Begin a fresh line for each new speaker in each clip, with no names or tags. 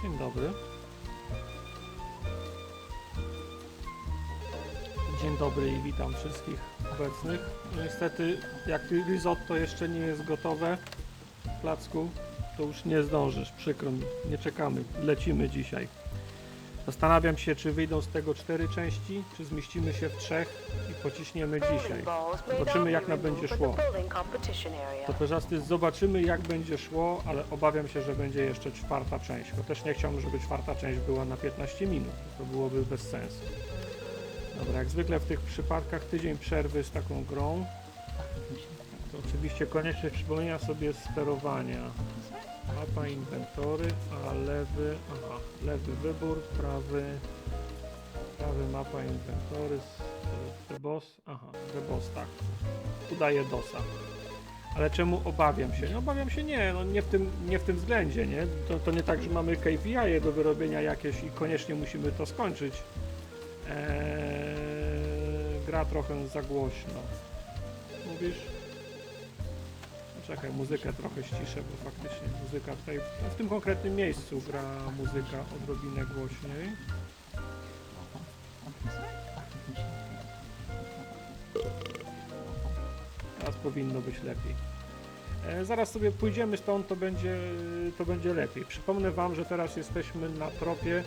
Dzień dobry. Dzień dobry i witam wszystkich obecnych. No niestety, jak risotto jeszcze nie jest gotowe w placku, to już nie zdążysz, przykro mi. Nie czekamy, lecimy dzisiaj. Zastanawiam się, czy wyjdą z tego 4 części, czy zmieścimy się w 3 i pociśniemy dzisiaj. Zobaczymy, jak nam będzie szło. To też zobaczymy, jak będzie szło, ale obawiam się, że będzie jeszcze 4. część. Bo też nie chciałbym, żeby 4. część była na 15 minut. To byłoby bez sensu. Dobra, jak zwykle w tych przypadkach tydzień przerwy z taką grą. To oczywiście konieczność przypomnienia sobie sterowania. Mapa inwentory, a lewy wybór, prawy mapa inwentory, the boss, tak, udaje DOSa. Ale czemu obawiam się? No, obawiam się nie w tym względzie, nie? To nie tak, że mamy KPI do wyrobienia jakieś i koniecznie musimy to skończyć. Gra trochę za głośno. Mówisz? Czekaj, muzykę trochę ściszę, bo faktycznie muzyka tutaj, w tym konkretnym miejscu gra muzyka odrobinę głośniej. Teraz powinno być lepiej. Zaraz sobie pójdziemy stąd, to będzie lepiej. Przypomnę wam, że teraz jesteśmy na tropie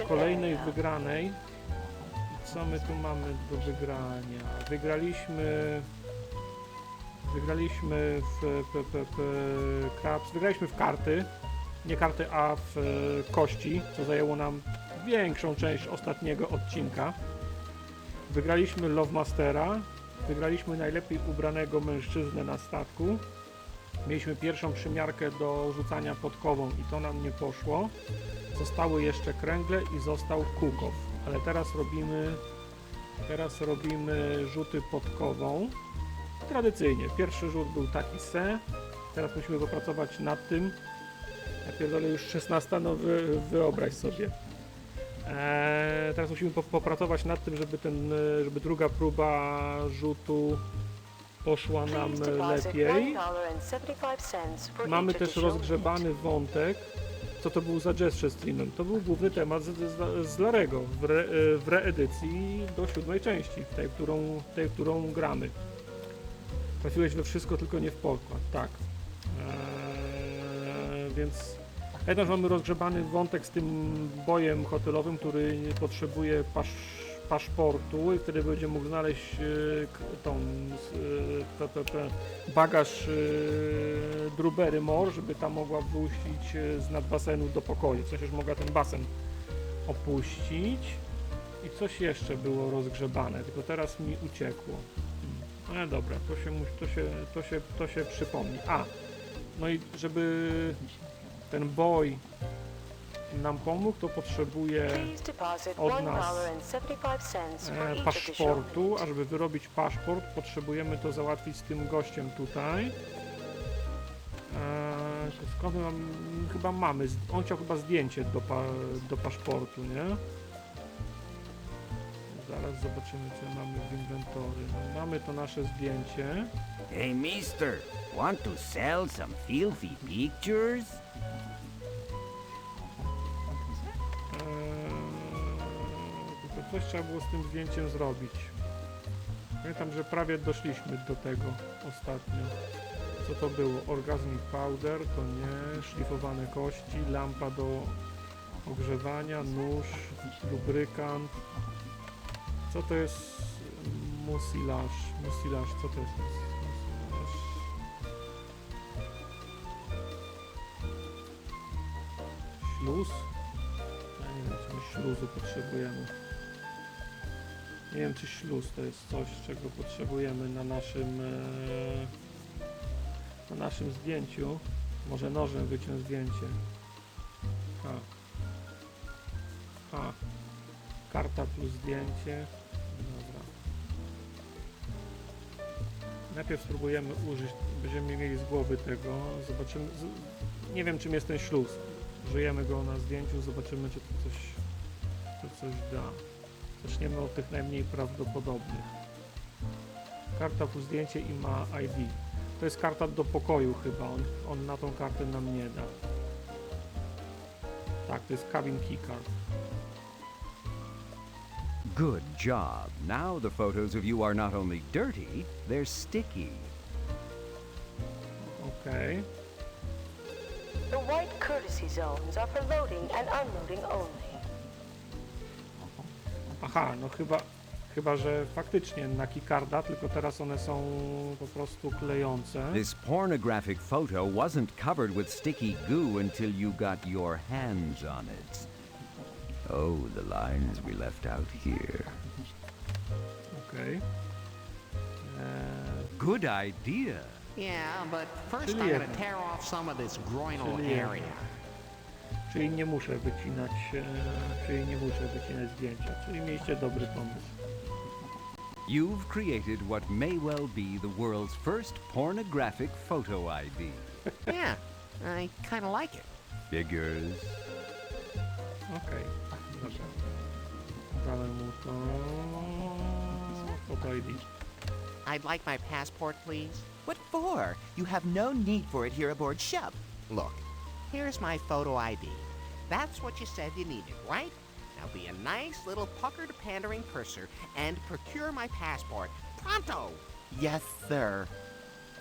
kolejnej wygranej. Co my tu mamy do wygrania? Wygraliśmy w karty, nie karty, a w kości, co zajęło nam większą część ostatniego odcinka. Wygraliśmy Love Mastera, wygraliśmy najlepiej ubranego mężczyznę na statku. Mieliśmy pierwszą przymiarkę do rzucania podkową i to nam nie poszło. Zostały jeszcze kręgle i został kukow. Ale teraz robimy rzuty podkową. Tradycyjnie. Pierwszy rzut był taki se. Teraz musimy popracować nad tym. Ja pierdolę, już 16, no wyobraź sobie. Teraz musimy popracować nad tym, żeby druga próba rzutu poszła nam lepiej. Mamy też rozgrzebany wątek. Co to był za jazz przed streamem? To był główny temat z Larego w reedycji do 7. części, tej, którą gramy. Trafiłeś we wszystko, tylko nie w podkład, tak. Więc jednak mamy rozgrzebany wątek z tym bojem hotelowym, który potrzebuje paszportu i wtedy będzie mógł znaleźć bagaż Drew Barrymore, żeby tam mogła wrócić z nad basenu do pokoju. Coś już mogła ten basen opuścić. I coś jeszcze było rozgrzebane, tylko teraz mi uciekło. No dobra, to się przypomni. No i żeby ten boy nam pomógł, to potrzebuje od nas paszportu, a żeby wyrobić paszport, potrzebujemy to załatwić z tym gościem tutaj. Skąd chyba mamy? On chciał chyba zdjęcie do paszportu, nie? Zaraz zobaczymy, co mamy w inwentory. No, mamy to nasze zdjęcie.
Hey mister, want to sell some filthy pictures?
Tylko coś trzeba było z tym zdjęciem zrobić. Pamiętam, że prawie doszliśmy do tego ostatnio. Co to było? Orgasmic powder, to nie. Szlifowane kości, lampa do ogrzewania, nóż, lubrykant. Co to jest mucilage? Mucilage, co to jest? Mucilage. Śluz? Ja nie wiem, czy my śluzu potrzebujemy. Nie wiem, czy śluz to jest coś, czego potrzebujemy na naszym zdjęciu. Może nożem wyciąć zdjęcie. Karta plus zdjęcie. Dobra. Najpierw spróbujemy użyć, będziemy mieli z głowy tego. Zobaczymy. Nie wiem, czym jest ten śluz. Użyjemy go na zdjęciu, zobaczymy, czy to coś da. Zaczniemy od tych najmniej prawdopodobnych. Karta plus zdjęcie i ma ID. To jest karta do pokoju chyba, on na tą kartę nam nie da. Tak, to jest cabin keycard.
Good job. Now the photos of you are not only dirty, they're sticky.
Okej.
The white courtesy zones are for loading and unloading only.
Aha, no chyba, że faktycznie na keycarda, tylko teraz one są po prostu klejące.
This pornographic photo wasn't covered with sticky goo until you got your hands on it. Oh, the lines we left out here.
Okej.
Good idea.
Yeah, but first
Czyli
I gotta
jednak.
tear off some of this groinal
Czyli jednak.
area.
Czyli nie muszę wycinać, zdjęcia. Czyli mieliście dobry pomysł.
You've created what may well be the world's first pornographic photo ID.
Yeah, I kinda like it.
Figures.
Okej, dobra. Dałem mu to... Photo ID.
I'd like my passport, please.
What for? You have no need for it here aboard ship.
Look, here's my photo ID. That's what you said you needed, right? Now be a nice little puckered pandering purser and procure my passport. Pronto!
Yes, sir.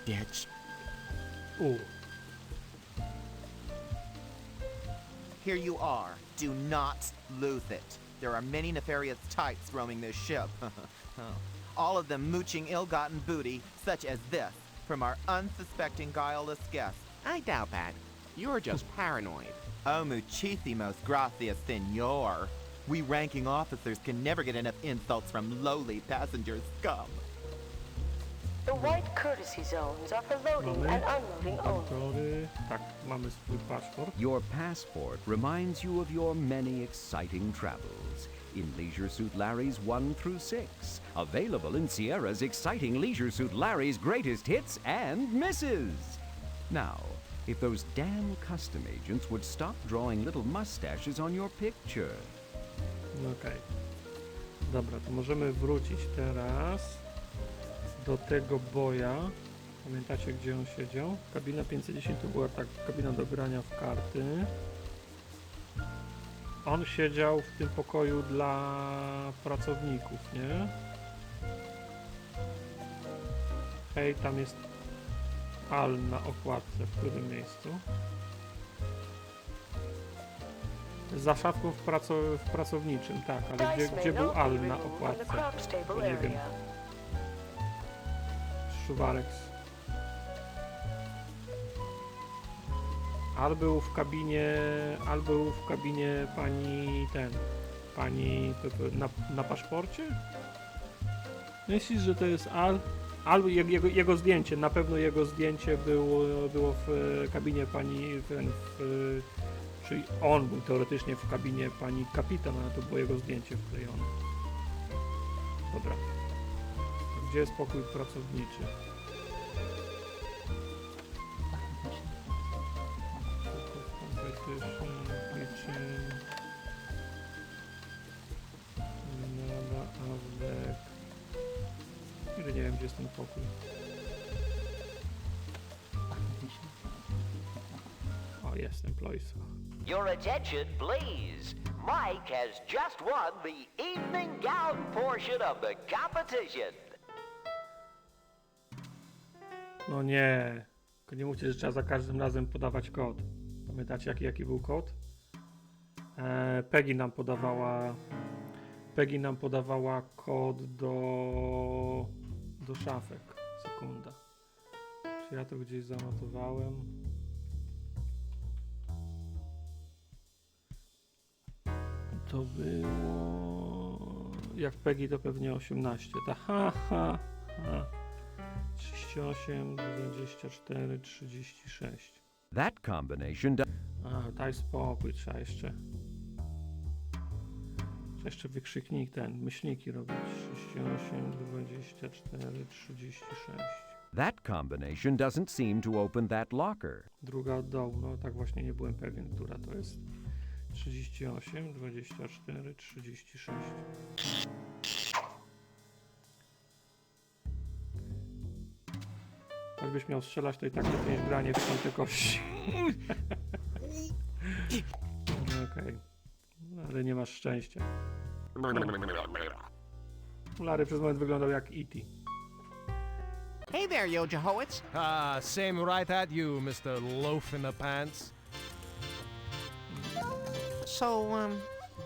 Bitch. Here you are. Do not lose it. There are many nefarious types roaming this ship. All of them mooching ill-gotten booty, such as this, from our unsuspecting guileless guests.
I doubt that. You're just paranoid.
Oh, muchísimos gracias, senor. We ranking officers can never get enough insults from lowly passenger scum.
The white courtesy zones are for loading
Mamy
and unloading only.
kontroly. Tak, mamy swój paszport.
Your passport reminds you of your many exciting travels. In Leisure Suit Larry's 1 through 6. Available in Sierra's exciting Leisure Suit Larry's greatest hits and misses. Now, if those damn custom agents would stop drawing little mustaches on your picture.
Okej. Dobra, to możemy wrócić teraz do tego boja. Pamiętacie, gdzie on siedział? Kabina 510 to była tak, kabina do grania w karty. On siedział w tym pokoju dla pracowników, nie? Hej, tam jest Al na okładce. W którym miejscu? Za szafką w pracowniczym, tak, ale
Dice
gdzie
may
był
not be
Al na
removed from the
okładce?
crop stable
To nie wiem.
area.
Szuwarek. Al był w kabinie pani na paszporcie? Myślisz, że to jest Al? Albo jego zdjęcie, na pewno jego zdjęcie było w kabinie pani, czyli on był teoretycznie w kabinie pani kapitan, ale to było jego zdjęcie wklejone. Dobra. Gdzie jest pokój pracowniczy? Nie wiem, gdzie jest ten pokój. O, jest employees.
Your attention, please. Mike has just won the evening gown portion of the competition.
No nie. Tylko nie mówcie, że trzeba za każdym razem podawać kod. Pamiętacie, jaki był kod? Peggy nam podawała kod do szafek. Sekunda. Czy ja to gdzieś zanotowałem? To było... Jak Peggy to pewnie 18. Ha. 38, 24, 36.
That combination
Daj spokój, trzeba jeszcze wykrzyknik myślniki robić. 38, 24, 36.
That combination doesn't seem to open that locker.
Druga od dołu, no tak właśnie nie byłem pewien, która to jest. 38, 24, 36. Jakbyś miał strzelać, to i tak lepiej niż granie w tamte kości. Okej. Ale nie masz szczęścia. Larry przez moment wyglądał jak E.T.
Hey there, Yo Jehoitz.
Same right at you, Mr. Loaf in the Pants.
So,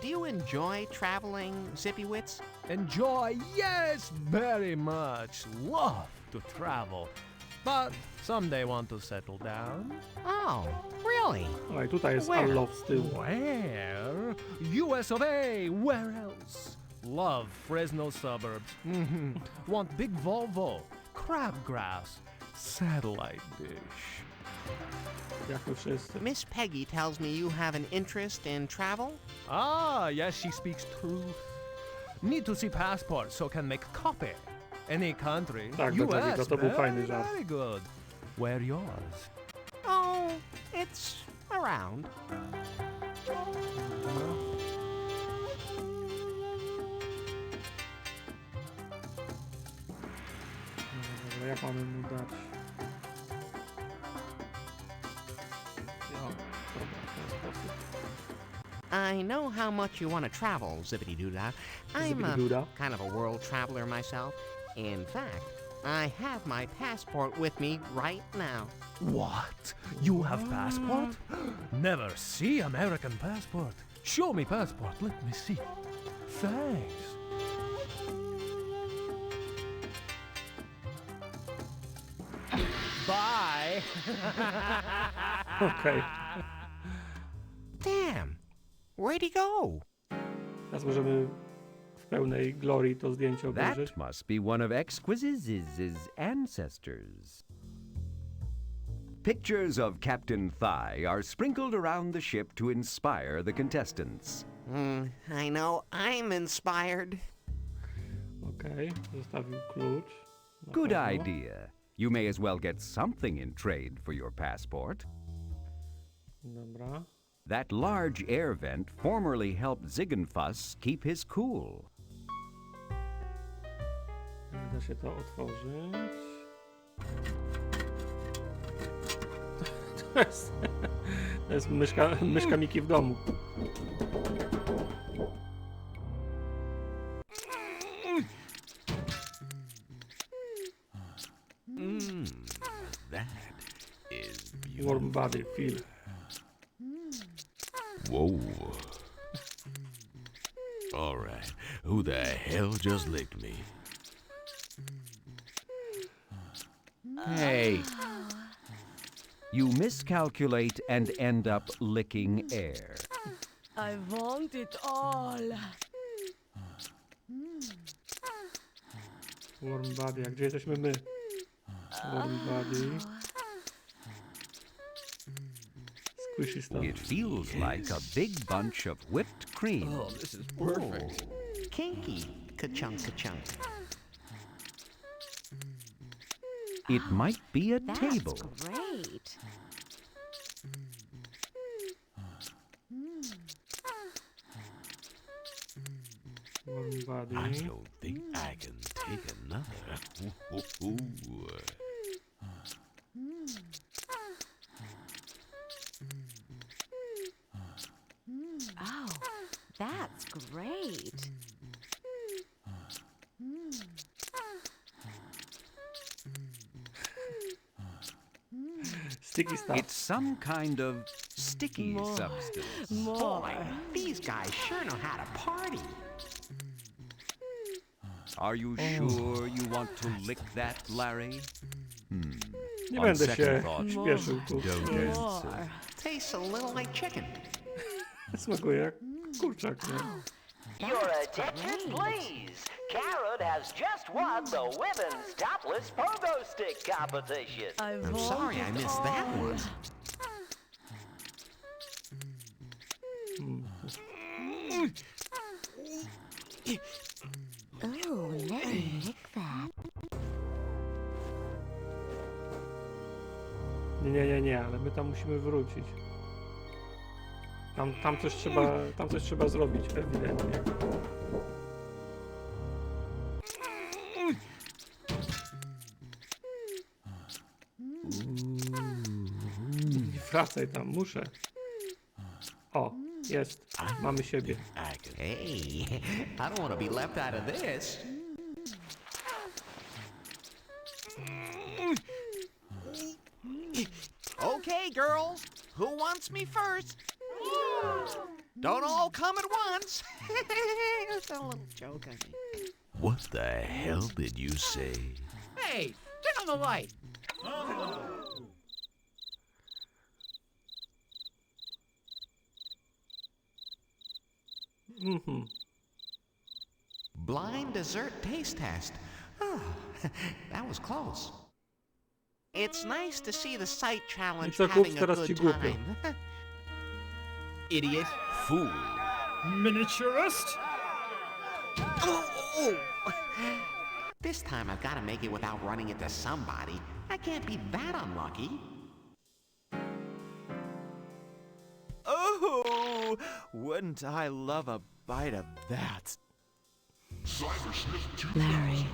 do you enjoy traveling, Zippywits?
Enjoy, yes, very much. Love to travel. But someday want to settle down.
Oh, really?
Oj, tutaj jest
Where?
Allow z tyłu.
Where? US of A, where else? Love Fresno suburbs. Want big Volvo, crabgrass, satellite dish.
Jak my wszyscy.
Miss Peggy tells me you have an interest in travel?
Ah, yes, she speaks truth. Need to see passport so can make copy. Any country.
Tak, do
US,
tego, to był
very,
fajny żart.
very good. Where yours?
Oh, it's around.
Dobra, jak mamy mu dać? Ja, dobra, w ten sposób.
I know how much you want to travel, Zippity-doo-dah. I'm
Zippity-doo-dah.
kind of a world traveler myself. In fact, I have my passport with me right now.
What? You have passport? Never see American passport. Show me passport, let me see. Thanks. Bye.
Okej.
Damn, where'd he go?
Teraz możemy w pełnej glorii to zdjęcie obejrzeć.
That must be one of Exquisite's ancestors. Pictures of Captain Thigh are sprinkled around the ship to inspire the contestants.
I know I'm inspired.
Okej, zostawił klucz. Na
Good
pewno.
idea. You may as well get something in trade for your passport.
Dobra.
That large air vent formerly helped Ziegenfuss keep his cool.
Da się to otworzyć. To jest myszka Miki w domu.
That is beautiful.
Warm body feel.
Whoa. All right. Who the hell just licked me?
Hey. You miscalculate and end up licking air.
I want it all.
Warm body, a gdzie jesteśmy my? Warm body. Squishy stuff.
It feels like a big bunch of whipped cream.
Oh, this is perfect.
Kinky, ka-chunk, ka-chunk.
It might be a
That's
table.
great.
Warm body.
I don't think I can take another. Ooh.
Oh, that's great.
Sticky stuff.
It's some kind of sticky
More.
substance.
More.
Boy, these guys sure know how to party.
Are you sure you want to lick that, Larry?
Nie
On
będę
second
się
thought,
śpieszył tu.
don't
More.
Tastes a little like chicken.
Smakuje jak kurczak, nie?
Your attention, please. Karen has just won the women's topless pogo stick competition.
I
I'm
want
sorry I
it
missed that
all.
one.
Oh, let me lick that.
Nie, ale my tam musimy wrócić. Tam coś trzeba zrobić, ewidentnie. Nie wracaj tam, muszę. O, jest. Mamy siebie.
Hey, I don't want to be left out of this. Okay, girls, who wants me first? Don't all come at once. It's a little joke, I think.
What the hell did you say?
Hey, turn on the light.
Blind dessert taste test. Oh, that was close. It's nice to see the sight challenge
co,
having
kups,
a
teraz ci
good
głupio.
time.
Idiot.
Fool.
Miniaturist?
This time I've got to make it without running into somebody. I can't be that unlucky.
Oh, wouldn't I love a bite of that?
Larry,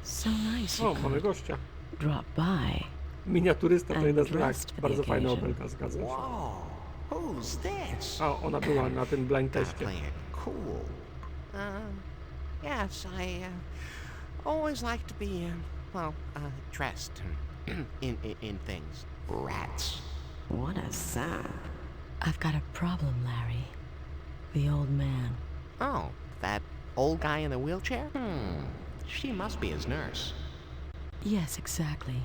so nice you
O, mamy
could
gościa.
drop by.
Miniaturysta to
And
jeden znak.
dressed for the
Bardzo fajna
occasion.
obelga, zgadza się.
Whoa, who's this?
A, ona była na tym blind
Gotta
teście.
play it cool. Yes, I always like to be, dressed in things. Rats.
What a sap. I've got a problem, Larry. The old man.
Oh, that old guy in the wheelchair? She must be his nurse.
Yes, exactly.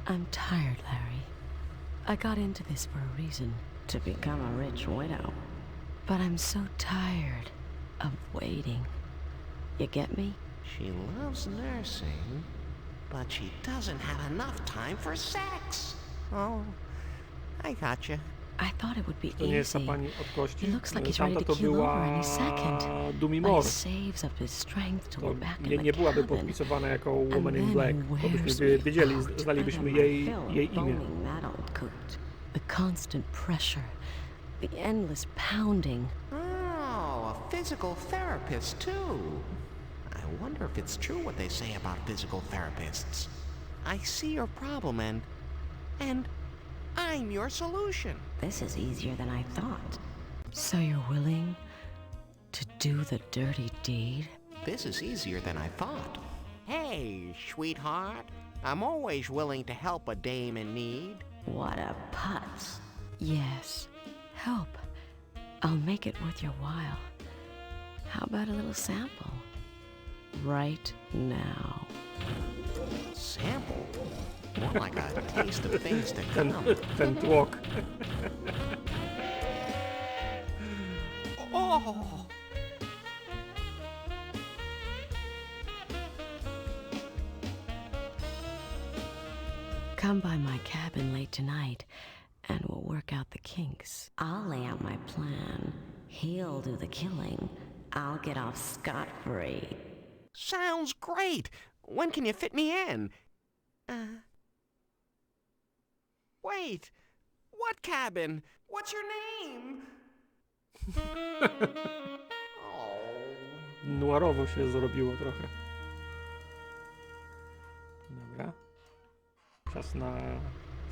I'm tired, Larry. I got into this for a reason, to become a rich widow. But I'm so tired of waiting. You get me?
She loves nursing, but she doesn't have enough time for sex. Oh, I gotcha.
I thought it would be
To nie jest ta
easy.
pani od kości.
It looks like he's ready
Tamta
to
to
keel over
była
any second.
Dumi
But he
Moore.
saves up his strength to
To
go back in
nie,
the
nie byłaby
cabin.
podpisywana jako
And
Woman in
then
Black.
he
To byśmy
wears me
wiedzieli,
out
znalibyśmy
under my
jej
pillow,
imię.
boning that old coot. The constant pressure, the endless pounding.
Oh, a physical therapist, too. I wonder if it's true what they say about physical therapists. I see your problem and I'm your solution.
This is easier than I thought. So you're willing to do the dirty deed?
This is easier than I thought. Hey, sweetheart. I'm always willing to help a dame in need.
What a putz. Yes, help. I'll make it worth your while. How about a little sample? Right now.
Sample? More like a taste of things to
Ten,
come.
ten tłok.
Oh!
Come by my cabin late tonight, and we'll work out the kinks. I'll lay out my plan. He'll do the killing. I'll get off scot-free.
Sounds great. When can you fit me in? Wait. What cabin? What's your name? Oh.
Noirowo się zrobiło trochę. Dobra.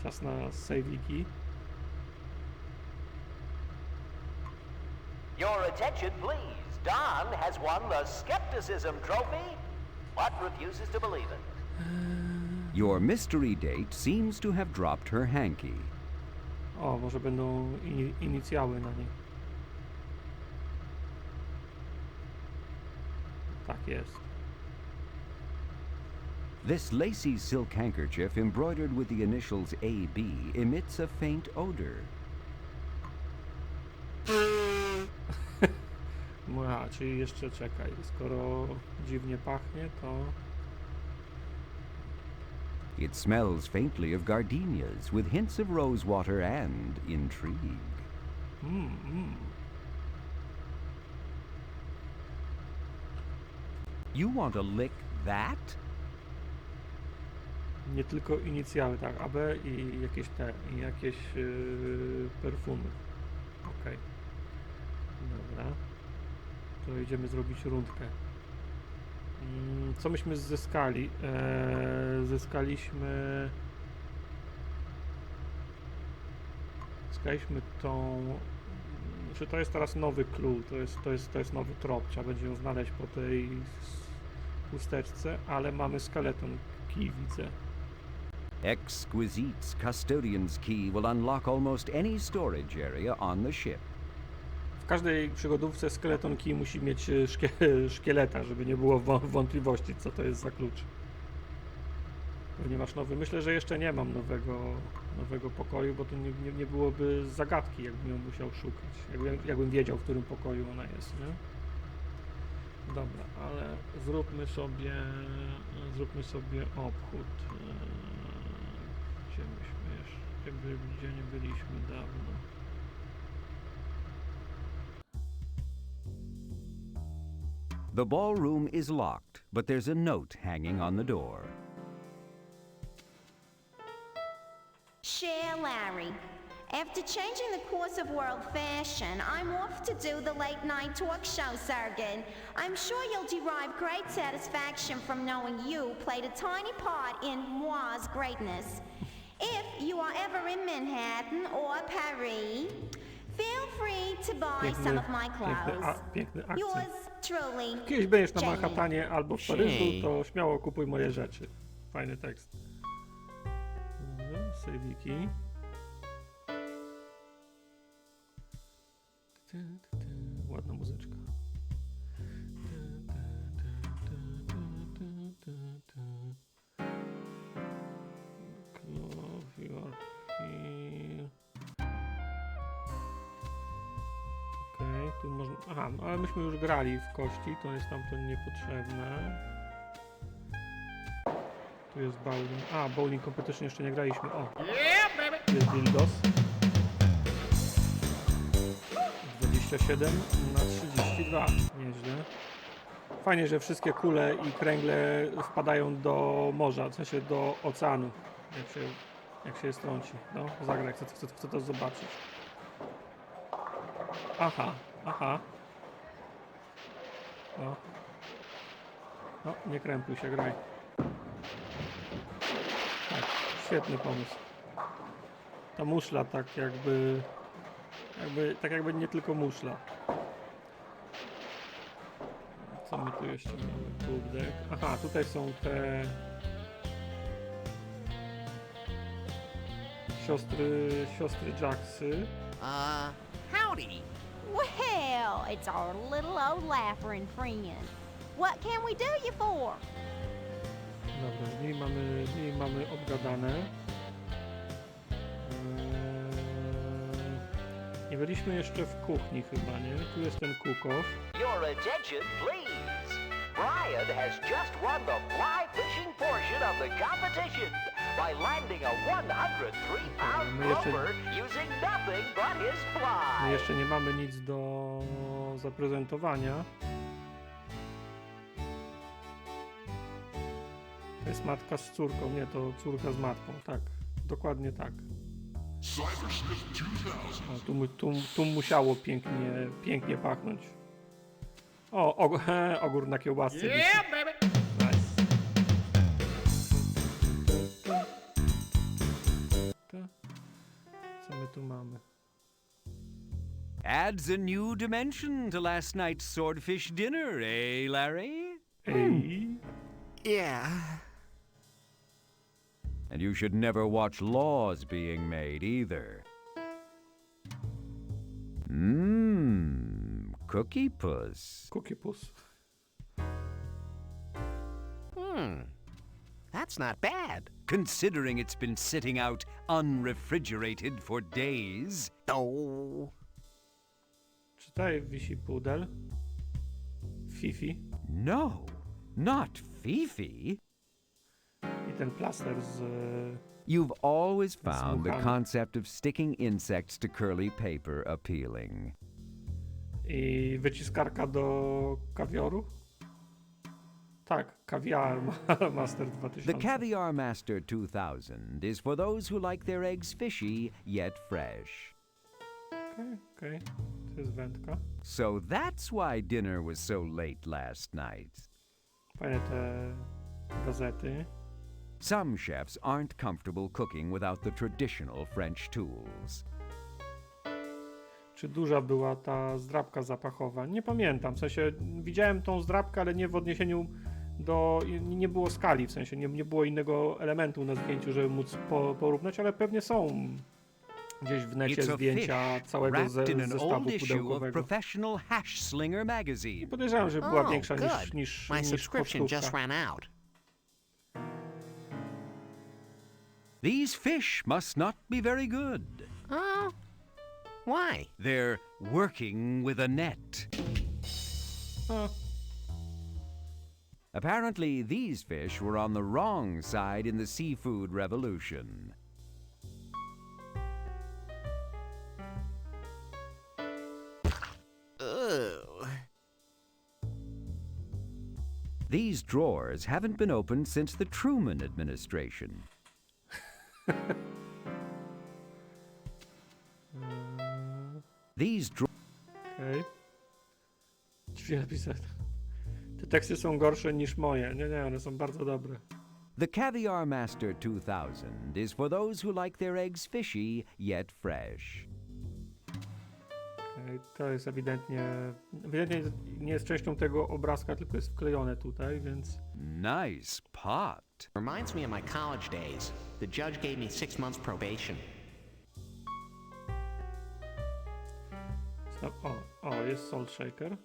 Czas na save'iki.
Your attention, please. Don has won the Skepticism Trophy. What refuses to believe it?
Your mystery date seems to have dropped her hanky.
O, może będą inicjały na niej. Tak jest.
This lacy silk handkerchief embroidered with the initials AB emits a faint odor.
A, czyli jeszcze czekaj. Skoro dziwnie pachnie, to...
It smells faintly of gardenias with hints of rosewater and intrigue. You want to lick that?
Nie tylko inicjały, tak, AB i jakieś perfumy. Okej. Dobra. To idziemy zrobić rundkę. Co myśmy zyskali? Zyskaliśmy Zyskaliśmy tą... Znaczy to jest teraz nowy clue, to jest nowy trop, trzeba będzie ją znaleźć po tej chusteczce, ale mamy skeleton key, widzę.
Exquisite's custodian's key will unlock almost any storage area on the ship.
W każdej przygodówce skeleton key musi mieć szkieleta, żeby nie było wątpliwości, co to jest za klucz. Pewnie masz nowy. Myślę, że jeszcze nie mam nowego pokoju, bo tu nie byłoby zagadki, jakbym ją musiał szukać. Jakbym wiedział, w którym pokoju ona jest, nie? Dobra, ale zróbmy sobie obchód. Gdzie myśmy jeszcze, gdzie nie byliśmy dawno.
The ballroom is locked, but there's a note hanging on the door.
Cher Larry, after changing the course of world fashion, I'm off to do the late night talk show circuit. I'm sure you'll derive great satisfaction from knowing you played a tiny part in moi's greatness. If you are ever in Manhattan or Paris, feel free to buy some of my clothes.
Piękny akcent.
Yours truly,
Kiedyś będziesz na
Jamie.
Manhattanie albo w Paryżu, to śmiało kupuj moje rzeczy. Fajny tekst. Sejwiki. Ładna muzyczka. Okej, tu można... Aha, no ale myśmy już grali w kości, to jest tamto niepotrzebne. Tu jest bowling. A, bowling competition jeszcze nie graliśmy. O! Jest dildos. 27 na 32. Nieźle. Fajnie, że wszystkie kule i kręgle wpadają do morza, w sensie do oceanu. Jak się je strąci. No, zagraj, chcę to zobaczyć. Aha. No, nie krępuj się, graj. Tak, świetny pomysł. Ta muszla tak jakby nie tylko muszla. Co my tu jeszcze mamy? Kubdek. Aha, tutaj są te siostry Jacksy.
Howdy. Well, it's our little old laugher friend. What can we do you for?
Dobra, z nimi mamy obgadane. Nie byliśmy jeszcze w kuchni chyba, nie? Tu jest ten cook-off.
Your attention, please. Brian has just won the fly fishing portion of the competition by landing a 103-pound grouper using nothing but his
My
fly.
jeszcze nie mamy nic do zaprezentowania. To jest matka z córką, nie, to córka z matką, tak, dokładnie tak. O, tu musiało pięknie pachnąć. O, ogór na kiełbasce.
Yeah, baby!
Nice. Co my tu mamy?
Adds a new dimension to last night's swordfish dinner, eh, Larry?
Ej.
Yeah.
And you should never watch laws being made either. Cookie Puss.
Cookie Puss.
That's not bad.
Considering it's been sitting out unrefrigerated for days.
Oh.
Czy tutaj wisi pudel? Fifi.
No, not Fifi.
I ten plaster z...
You've always found the
Słucham.
concept of sticking insects to curly paper appealing.
I wyciskarka do kawioru? Tak, Caviar Master 2000.
The Caviar Master 2000 is for those who like their eggs fishy yet fresh.
Okej. To jest wędka.
So that's why dinner was so late last night.
Fajne te gazety.
Some chefs aren't comfortable cooking without the traditional French tools.
czy duża była ta zdrabka zapachowa. Nie pamiętam, w sensie widziałem tą zdrabkę, ale nie w odniesieniu do... nie było skali, w sensie nie było innego elementu na zdjęciu, żeby móc porównać, ale pewnie są gdzieś w necie
It's a
zdjęcia
fish
całego
wrapped in an
zestawu
old issue of
pudełkowego.
Professional Hash Slinger
I
magazine.
podejrzewam, że była
Oh,
większa
good.
niż
My subscription just
pocztówka.
ran out.
These fish must not be very good.
Oh? Why?
They're working with a net.
A,
Apparently, these fish were on the wrong side in the seafood revolution.
Ugh.
These drawers haven't been opened since the Truman administration. These drawers.
okej. Drzwi napisane. Te teksty są gorsze niż moje. Nie, one są bardzo dobre.
The Caviar Master 2000 is for those who like their eggs fishy yet fresh.
Okej, to jest ewidentnie nie jest częścią tego obrazka, tylko jest wklejone tutaj, więc...
Nice pot.
Reminds me of my college days. The judge gave me 6 months probation.
Jest salt shaker.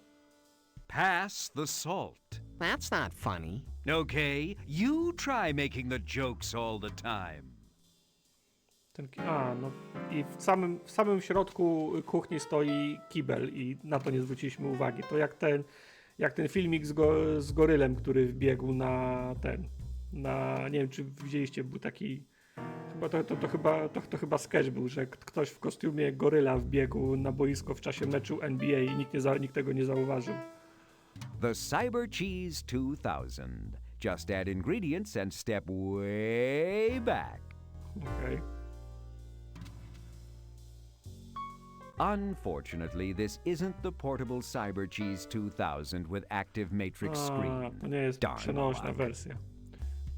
Pass the salt.
That's not funny.
Okay, you try making the jokes all the time.
No i w samym środku kuchni stoi kibel i na to nie zwróciliśmy uwagi. To jak ten filmik z gorylem, który wbiegł nie wiem, czy widzieliście, był taki, to chyba sketch był, że ktoś w kostiumie goryla wbiegł na boisko w czasie meczu NBA i nikt tego nie zauważył.
The Cyber Cheese 2000. Just add ingredients and step way back.
Okej.
Unfortunately, this isn't the portable Cyber Cheese 2000 with active matrix screen.
To nie jest
Darn
przenośna
luck.
wersja.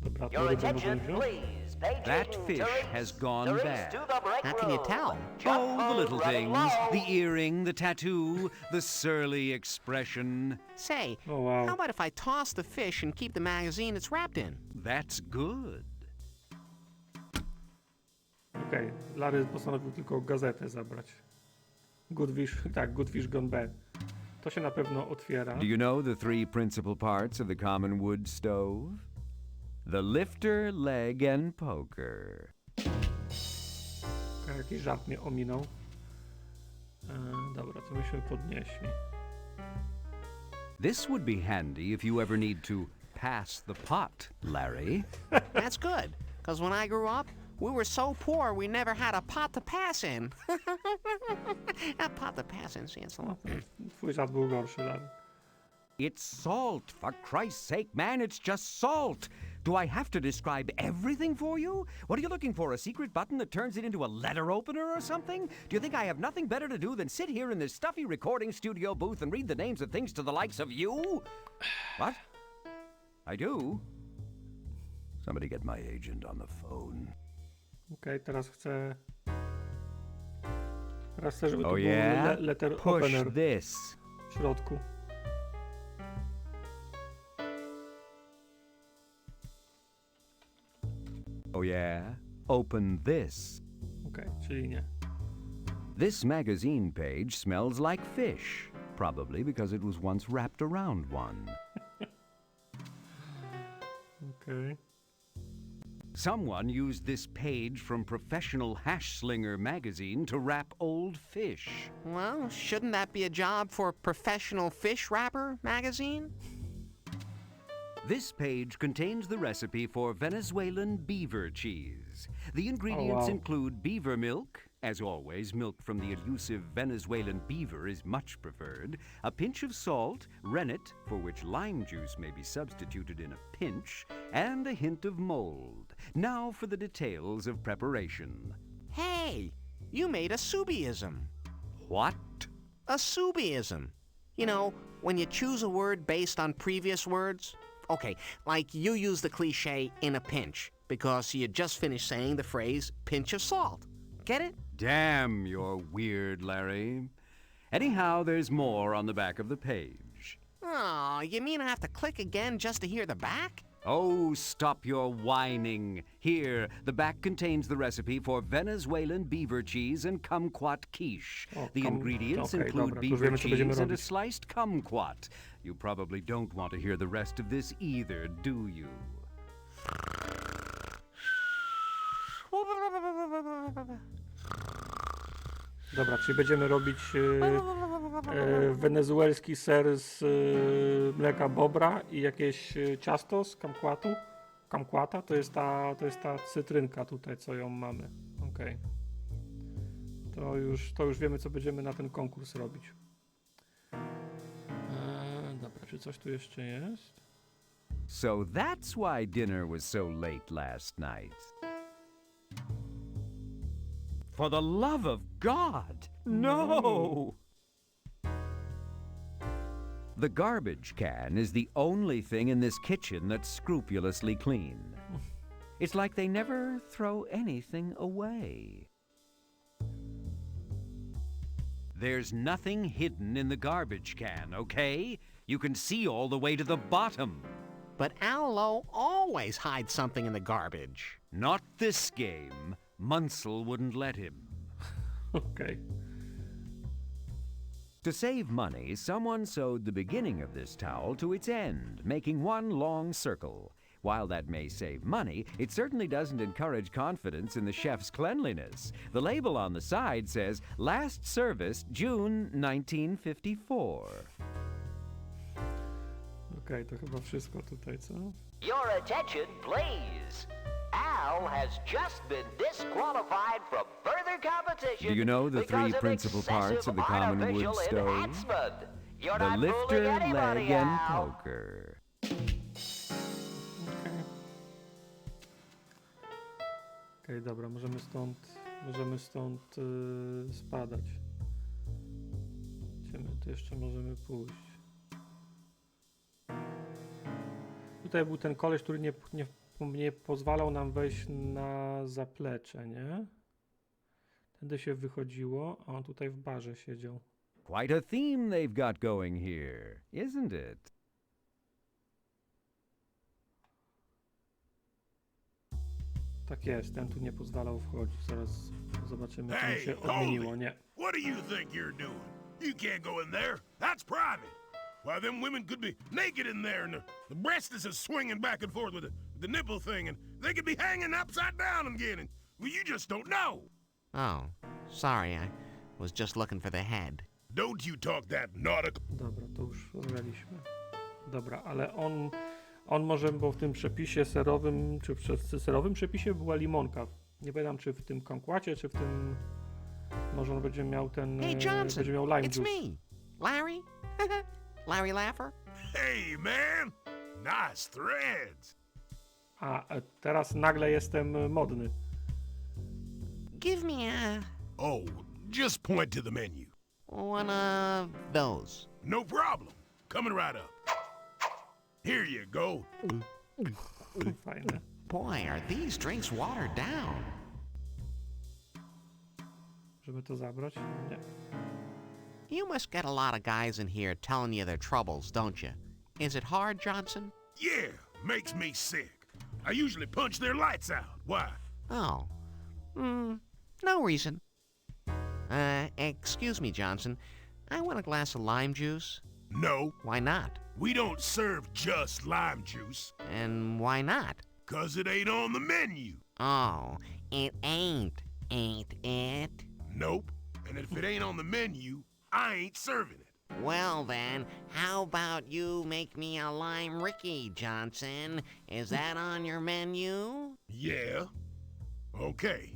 Dobra, to
Your
rybę
attention,
możemy wziąć.
please. Page
That
eight,
fish
tourists,
has gone
tourists
bad.
to the break
How can you
room.
tell?
Jump
Oh, the
food
little
running
things.
low.
The earring, the tattoo, the surly expression.
Say,
Oh, wow.
how about if I toss the fish and keep the magazine it's wrapped in?
That's good.
Okej, Larry postanowił tylko gazetę zabrać. Good fish gone bad. To się na pewno otwiera.
Do you know the three principal parts of the common wood stove? The lifter, leg, and poker.
Jakiś żart mnie ominął. Dobra, to myśmy podnieśli.
This would be handy if you ever need to pass the pot, Larry.
That's good, because when I grew up, we were so poor we never had a pot to pass in. A pot to pass in, see, it's a little...
Twój żart był gorszy, Larry.
It's salt, for Christ's sake, man, it's just salt. Do I have to describe everything for you? What are you looking for, a secret button that turns it into a letter opener or something? Do you think I have nothing better to do than sit here in this stuffy recording studio booth and read the names of things to the likes of you? What? I do? Somebody get my agent on the phone.
Okej, teraz chcę, żeby to
Oh
był
yeah?
letter
Push
opener
this.
w środku.
Oh yeah? Open this.
Okej, czyli nie.
This magazine page smells like fish, probably because it was once wrapped around one.
Okej.
Someone used this page from Professional Hash Slinger magazine to wrap old fish.
Well, shouldn't that be a job for Professional Fish Wrapper magazine?
This page contains the recipe for Venezuelan beaver cheese. The ingredients
wow.
include beaver milk. As always, milk from the elusive Venezuelan beaver is much preferred. A pinch of salt, rennet, for which lime juice may be substituted in a pinch, and a hint of mold. Now for the details of preparation.
Hey, you made a Subiism.
What?
A Subiism. You know, when you choose a word based on previous words. Okay, like you use the cliche in a pinch, because you just finished saying the phrase pinch of salt. Get it?
Damn, you're weird, Larry. Anyhow, there's more on the back of the page.
Oh, you mean I have to click again just to hear the back?
Oh, stop your whining. Here, the back contains the recipe for Venezuelan beaver cheese and kumquat quiche. The ingredients include beaver cheese and a sliced kumquat. You probably don't want to hear the rest of this either, do you?
Dobra, czyli będziemy robić wenezuelski ser z mleka bobra i jakieś ciasto z kumquatu. Kumquata to jest ta cytrynka tutaj, co ją mamy. Okej. To już wiemy, co będziemy na ten konkurs robić. Dobra, czy coś tu jeszcze jest?
So that's why dinner was so late last night. For the love of God, no! The garbage can is the only thing in this kitchen that's scrupulously clean. It's like they never throw anything away. There's nothing hidden in the garbage can, okay? You can see all the way to the bottom.
But Al always hides something in the garbage.
Not this game. Munsell wouldn't let him.
Okay.
To save money, someone sewed the beginning of this towel to its end, making one long circle. While that may save money, it certainly doesn't encourage confidence in the chef's cleanliness. The label on the side says, "Last service, June 1954.
Okej, to chyba wszystko tutaj, co?
Your attention, please. Al has just been disqualified from further competition.
Do you know the three
because of
principal parts of the
excessive
common wood
artificial
stove?
enhancement. You're
The
not
lifter,
fooling anybody,
leg, and
Al.
poker."
Okej, dobra, możemy stąd spadać. Gdzie my tu jeszcze możemy pójść? Tutaj był ten koleś, który nie pozwalał nam wejść na zaplecze, nie? Tędy się wychodziło, a on tutaj w barze siedział.
Quite a theme they've got going here, isn't it?
Tak jest, ten tu nie pozwalał wchodzić. Zaraz zobaczymy, czy mu się odmieniło, nie.
What do you think you're doing? You can't go in there. That's private. Why, them women could be naked in there, and the breast is swinging back and forth with the nipple thing, and they could be hanging upside down again, and well, you just don't know.
Oh, sorry, I was just looking for the head.
Don't you talk that nautical...
Dobra, to już rozgraliśmy. Dobra, ale on może, bo w tym przepisie serowym, czy w serowym przepisie była limonka. Nie pamiętam, czy w tym kumquacie, czy w tym... Może on będzie miał ten...
Hey, Johnson,
będzie miał lime
it's
juice.
me, Larry. Larry Laffer.
Hey, man! Nice threads!
A teraz nagle jestem modny.
Give me a...
Oh, just point to the menu.
one of those.
No problem. Coming right up. Here you go.
Fajne.
Boy, are these drinks watered down.
Żeby to zabrać? Nie.
You must get a lot of guys in here telling you their troubles, don't you? Is it hard, Johnson?
Yeah, makes me sick. I usually punch their lights out. Why?
Oh. No reason. Excuse me, Johnson. I want a glass of lime juice.
No,
Why not?
we don't serve just lime juice.
And why not?
'Cause it ain't on the menu.
Oh, it ain't it?
Nope. And if it ain't on the menu, I ain't serving it.
Well then, how about you make me a lime Ricky, Johnson? Is that on your menu?
Yeah. Okay.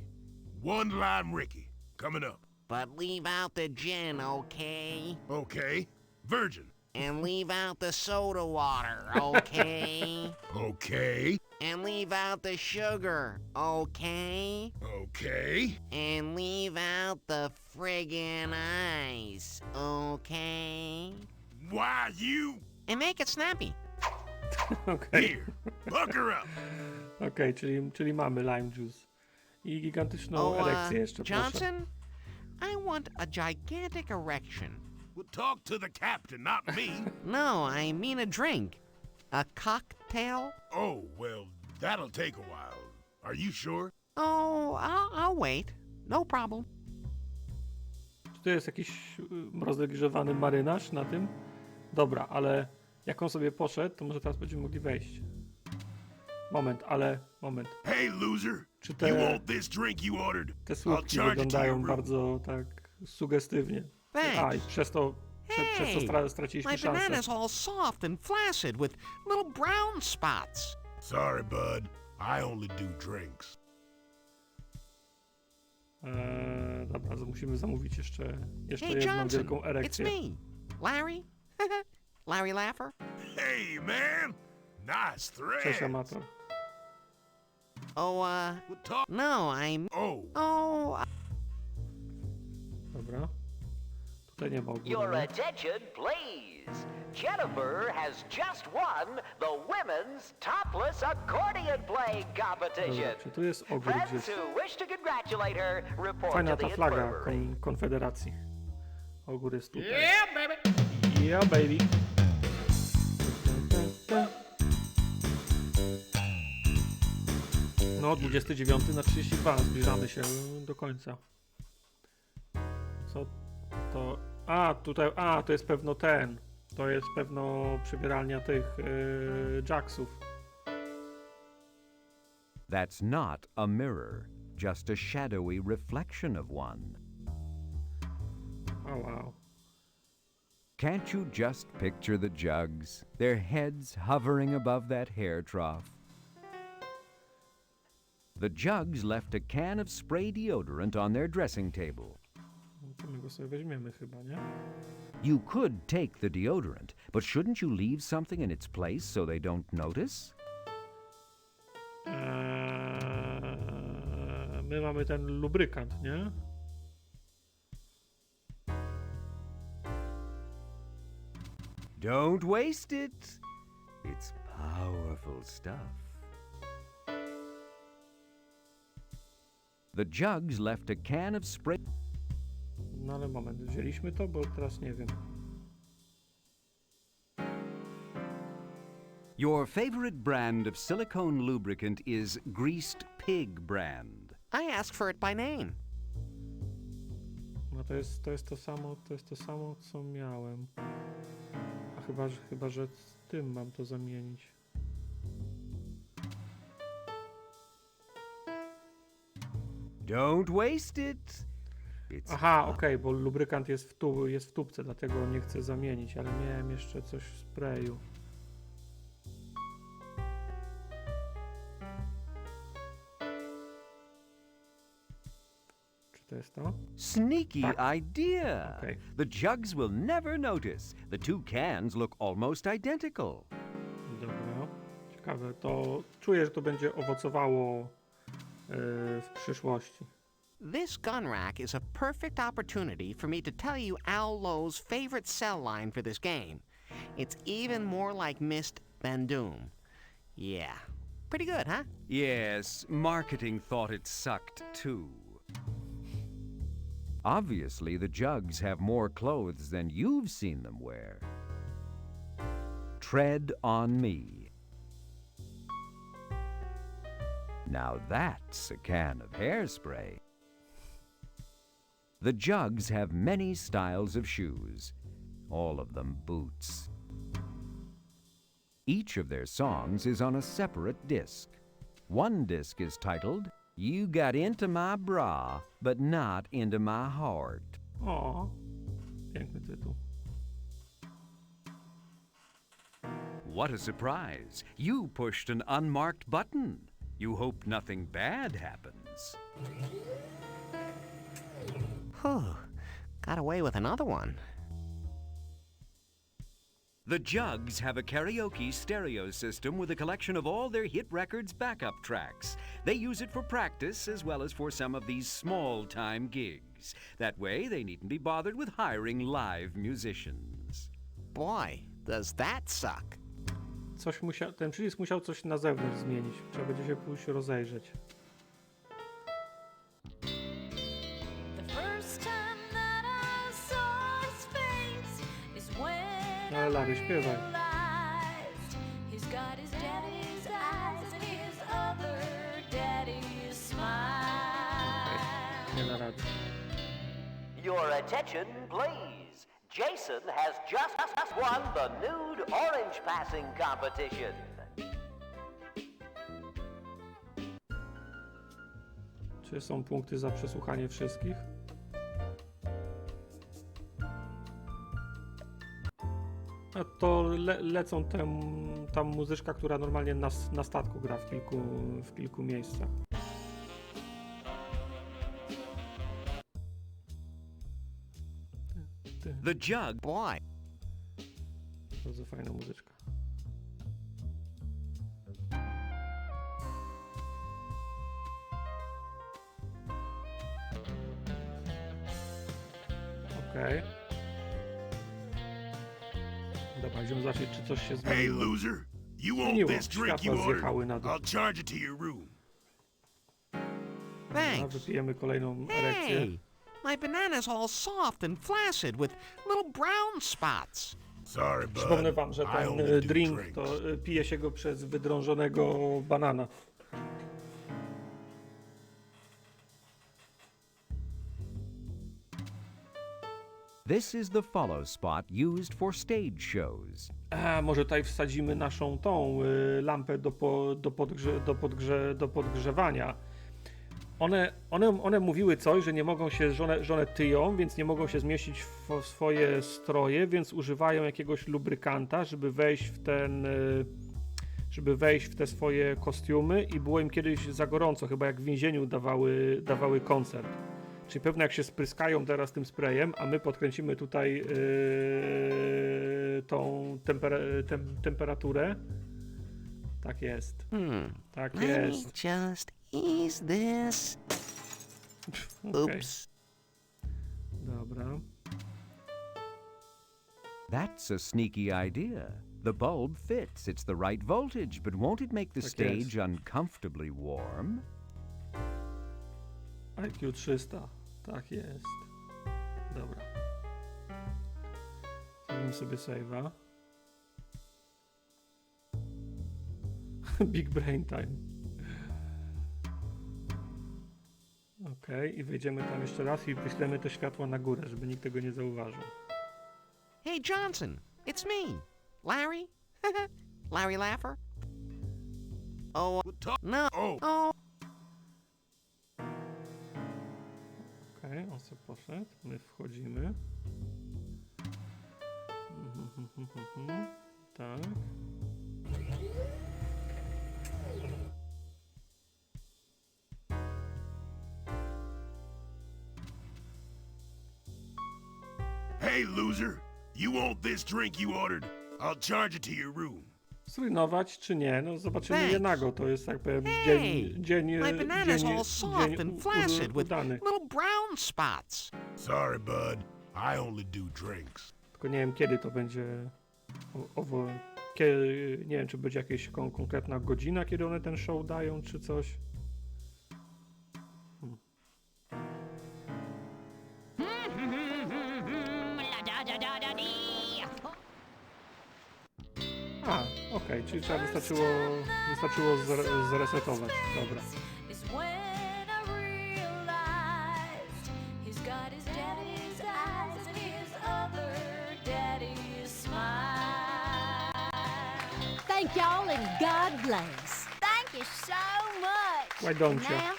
One lime Ricky. Coming up.
But leave out the gin, okay?
Okay. Virgin.
And leave out the soda water, okay?
Okay.
And leave out the sugar, okay?
Okay.
And leave out the friggin' ice, okay?
Why, you...
And make it snappy.
Okej,
Here. Pucker up.
Okej, czyli mamy lime juice. I gigantyczną erekcję jeszcze, proszę.
Johnson, I want a gigantic erection
Well, talk to the captain, not me.
No, I mean a drink. A cocktail?
Oh, well, that'll take a while. Are you sure?
Oh, I'll wait. No problem.
Czy to jest jakiś rozgrzewany marynarz na tym? Dobra, ale jak on sobie poszedł, to może teraz będziemy mogli wejść. Moment.
Hey, loser.
Czy
You
te,
want this drink you ordered?
te
I'll
słupki
charge it to
wyglądają
your room.
bardzo tak sugestywnie.
Thanks.
A, i przez to straciliśmy
My
szansę.
banana's all soft and flaccid with little brown spots.
Sorry, bud. I only do drinks.
Dobra, musimy zamówić jeszcze
Hey,
jedną
Johnson,
wielką
it's
erekcję.
me. Larry? Larry Laffer?
Hey, man. Nice
Cześć,
thread.
amator.
Oh,
We'll talk.
no, I'm...
Oh,
Oh,
Dobra. Tutaj nie ma ogólnie.
Your attention, please. Jennifer has just won the women's topless accordion playing competition.
Dobra, czy tu jest ogór
Friends
gdzieś?
who wish to congratulate her report
Fajna
to
ta
the
flaga
infirmary.
Konfederacji. Ogór jest tutaj.
Yeah, baby.
Yeah, baby. No, 29 na 32. Zbliżamy się do końca. Co to? A, tutaj, to jest pewno ten. To jest pewno przybieralnia tych Jacksów.
That's not a mirror, just a shadowy reflection of one.
O, wow.
Can't you just picture the jugs, their heads hovering above that hair trough? The jugs left a can of spray deodorant on their dressing table.
No to my go sobie weźmiemy chyba, nie?
You could take the deodorant, but shouldn't you leave something in its place so they don't notice?
My mamy ten lubrykant, nie?
Don't waste it. It's powerful stuff. The jugs left a can of spray.
No ale moment, wzięliśmy to, bo teraz nie wiem.
Your favorite brand of silicone lubricant is Greased Pig brand.
I asked for it by name.
No to jest to samo, co miałem. A chyba, że z tym mam to zamienić.
Don't waste it. It's
Aha, okej, bo lubrykant jest w tubce, dlatego nie chcę zamienić, ale miałem jeszcze coś w sprayu. Czy to jest to?
sneaky idea.
Okay.
The jugs will never notice. The two cans look almost identical.
Dobra, ciekawe. To czuję, że to będzie owocowało w przyszłości.
This gun rack is a perfect opportunity for me to tell you Al Lowe's favorite cell line for this game. It's even more like Mist than Doom. Yeah. Pretty good, huh?
Yes, marketing thought it sucked too. Obviously, the jugs have more clothes than you've seen them wear. Tread on me. Now that's a can of hairspray. The jugs have many styles of shoes, all of them boots. Each of their songs is on a separate disc. One disc is titled, You Got Into My Bra, but Not Into My Heart.
O, piękny tytuł.
What a surprise! You pushed an unmarked button. You hope nothing bad happens.
Whew. Got away with another one.
The Jugs have a karaoke stereo system with a collection of all their hit records' backup tracks. They use it for practice as well as for some of these small-time gigs. That way, they needn't be bothered with hiring live musicians.
Boy, does that suck.
Ten przycisk musiał coś na zewnątrz zmienić. Trzeba będzie się pójść rozejrzeć.
The first time that I saw his face,
Ale Larry, śpiewaj.
He's got his daddy's eyes and his other daddy's smile.
Nie da rady.
Your attention, please. Jason has just won the nude orange passing competition.
Czy są punkty za przesłuchanie wszystkich? A to lecą tam muzyczka, która normalnie na statku gra w kilku miejscach.
The jug.
Boy,
Bardzo fajna muzyczka. Okej. Dobra, idziemy zobaczyć, czy coś się
Hey,
zmieniło.
loser. You want
Zmieniło.
this drink you
Światła
ordered?
zjechały na dół.
I'll charge it to your room.
A
thanks.
wypijemy kolejną erekcję.
Hey, my banana's all soft and flaccid with little brown spots.
Sorry, bud.
Przypomnę wam, że
I
ten
only do
drink
drinks.
to pije się go przez wydrążonego banana.
This is the follow spot used for stage shows.
A może tutaj wsadzimy naszą tą lampę do podgrzewania. One mówiły coś, że nie mogą się, żone tyją, więc nie mogą się zmieścić w swoje stroje, więc używają jakiegoś lubrykanta, żeby wejść w te swoje kostiumy i było im kiedyś za gorąco, chyba jak w więzieniu dawały koncert. Czyli pewnie jak się spryskają teraz tym sprayem, a my podkręcimy tutaj tą temperaturę. Tak jest. Tak
Let me
jest.
just ease this.
Okej.
Oops.
Dobra.
That's a sneaky idea. The bulb fits. It's the right voltage, but won't it make the
Tak
stage
jest.
uncomfortably warm?
IQ 300. Tak jest. Dobra. Zrobimy sobie save'a. Big brain time. Okej, i wyjdziemy tam jeszcze raz i wyślemy te światła na górę, żeby nikt tego nie zauważył.
Hey, Johnson, it's me. Larry? Larry Laffer? Oh, no.
Oh.
Oh,
Okej, on sobie poszedł. My wchodzimy. Tak.
Hey, loser. You want this drink you ordered? I'll charge it to your room.
Zrujnować czy nie? No zobaczymy je
Thanks.
nago. To jest tak powiem
Hey,
dzień
my banana's all soft and flaccid with
udany.
little brown spots.
Sorry, bud. I only do drinks.
Tylko nie wiem kiedy to będzie nie wiem czy będzie jakaś konkretna godzina, kiedy one ten show dają czy coś. A, okej, czyli trzeba wystarczyło zresetować. Dobra.
Is when I realized he's got his daddy's eyes and his other daddy's smile.
Thank y'all and God bless.
Thank you so much.
Why don't you?
Now,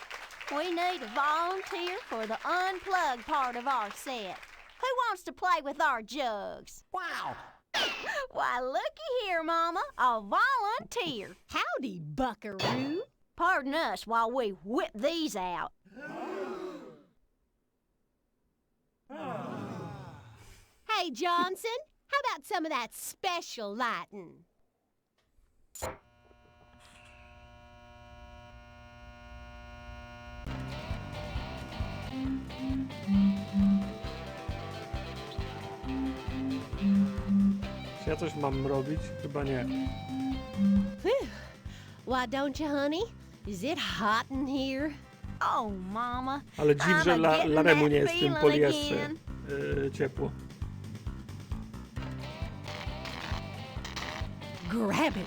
we need a volunteer for the unplugged part of our set. Who wants to play with our jugs?
Wow.
Why, looky here, Mama. A volunteer.
Howdy, buckaroo.
Pardon us while we whip these out.
Hey, Johnson, how about some of that special lighting?
Czy ja coś mam robić? Chyba nie.
Why don't you, honey? Is it hot in here?
Oh, Mama.
Ale dziw, że
I'm a getting
Laremu
that
nie jest w tym
feeling
poliesce
again.
ciepło.
Grab him.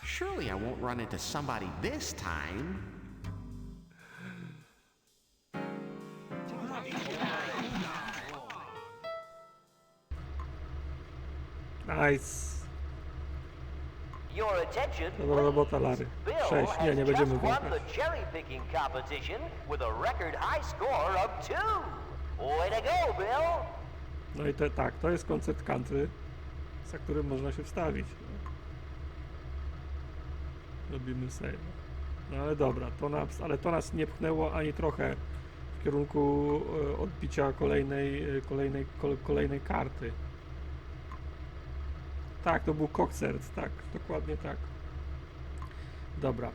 Surely I won't run into somebody this time.
Nice.
Your attention,
Dobra robota, Larry.
Bill
6. Nie, nie
has
będziemy
just won
wąchać.
the cherry picking competition with a record high score of 2. Way to go, Bill!
No i tak, to jest koncert country, za którym można się wstawić. Robimy save. No ale dobra, to nas nie pchnęło ani trochę w kierunku odbicia kolejnej karty. Tak, to był koncert, tak, dokładnie tak. Dobra,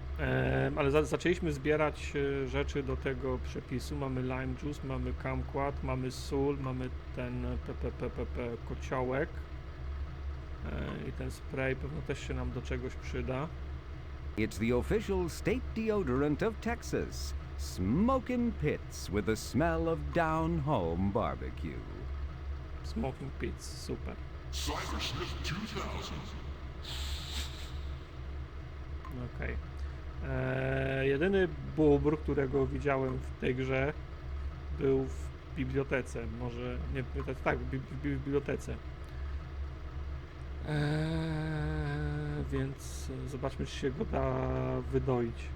ale zaczęliśmy zbierać rzeczy do tego przepisu. Mamy lime juice, mamy kumquat, mamy sól, mamy ten kociołek i ten spray pewno też się nam do czegoś przyda.
It's the official state deodorant of Texas. Smokin' pits with the smell of down home barbecue.
Smoking pits, super.
Cybersmith 2000.
Okej. Jedyny bóbr, którego widziałem w tej grze, był w bibliotece. Może nie w bibliotece, tak, w bibliotece. Więc zobaczmy, czy się go da wydoić.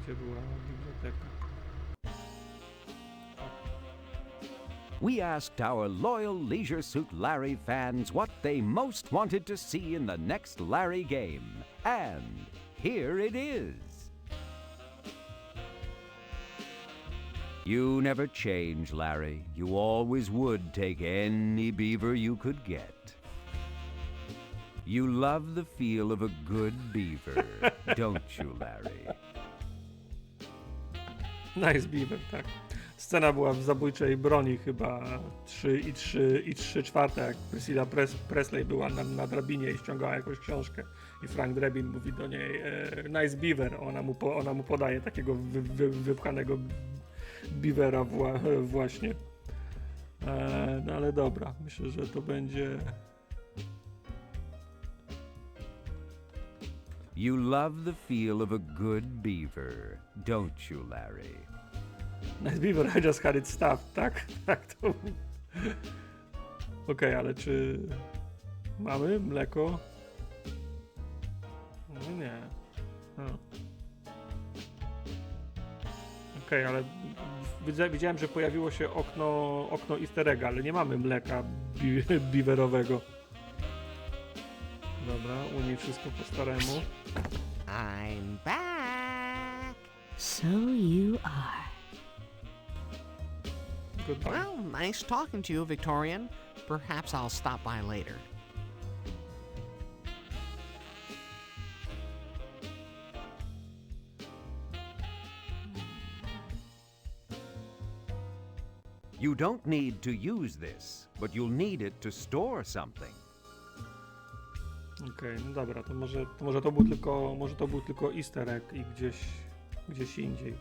Gdzie była biblioteka?
We asked our loyal Leisure Suit Larry fans what they most wanted to see in the next Larry game. And here it is. You never change, Larry. You always would take any beaver you could get. You love the feel of a good beaver, don't you, Larry?
Nice beaver, tak. Scena była w zabójczej broni chyba 3/4, jak Priscilla Presley była na drabinie i ściągała jakąś książkę i Frank Drebin mówi do niej nice beaver, ona mu podaje takiego wypchanego beavera właśnie. No ale dobra, myślę, że to będzie...
You love the feel of a good beaver, don't you, Larry?
Nice beaver, I just had it stuffed, tak? Tak to... Okej, ale czy... Mamy mleko? No nie. Okej, ale widziałem, że pojawiło się okno easter egga, ale nie mamy mleka beaverowego. Dobra, u niej wszystko po staremu.
I'm back.
So you are.
Goodbye.
Well, nice talking to you, Victorian. Perhaps I'll stop by later.
You don't need to use this, but you'll need it to store something.
Okej, no dobra, to może to był tylko easter egg i gdzieś indziej.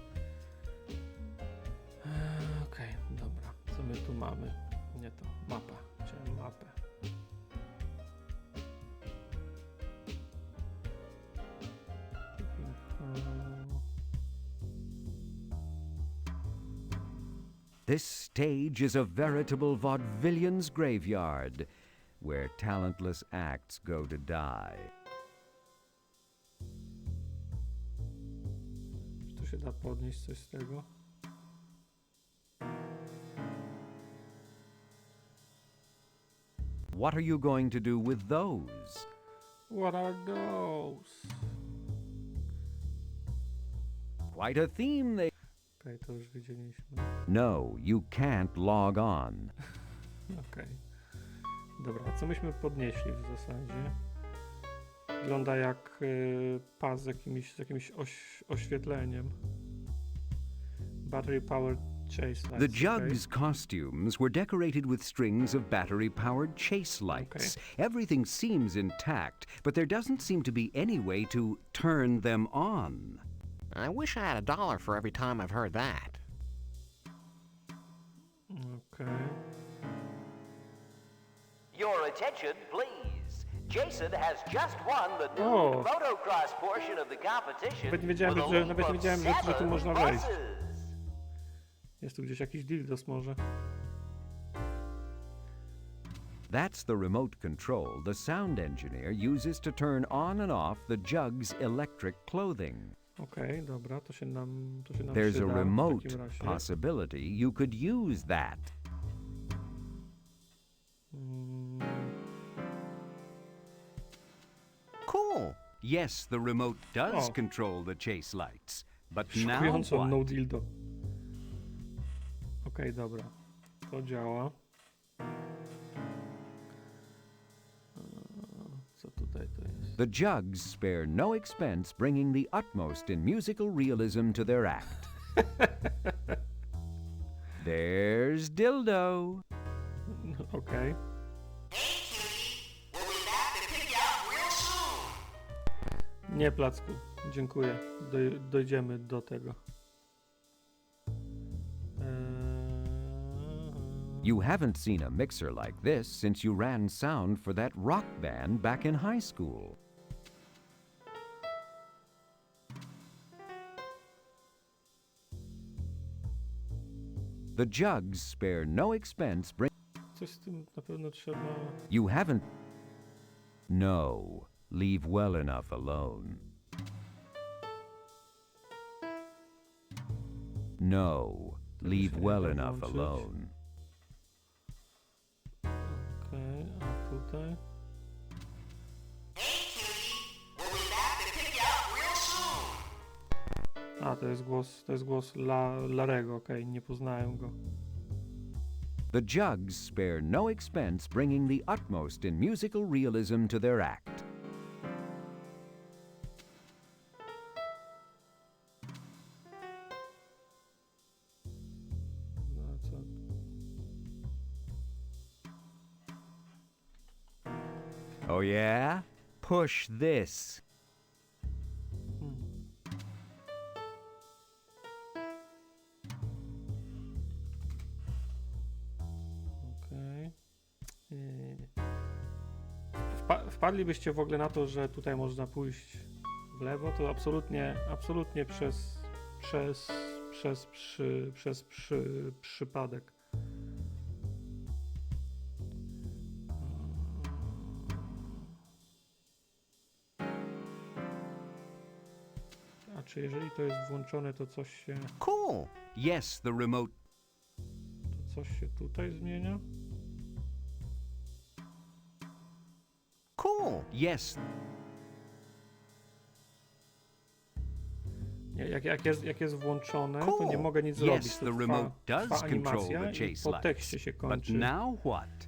Okej, dobra, co my tu mamy? Nie to, mapa, chciałem mapę.
This stage is a veritable vaudevillian's graveyard, where talentless acts go to die.
Czy tu się da podnieść coś z tego?
What are you going to do with those?
What are those?
Quite a theme they...
Okej, to już widzieliśmy.
No, you can't log on.
Okej. Dobra, a co myśmy podnieśli w zasadzie? Wygląda jak pas z jakimś oświetleniem. Battery powered chase lights.
The Jugs' costumes were decorated with strings of battery-powered chase lights. Everything seems intact, but there doesn't seem to be any way to turn them on.
I wish I had $1 for every time I've heard that.
Okay.
Your attention, please. Jason has just won the new
O!
motocross portion of the competition.
Nawet nie wiedziałem,
with a
że,
lead
nawet nie
of
wiedziałem, że tu
7
można wejść.
buses.
Jest tu gdzieś jakiś dildos może.
That's the remote control the sound engineer uses to turn on and off the Jugs' electric clothing.
Okej, dobra, to się nam
There's
przyda
a
w
remote
takim razie.
possibility you could use that.
Cool.
Yes, the remote does
O.
control the chase lights. But now
Szykująco
what?
no dildo. Okej, dobra. To działa. Co tutaj to jest?
The Jugs spare no expense bringing the utmost in musical realism to their act. There's Dildo.
Okej. Nie, Placku. Dziękuję. Dojdziemy do tego.
You haven't seen a mixer like this since you ran sound for that rock band back in high school. The Jugs spare no expense
Coś z tym na pewno trzeba...
You haven't... No. Leave well enough alone. No. Leave well enough alone.
Okej, a tutaj... A, to jest głos Larego, okej, nie poznałem go.
The Jugs spare no expense bringing the utmost in musical realism to their act.
No, co?
Oh yeah? Push this.
Okej. Wpadlibyście w ogóle na to, że tutaj można pójść w lewo, to absolutnie przez przypadek. A czy jeżeli to jest włączone, to coś się
Cool.
Yes, the remote...
tutaj zmienia?
Cool.
Yes.
Nie, jak jest włączone, to
Cool.
nie mogę nic zrobić.
Yes,
To
the remote does
trwa
control
animacja
the
i
chase
po tekście
lights.
się
But
kończy.
now what?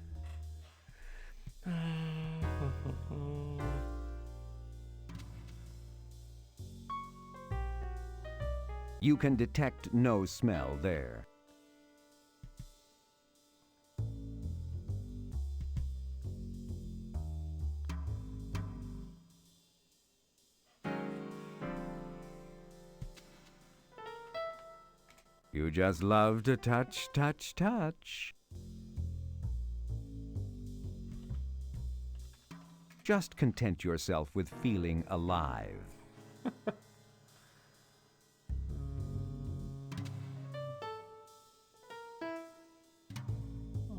You can detect no smell there. You just love to touch, touch, touch. Just content yourself with feeling alive.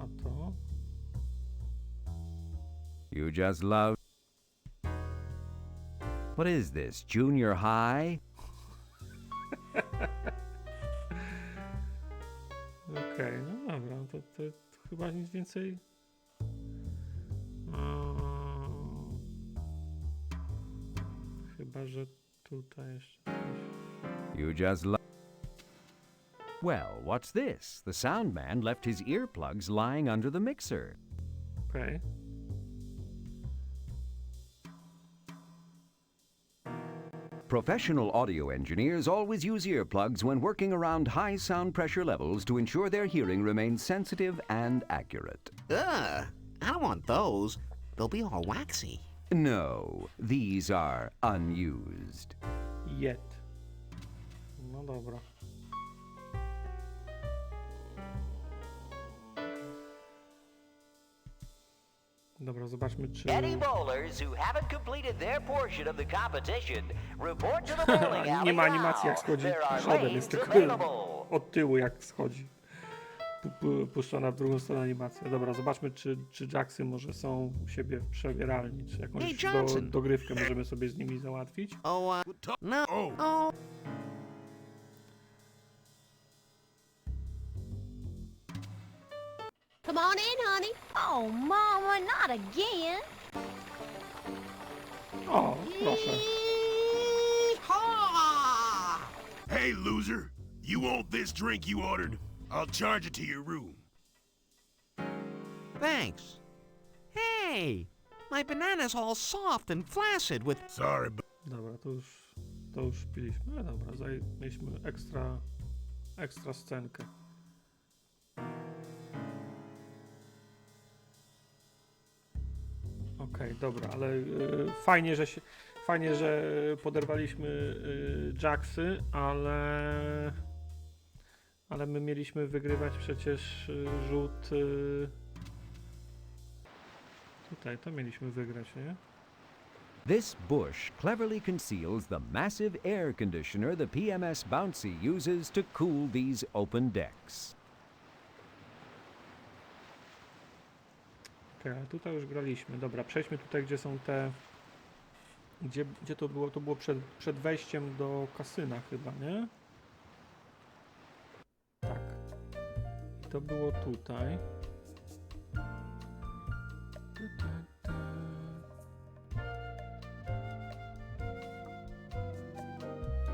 A to?
You just love... What is this, junior high?
Okej, no dobra, to chyba nic więcej. Chyba, że tutaj jeszcze coś.
You just love... Well, what's this? The sound man left his earplugs lying under the mixer.
Okej.
Professional audio engineers always use earplugs when working around high sound pressure levels to ensure their hearing remains sensitive and accurate.
Ugh, I don't want those. They'll be all waxy.
No, these are unused.
Yet. No dobra. Dobra, zobaczmy czy...
Any bowlers who haven't completed their portion of the competition report to the bowling alley
Nie ma
now.
animacji jak schodzi
There are
przodem,
lanes
jest tylko
available.
od tyłu jak schodzi. Puszczona w drugą stronę animacja. Dobra, zobaczmy czy Jacksy może są u siebie w przebieralni, czy jakąś
Hey, Johnson.
dogrywkę możemy sobie z nimi załatwić.
Oh, no. Oh.
Come on in, honey.
Oh, Mama, not again.
O, proszę.
Yeehaw!
Hey, loser. You want this drink you ordered? I'll charge it to your room.
Thanks. Hey, my banana's all soft and flaccid with...
Sorry, but
Dobra, to już piliśmy. No dobra, mieliśmy ekstra scenkę. Okej, dobra, ale fajnie, że poderwaliśmy Jacksy, ale my mieliśmy wygrywać przecież rzut tutaj, to mieliśmy wygrać, nie?
This bush cleverly conceals the massive air conditioner the PMS Bouncy uses to cool these open decks.
Okej, ale tutaj już graliśmy. Dobra, przejdźmy tutaj, gdzie są te... Gdzie to było? To było przed wejściem do kasyna chyba, nie? Tak. I to było tutaj.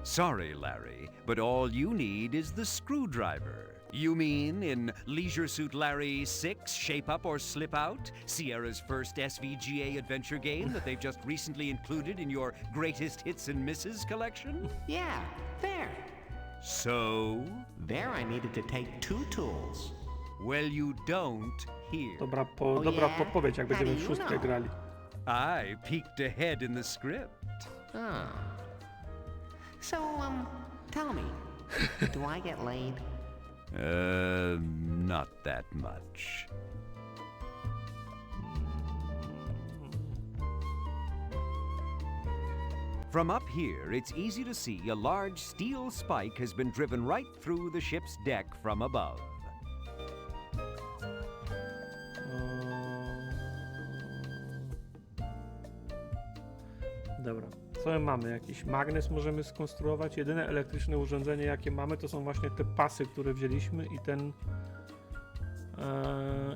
Sorry, Larry, but all you need is the screwdriver. You mean in Leisure Suit Larry 6, Shape Up or Slip Out? Sierra's first SVGA adventure game that they've just recently included in your Greatest Hits and Misses collection?
Yeah, there.
So?
There I needed to take 2 tools.
Well, you don't here.
Dobra,
Oh,
dobra
yeah?
podpowiedź, jak
How
będziemy
do
w
you
szóstkę
know?
grali.
I peeked ahead in the script.
Oh. So, tell me, do I get laid?
Not that much. From up here, it's easy to see a large steel spike has been driven right through the ship's deck from above.
Dobra, co my mamy? Jakiś magnes możemy skonstruować. Jedyne elektryczne urządzenie, jakie mamy, to są właśnie te pasy, które wzięliśmy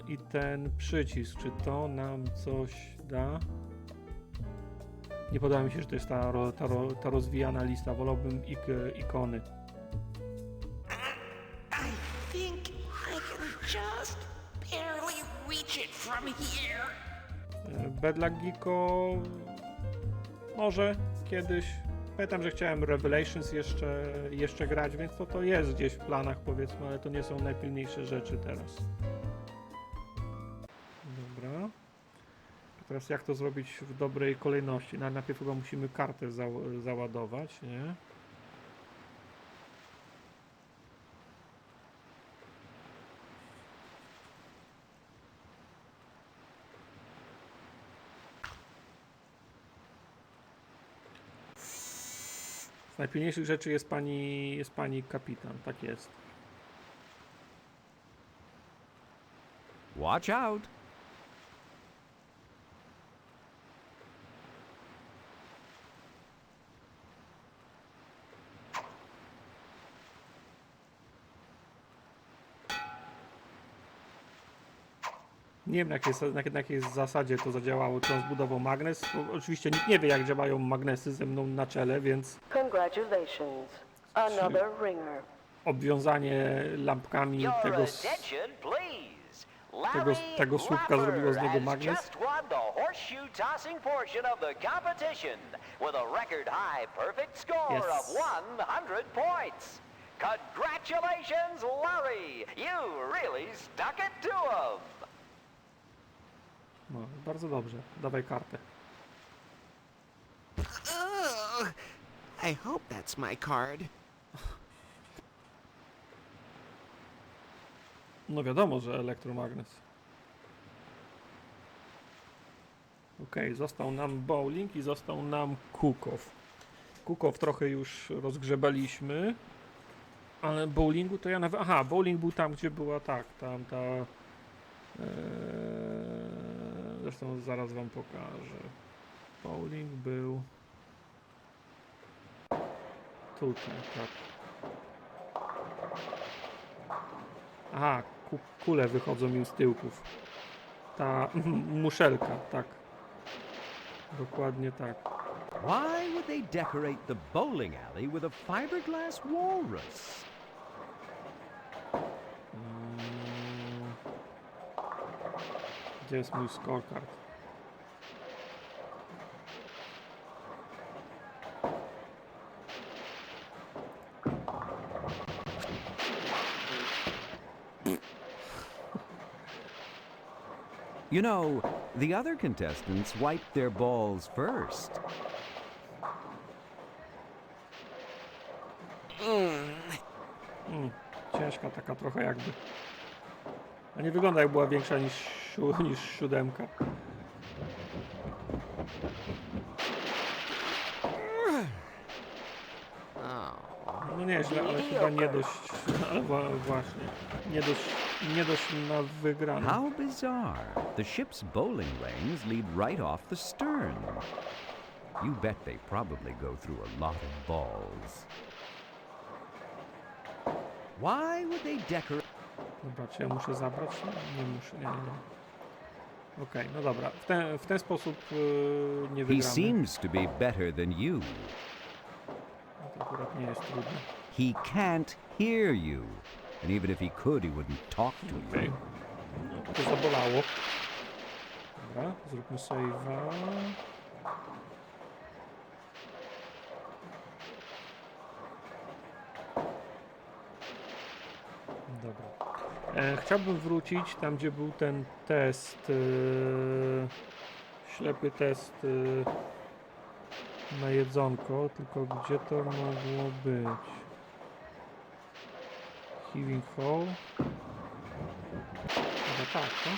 i ten przycisk. Czy to nam coś da? Nie podoba mi się, że to jest ta rozwijana lista. Wolałbym ikony.
I think I can just barely reach it from here.
Bedlagiko może kiedyś. Pamiętam, że chciałem Revelations jeszcze grać, więc to jest gdzieś w planach, powiedzmy, ale to nie są najpilniejsze rzeczy teraz. Dobra. Teraz jak to zrobić w dobrej kolejności? Najpierw chyba musimy kartę załadować, nie? Z najpilniejszych rzeczy jest pani kapitan, tak jest.
Watch out!
Nie wiem na jakiej zasadzie to zadziałało, czy on zbudował magnes. Bo oczywiście nikt nie wie, jak działają magnesy ze mną na czele, więc
Congratulations. Another ringer.
obwiązanie lampkami
Your
tego
attention, please. Larry
tego słupka zrobiło z niego
has
magnes.
just won the horse shoe tossing portion of the competition with a record high perfect score of 100 points. Congratulations, Larry! You really stuck it to him!
No, bardzo dobrze. Dawaj kartę.
I hope that's my card.
No wiadomo, że elektromagnes. Okej, został nam bowling i został nam kukow. Kukow trochę już rozgrzebaliśmy. Ale bowlingu to ja nawet... Aha, bowling był tam, gdzie była tam ta... Zresztą zaraz wam pokażę. Bowling był... Tutaj, tak. Aha, kule wychodzą mi z tyłków. Ta muszelka, tak. Dokładnie tak.
Why would they decorate the bowling alley with a fiberglass walrus?
Gdzie jest mój scorecard?
You know, the other contestants wiped their balls first.
Ciężka taka trochę jakby. A nie wygląda jak była większa niż siódemka. No nieźle, ale chyba nie dość, ale właśnie, nie dość na wygraną.
How bizarre. The ship's bowling lanes lead right off the stern. You bet they probably go through a lot of balls. Why would they decorate...
Dobra, czy ja muszę zabrać? Nie muszę, nie. Okej, no dobra, w ten sposób nie
He
wygramy.
seems to be better than you.
To akurat nie jest trudne.
He can't hear you. And even if he could, he wouldn't talk to you.
No, to zabolało. Dobra, zróbmy save'a. Dobra. Chciałbym wrócić tam, gdzie był ten test, ślepy test na jedzonko, tylko gdzie to mogło być? Heaving Hall? Chyba tak, no?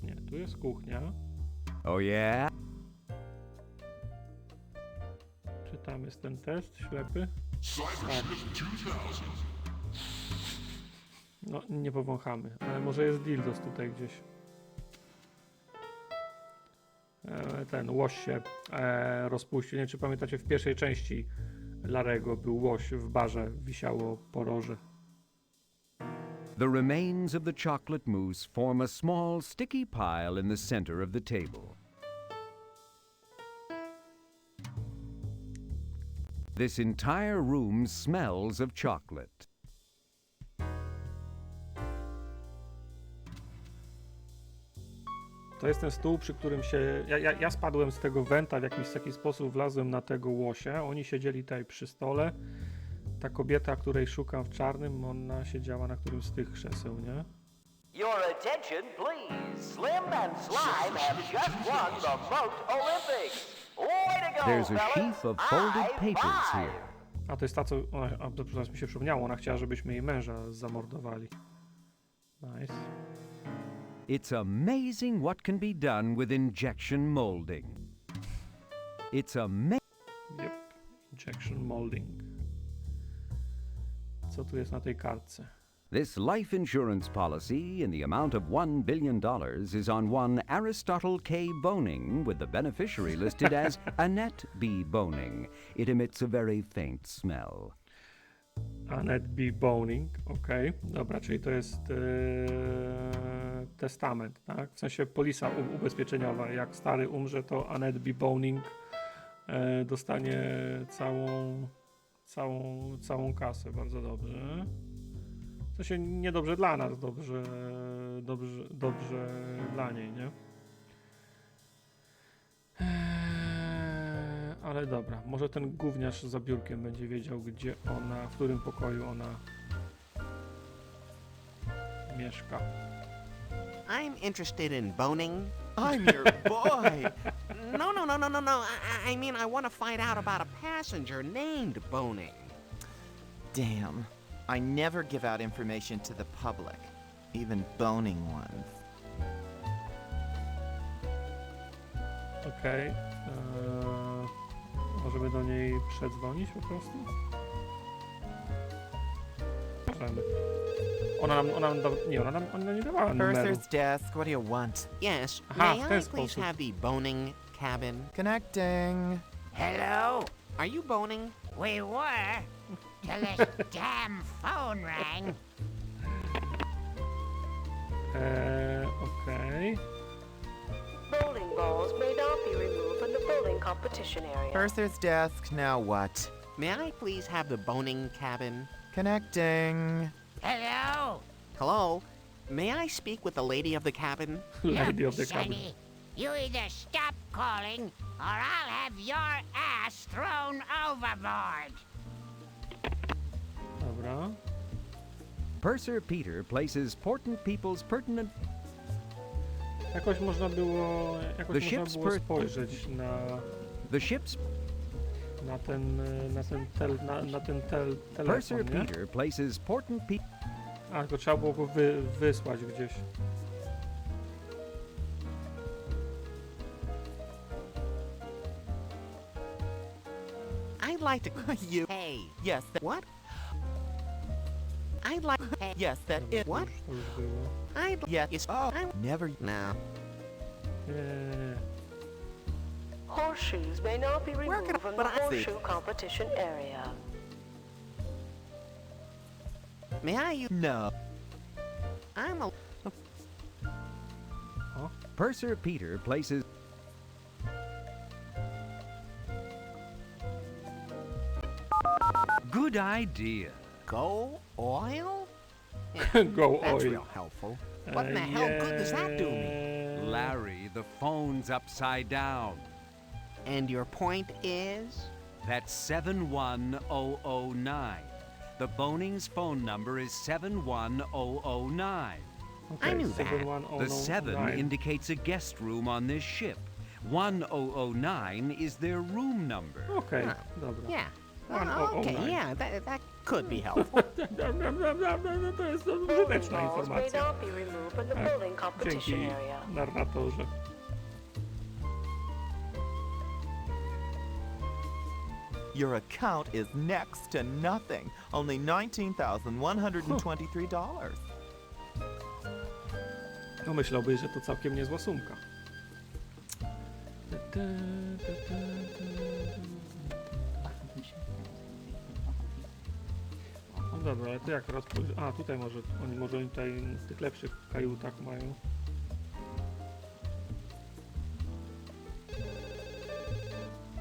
Nie, tu jest kuchnia.
Oh yeah?
Czy tam jest ten test ślepy? Tak. No, nie powąchamy, ale może jest dildos tutaj gdzieś. Ten łoś się rozpuścił. Nie wiem, czy pamiętacie, w pierwszej części Larego był łoś w barze, wisiało poroże.
The remains of the chocolate mousse form a small, sticky pile in the center of the table. This entire room smells of chocolate.
To jest ten stół, przy którym się... Ja spadłem z tego wenta, w jakiś taki sposób wlazłem na tego łosia. Oni siedzieli tutaj przy stole. Ta kobieta, której szukam w czarnym, ona siedziała na którymś z tych krzeseł, nie?
Your attention, please. Slim and Slime have just won the Moat Olympics. Way to go,
There's a
fellas.
sheaf of folded papers here.
A to jest ta, co... A dobrze, mi się przypomniało. Ona chciała, żebyśmy jej męża zamordowali. Nice.
It's amazing what can be done with injection molding. It's
Yep. Injection molding. Co tu jest na tej kartce?
This life insurance policy in the amount of $1 billion is on one Aristotle K. Boning, with the beneficiary listed as Annette B. Boning. It emits a very faint smell.
Annette B. Boning, okej. Dobra, czyli to jest testament, tak? W sensie polisa ubezpieczeniowa. Jak stary umrze, to Annette B. Boning dostanie całą kasę. Bardzo dobrze. W sensie niedobrze dla nas, dobrze dla niej, nie? Ale dobra, może ten gówniarz za biurkiem będzie wiedział, gdzie ona, w którym pokoju ona mieszka.
I'm interested in boning.
I'm your boy.
No. I mean, I want to find out about a passenger named Boning.
Damn. I never give out information to the public, even boning ones.
Okej. Możemy do niej przedzwonić po prostu? Możemy. Ona nie dawała numeru.
Purser's desk, what do you want?
Yes,
Aha,
may
w ten
I please
sposób.
have the boning cabin?
Connecting.
Hello?
Are you boning?
We were, till this damn phone rang.
Okej.
Bowling balls may not be removed from the bowling competition area.
Purser's desk, now what?
May I please have the boning cabin?
Connecting.
Hello?
Hello? May I speak with the lady of the cabin?
Lady of the cabin.
Sonny, you either stop calling, or I'll have your ass thrown overboard.
Dobra.
Purser Peter places important people's pertinent...
Jakoś można było
The ship's per-
spojrzeć
The ship's...
na ten
Purser
telefon, nie?
Peter places important people...
A, tylko trzeba było go wysłać gdzieś.
I'd like to...
You.
Hey.
Yes,
What? I'd like... Hey.
yes, that is.
What?
To już było.
I'd... Yeah, it's...
Oh,
I'm...
never.
No.
Nie.
Horseshoes may not be
Where
removed
can I-
from
but
the
I see.
horseshoe competition area.
May I use...
No.
I'm a...
Purser Peter places... Good idea.
Go oil?
Go
That's
oil.
real helpful. What in the hell good does that do me?
Larry, the phone's upside down.
And your point is?
That's 71009. The Boning's phone number is 71009.
Okay,
I knew that.
71009.
The 7 indicates a guest room on this ship. 1009 is their room number.
Okej,
Huh.
dobra.
Yeah.
1009.
Okay, yeah, that could be helpful.
To jest
Bowling
użyteczna
balls may
informacja.
not be removed from the
Tak,
bowling competition
dzięki
area.
narratorze.
Your account is next to nothing. Only $19,123.
No myślałbyś, że to całkiem niezła sumka. No dobra, ale to jak teraz pójdzie? A, tutaj może oni tutaj w tych lepszych kajutach mają.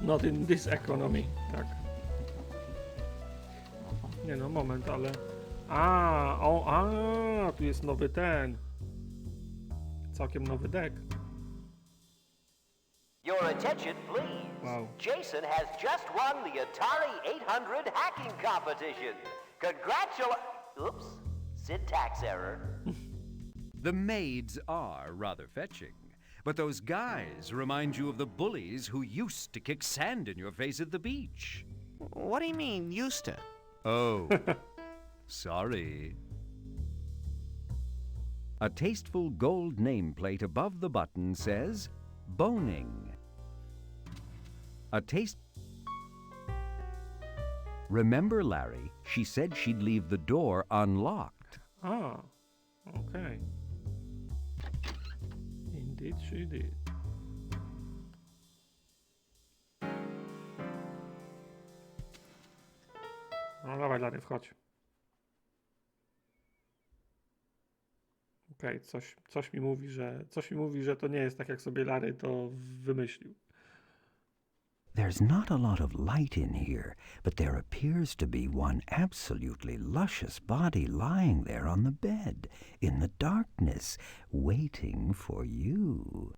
Not in this economy, tak. Nie no, moment, ale... tu jest nowy ten. Całkiem nowy deck.
Your attention, please.
Wow.
Jason has just won the Atari 800 hacking competition. Oops, syntax error.
The maids are rather fetching, but those guys remind you of the bullies who used to kick sand in your face at the beach.
What do you mean, used to?
Oh, sorry. A tasteful gold nameplate above the button says, Boning. A taste... Remember, Larry, she said she'd leave the door unlocked.
Ah, okay. Indeed she did. No dawaj, Larry, wchodź. Okej, coś mi mówi, że to nie jest tak, jak sobie Larry to wymyślił.
There's not a lot of light in here, but there appears to be one absolutely luscious body lying there on the bed, in the darkness, waiting for you.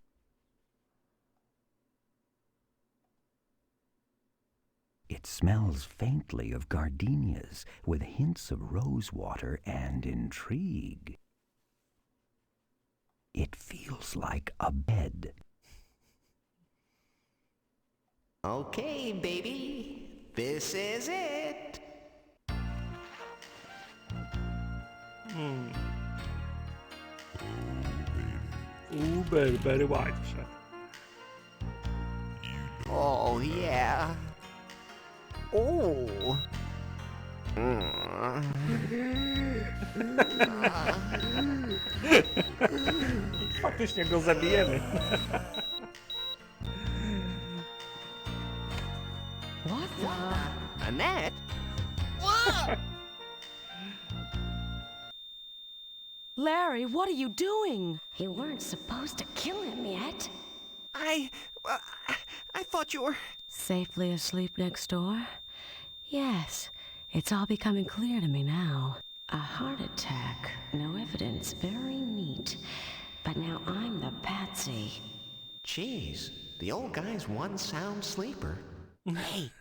It smells faintly of gardenias, with hints of rosewater and intrigue. It feels like a bed.
Okay, baby. This is it.
Uber, Barry White wszedł.
Oh, yeah. Oh.
Faktycznie go zabijemy.
What the?
Annette?
Larry, what are you doing? You weren't supposed to kill him yet.
I thought you were...
Safely asleep next door? Yes, it's all becoming clear to me now. A heart attack, no evidence, very neat. But now I'm the patsy.
Jeez, the old guy's one sound sleeper. Hey,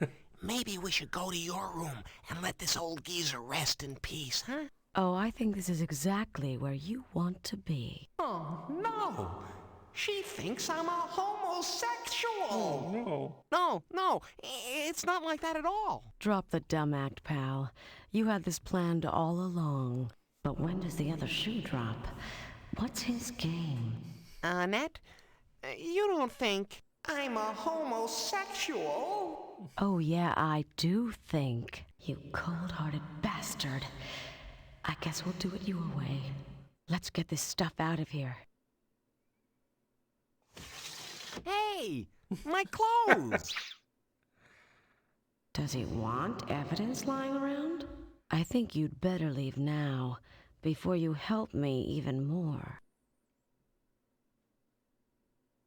maybe we should go to your room and let this old geezer rest in peace, huh?
Oh, I think this is exactly where you want to be.
Oh, no! She thinks I'm a homosexual!
Oh, no.
No, it's not like that at all.
Drop the dumb act, pal. You had this planned all along. But when does the other shoe drop? What's his game?
Annette, you don't think I'm a homosexual?
Oh, yeah, I do think. You cold-hearted bastard. I guess we'll do it your way. Let's get this stuff out of here.
Hey, my clothes!
Does he want evidence lying around? I think you'd better leave now, before you help me even more.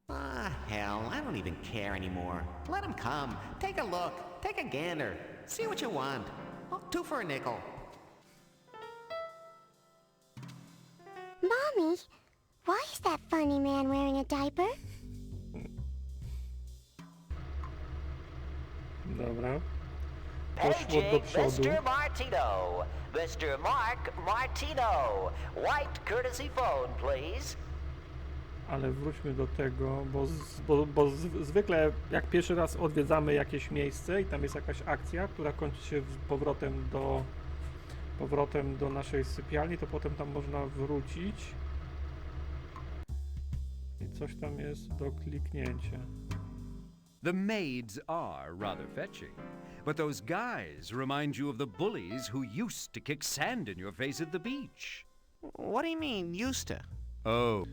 Ah, hell, I don't even care anymore. Let him come. Take a look. Take a gander. See what you want. Oh, 2 for a nickel.
Mommy, why is that funny man wearing a diaper?
Dobra. Poszło do
Paging
przodu.
Mr. Martino. Mr. Mark Martino. White courtesy phone, please.
Ale wróćmy do tego, bo zwykle jak pierwszy raz odwiedzamy jakieś miejsce i tam jest jakaś akcja, która kończy się powrotem do naszej sypialni, to potem tam można wrócić i coś tam jest do kliknięcia.
The maids are rather fetching, but those guys remind you of the bullies who used to kick sand in your face at the beach.
What do you mean, used to?
Oh.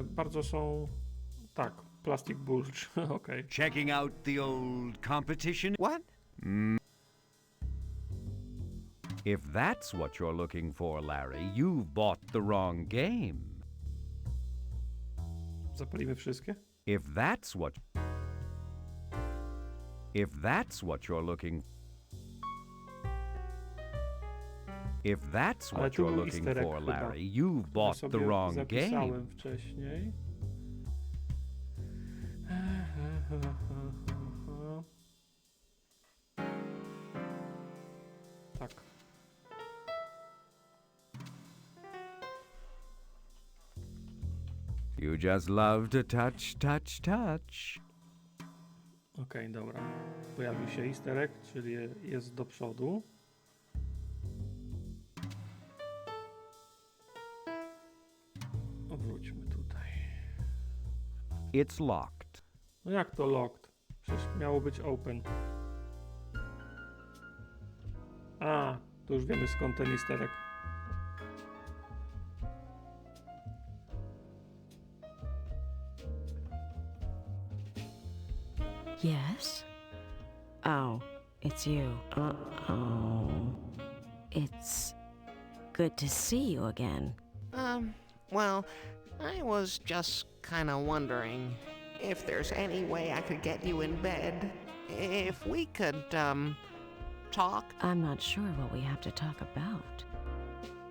Bardzo są... tak, plastic bulge, okej.
Checking out the old competition?
What?
If that's what you're looking for, Larry, you've bought the wrong game.
Zapalimy wszystkie?
If that's what you're looking for, Larry, you've bought the wrong game.
Zapisałem wcześniej. Tak.
You just love to touch, touch, touch.
Okej, dobra. Pojawił się easter egg, czyli jest do przodu. Wróćmy tutaj.
It's locked.
No jak to locked? Przecież miało być open. A, to już wiemy skąd ten easter egg.
Yes? Oh, it's you. Uh-oh. It's good to see you again.
Well, I was just kind of wondering if there's any way I could get you in bed. if we could, talk.
I'm not sure what we have to talk about.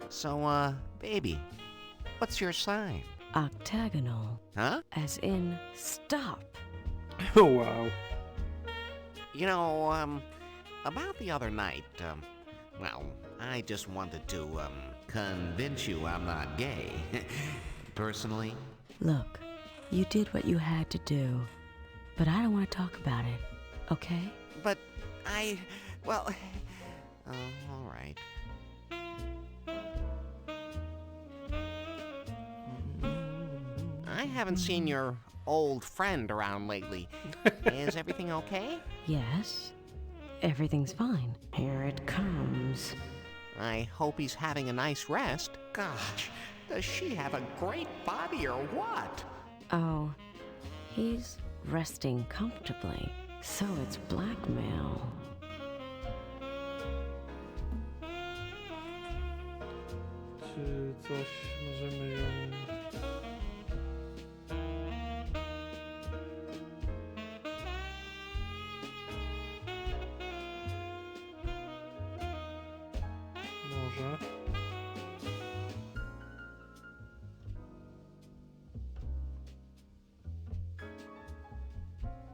So, baby, what's your sign?
Octagonal.
Huh?
As in, stop.
Oh, wow.
You know, about the other night, well, I just wanted to, convince you I'm not gay. Personally.
Look, you did what you had to do, but I don't want to talk about it, okay?
But well, all right. I haven't seen your old friend around lately. Is everything okay?
Yes, everything's fine. Here it comes.
I hope he's having a nice rest. Gosh, does she have a great body or what?
Oh, he's resting comfortably, so it's blackmail.
Czy coś możemy ją... Może.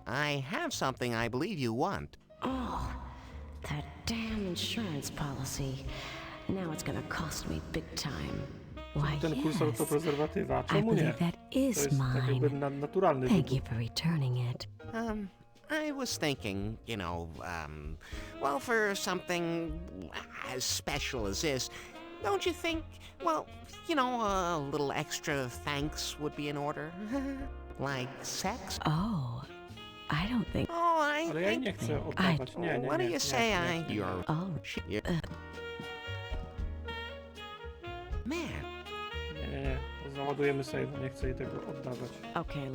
I have something I believe you want.
Oh, that damn insurance policy. Now it's gonna cost me big time. Why,
Ten kursor to
yes.
prezerwatywa.
I
Czemu nie?
believe that
To
is
jest tak jakby
mine.
naturalny
Thank
wybór.
you for returning it.
I was thinking, you know, well, for something as special as this, don't you think, well, you know, a little extra thanks would be in order? Like sex?
Oh, I don't think.
Oh, I
Ale ja jej nie
think...
chcę oddawać. Nie, nie,
What do
nie,
you
nie,
say
nie, nie.
you're...
Oh,
Man,
Nie. Załadujemy save. Nie chcę jej tego oddawać.
okay,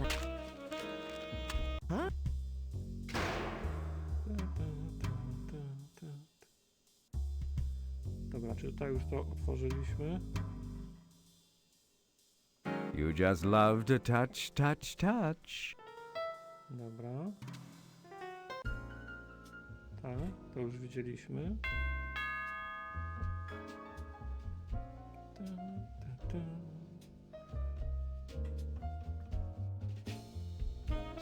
huh?
Dobra, czy tutaj już to otworzyliśmy?
You just love to touch, touch, touch.
Dobra. Tak, to już widzieliśmy.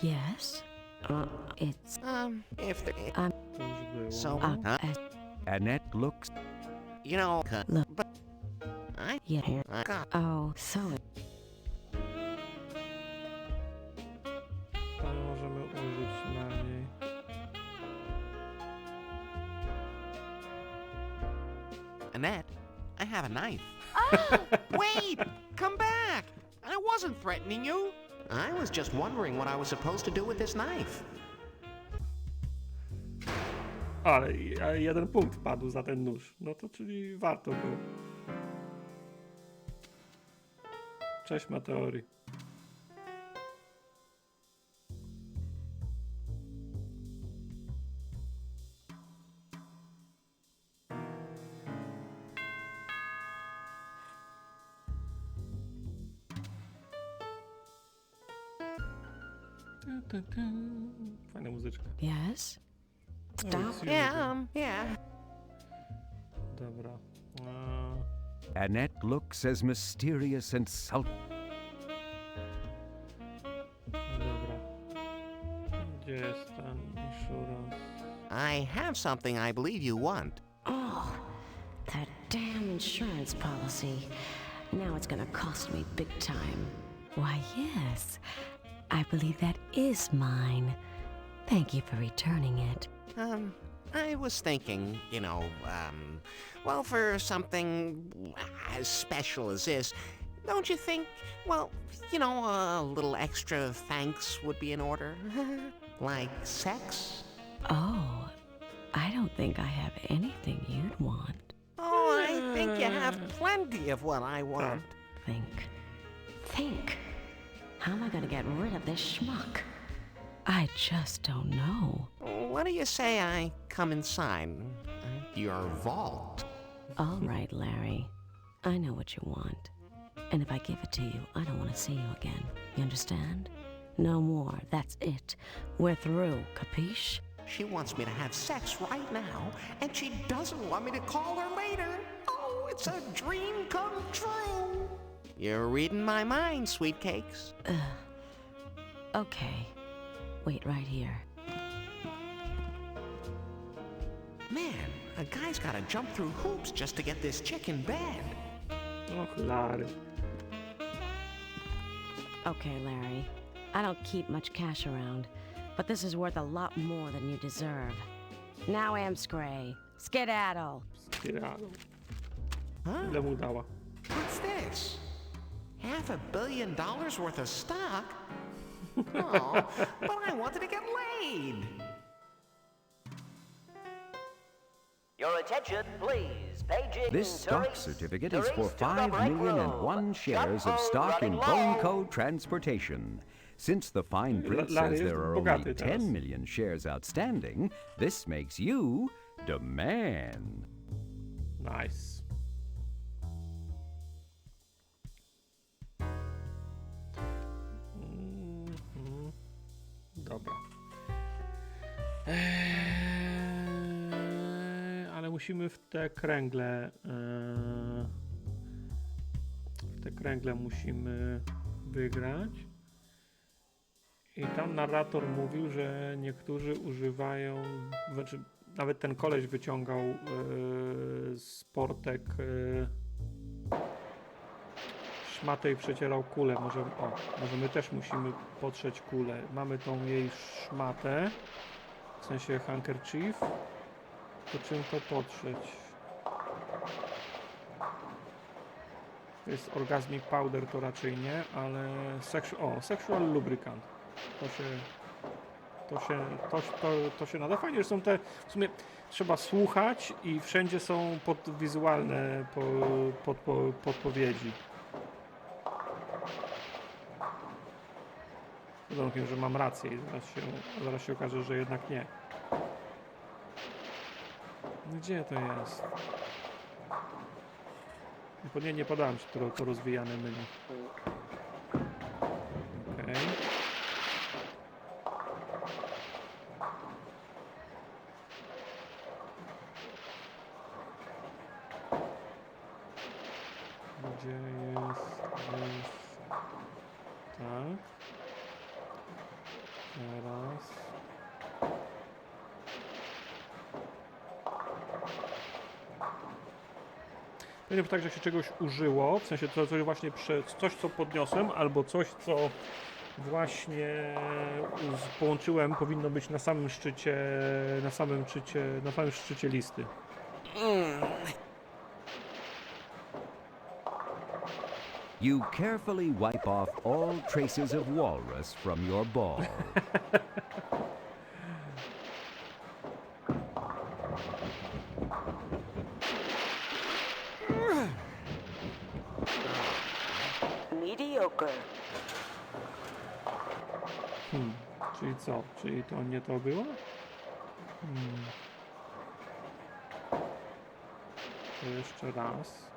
yes. It's
If the...
To już było.
So,
Annette looks.
you know,
Look.
but...
yeah. Here.
God.
Oh, so
To możemy użyć na niej.
Annette, I have a knife. Wait! Come back! I wasn't threatening you. I was just wondering what I was supposed to do with this knife.
Ale jeden punkt padł za ten nóż. No to czyli warto było. Cześć Meteory. Fajna muzyczka.
yes.
No,
Stop.
it's
Yeah.
Dobra.
Annette looks as mysterious and sulky.
Dobra. Gdzie jest ten insurance?
I have something I believe you want.
Oh, that damn insurance policy. Now it's gonna cost me big time. Why, yes. I believe that is mine. Thank you for returning it.
I was thinking, you know, well, for something as special as this, don't you think, well, you know, a little extra thanks would be in order? Like sex?
Oh, I don't think I have anything you'd want.
Oh, I think you have plenty of what I want.
Think. How am I gonna get rid of this schmuck? I just don't know.
What do you say I come inside your vault?
All right, Larry. I know what you want. And if I give it to you, I don't want to see you again. You understand? No more. That's it. We're through. Capiche?
She wants me to have sex right now, and she doesn't want me to call her later. Oh, it's a dream come true. You're reading my mind, sweet cakes.
Okay. Wait right here.
Man, a guy's gotta jump through hoops just to get this chick in bed.
Och, Larry.
Okay, Larry. I don't keep much cash around, but this is worth a lot more than you deserve. Now, Amscray, skedaddle.
Skedaddle.
Huh?
Ile mu dała?
What's this? $500 million worth of stock? Oh, but I wanted to get laid.
Your attention, please. Paging
This stock
tourists.
certificate is for
Tourists to the break
5,001,001
room.
shares
Jumbo
of stock in
running low.
Boneco Transportation. Since the fine print
Larry
says
jest
there are
bogaty
only
teraz.
10 million shares outstanding, this makes you the man.
Nice. Dobra. Ale musimy w te kręgle musimy wygrać. I tam narrator mówił, że niektórzy używają, znaczy nawet ten koleś wyciągał z portek szmatę i przecierał kulę. Może my też musimy potrzeć kulę. Mamy tą jej szmatę, w sensie handkerchief. To czym to potrzeć? To jest orgasmic powder, to raczej nie, ale sexual lubricant. To się nada. Fajnie, że są te, w sumie trzeba słuchać i wszędzie są wizualne podpowiedzi. Wiem, że mam rację i zaraz się okaże, że jednak nie. Gdzie to jest? Nie podałem ci to rozwijane menu. Okej. Gdzie jest? Tak. Teraz. Będzie tak, że się czegoś użyło, w sensie to coś właśnie coś, co podniosłem, albo coś, co właśnie połączyłem, powinno być na samym szczycie listy.
You carefully wipe off all traces of walrus from your ball.
Mediocre.
Czyli co? Czyli to nie to było? To jeszcze raz.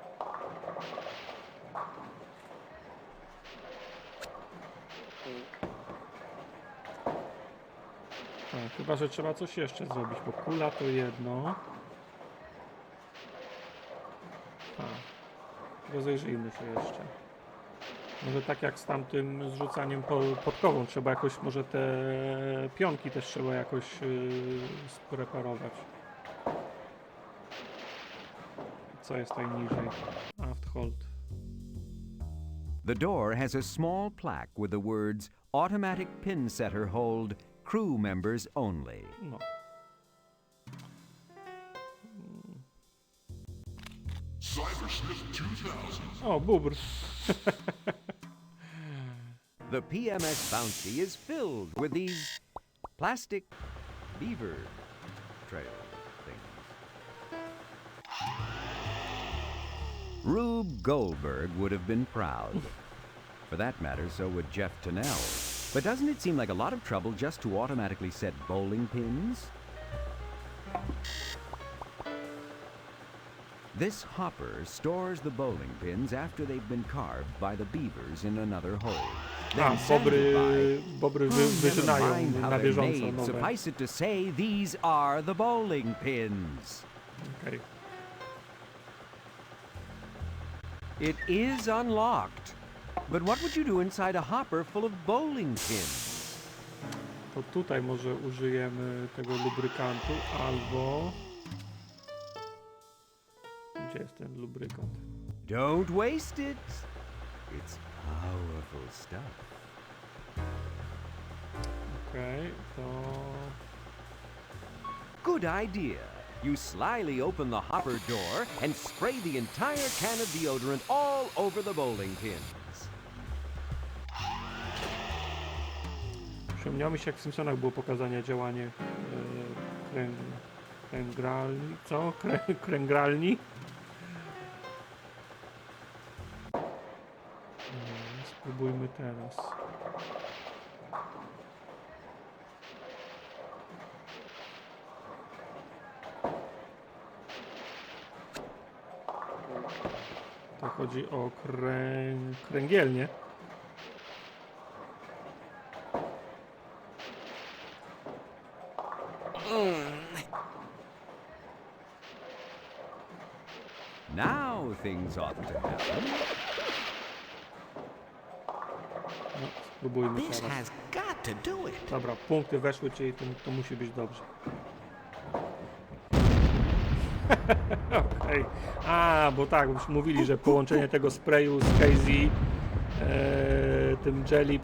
Chyba, że trzeba coś jeszcze zrobić, bo kula to jedno. Rozejrzyjmy się jeszcze. Może tak jak z tamtym zrzucaniem podkową, trzeba jakoś, może te pionki też trzeba jakoś spreparować. Co jest tutaj niżej? Aft hold.
The door has a small plaque with the words Automatic Pin Setter Hold, Crew Members Only.
No. O, bubr.
The PMS Bounty is filled with these plastic beaver trail things. Rube Goldberg would have been proud. For that matter, so would Jeff Tennell. But doesn't it seem like a lot of trouble just to automatically set bowling pins? This hopper stores the bowling pins after they've been carved by the beavers in another hole. Then
Bobry wyżynają na bieżąco nowe.
Suffice it to say, these are the bowling pins.
Okay.
It is unlocked. But what would you do inside a hopper full of bowling pins?
To tutaj może użyjemy tego lubrykantu, albo... Gdzie jest ten lubrykant?
Don't waste it. It's powerful stuff.
Okej, to...
Good idea. You slyly open the hopper door and spray the entire can of deodorant all over the bowling pins.
Przypomniało mi się, jak w Simpsonach było pokazanie działanie kręgralni. Co? Kręgralni? Spróbujmy teraz. To chodzi o kręgielnię.
Now things ought to happen.
No, spróbujmy
This
teraz.
has got to do it.
Dobra, punkty weszły, czyli to musi być dobrze. Okej. A, bo tak, już mówili, że połączenie tego sprayu z Casey, tym jelly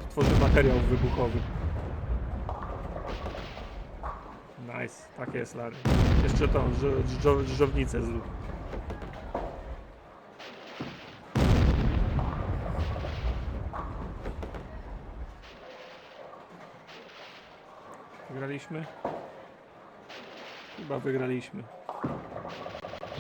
tworzy materiał wybuchowy. Nice, tak jest, Larry. Jeszcze tą dżdżownicę zrób. Wygraliśmy? Chyba wygraliśmy.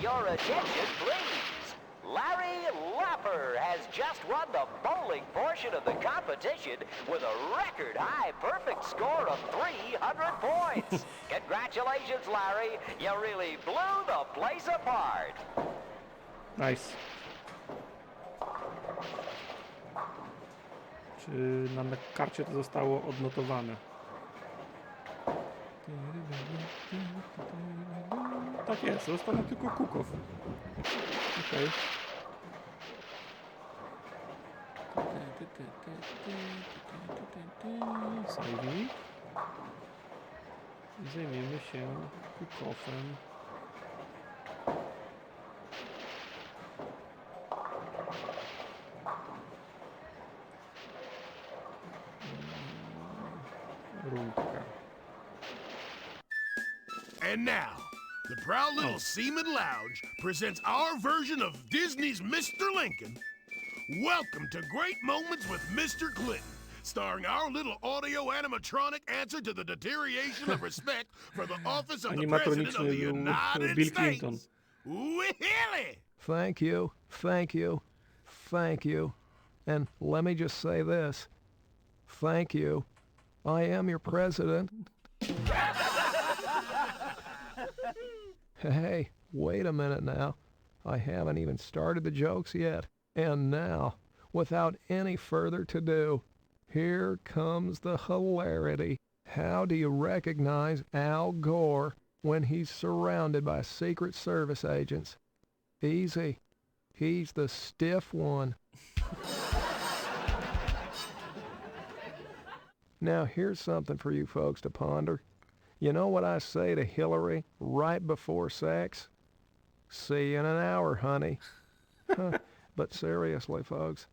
Your attention, please. Larry Lapper has just won the bowling portion of the competition with a record high perfect score of 300 points. Congratulations, Larry. You really blew the place apart.
Nice. Czy na karcie to zostało odnotowane? Tak jest, został nam tylko Kukow. Okej. Saving. I zajmiemy się Kukowem. Rundka.
And now, the proud little Seaman Lounge presents our version of Disney's Mr. Lincoln. Welcome to Great Moments with Mr. Clinton, starring our little audio animatronic answer to the deterioration of respect for the office of the President of the United
Bill
States.
Clinton.
Willie!
Thank you, thank you, thank you. And let me just say this. Thank you. I am your president. Hey, wait a minute now. I haven't even started the jokes yet. And now, without any further to-do, here comes the hilarity. How do you recognize Al Gore when he's surrounded by Secret Service agents? Easy. He's the stiff one. Now here's something for you folks to ponder. You know what I say to Hillary right before sex? See you in an hour, honey. Huh. But seriously, folks.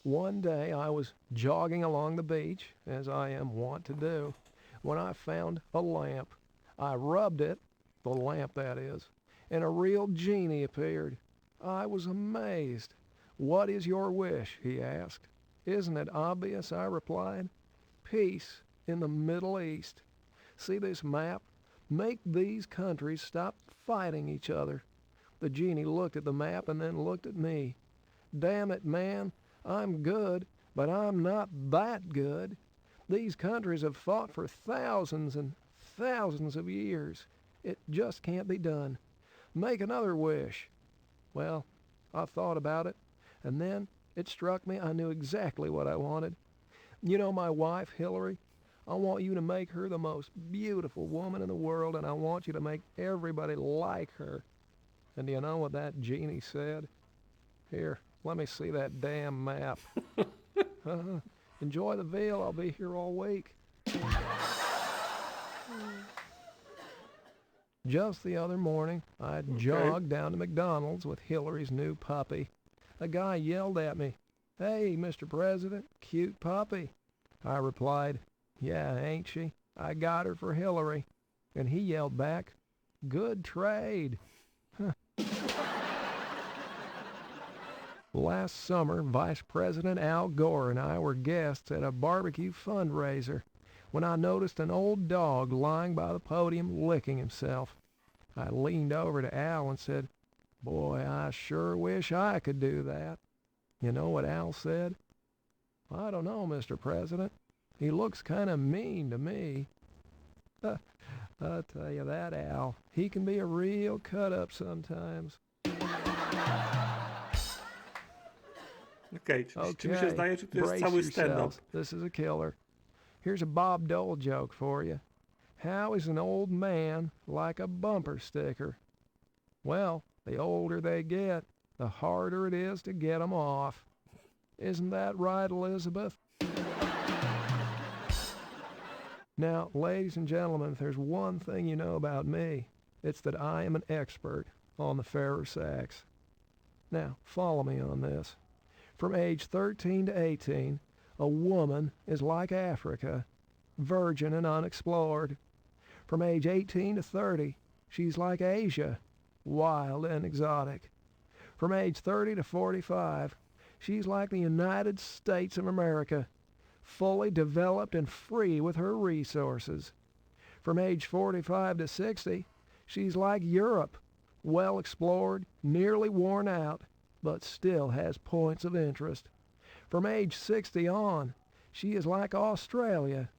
One day I was jogging along the beach, as I am wont to do, when I found a lamp. I rubbed it, the lamp that is, and a real genie appeared. I was amazed. "What is your wish?" he asked. "Isn't it obvious?" I replied. "Peace in the Middle East. See this map? Make these countries stop fighting each other." The genie looked at the map and then looked at me. "Damn it, man, I'm good, but I'm not that good. These countries have fought for thousands and thousands of years. It just can't be done. Make another wish. Well, I thought about it, and then it struck me I knew exactly what I wanted. You know my wife, Hillary? I want you to make her the most beautiful woman in the world, and I want you to make everybody like her. And do you know what that genie said? Here, let me see that damn map. Enjoy the veal. I'll be here all week. Just the other morning, I jogged down to McDonald's with Hillary's new puppy. A guy yelled at me, "Hey, Mr. President, cute puppy." I replied, "Yeah, ain't she? I got her for Hillary." And he yelled back, "Good trade." Last summer, Vice President Al Gore and I were guests at a barbecue fundraiser when I noticed an old dog lying by the podium licking himself. I leaned over to Al and said, "Boy, I sure wish I could do that." You know what Al said? "I don't know, Mr. President. He looks kind of mean to me." I'll tell you that, Al. He can be a real cut-up sometimes.
Okej, czy mi się zdaje, czy to jest cały stand-up?
This is a killer. Here's a Bob Dole joke for you. How is an old man like a bumper sticker? Well, the older they get, the harder it is to get them off. Isn't that right, Elizabeth? Now, ladies and gentlemen, if there's one thing you know about me, it's that I am an expert on the fairer sex. Now, follow me on this. From age 13 to 18, a woman is like Africa, virgin and unexplored. From age 18 to 30, she's like Asia, wild and exotic. From age 30 to 45, she's like the United States of America, fully developed and free with her resources. From age 45 to 60, she's like Europe, well explored, nearly worn out, but still has points of interest. From age 60 on, she is like Australia.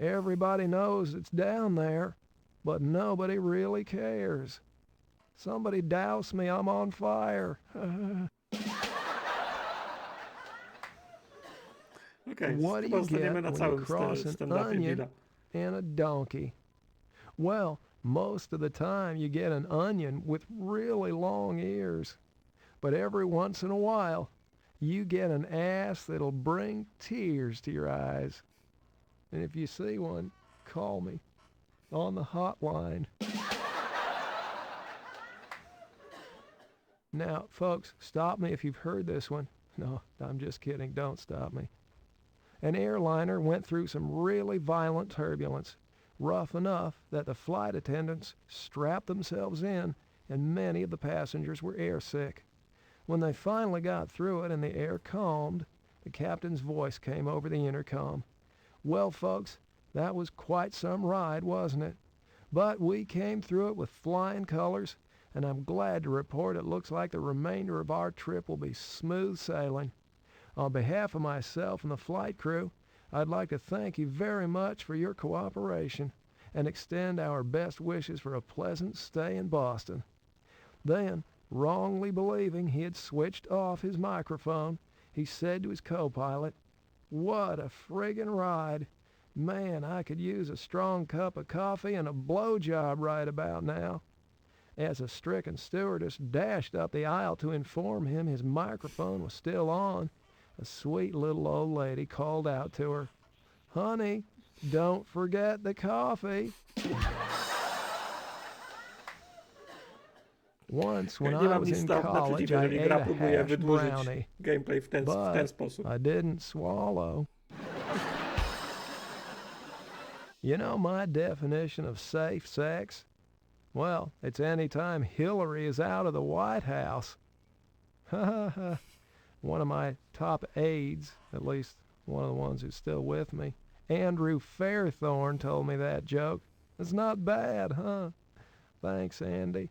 Everybody knows it's down there, but nobody really cares. Somebody douse me, I'm on fire. What do you get when you cross an onion and a donkey? Well, most of the time you get an onion with really long ears. But every once in a while, you get an ass that'll bring tears to your eyes. And if you see one, call me on the hotline. Now, folks, stop me if you've heard this one. No, I'm just kidding. Don't stop me. An airliner went through some really violent turbulence, rough enough that the flight attendants strapped themselves in and many of the passengers were airsick. When they finally got through it and the air calmed, the captain's voice came over the intercom. "Well, folks, that was quite some ride, wasn't it? But we came through it with flying colors, and I'm glad to report it looks like the remainder of our trip will be smooth sailing. On behalf of myself and the flight crew, I'd like to thank you very much for your cooperation and extend our best wishes for a pleasant stay in Boston." Then, wrongly believing he had switched off his microphone, he said to his co-pilot, "What a friggin' ride. Man, I could use a strong cup of coffee and a blowjob right about now." As a stricken stewardess dashed up the aisle to inform him his microphone was still on, a sweet little old lady called out to her, "Honey, don't forget the coffee." Once when I was in college, I ate a hash brownie,
gameplay w ten sposób.
I didn't swallow. You know my definition of safe sex? Well, it's any time Hillary is out of the White House. One of my top aides, at least one of the ones who's still with me, Andrew Fairthorne, told me that joke. It's not bad, huh? Thanks, Andy.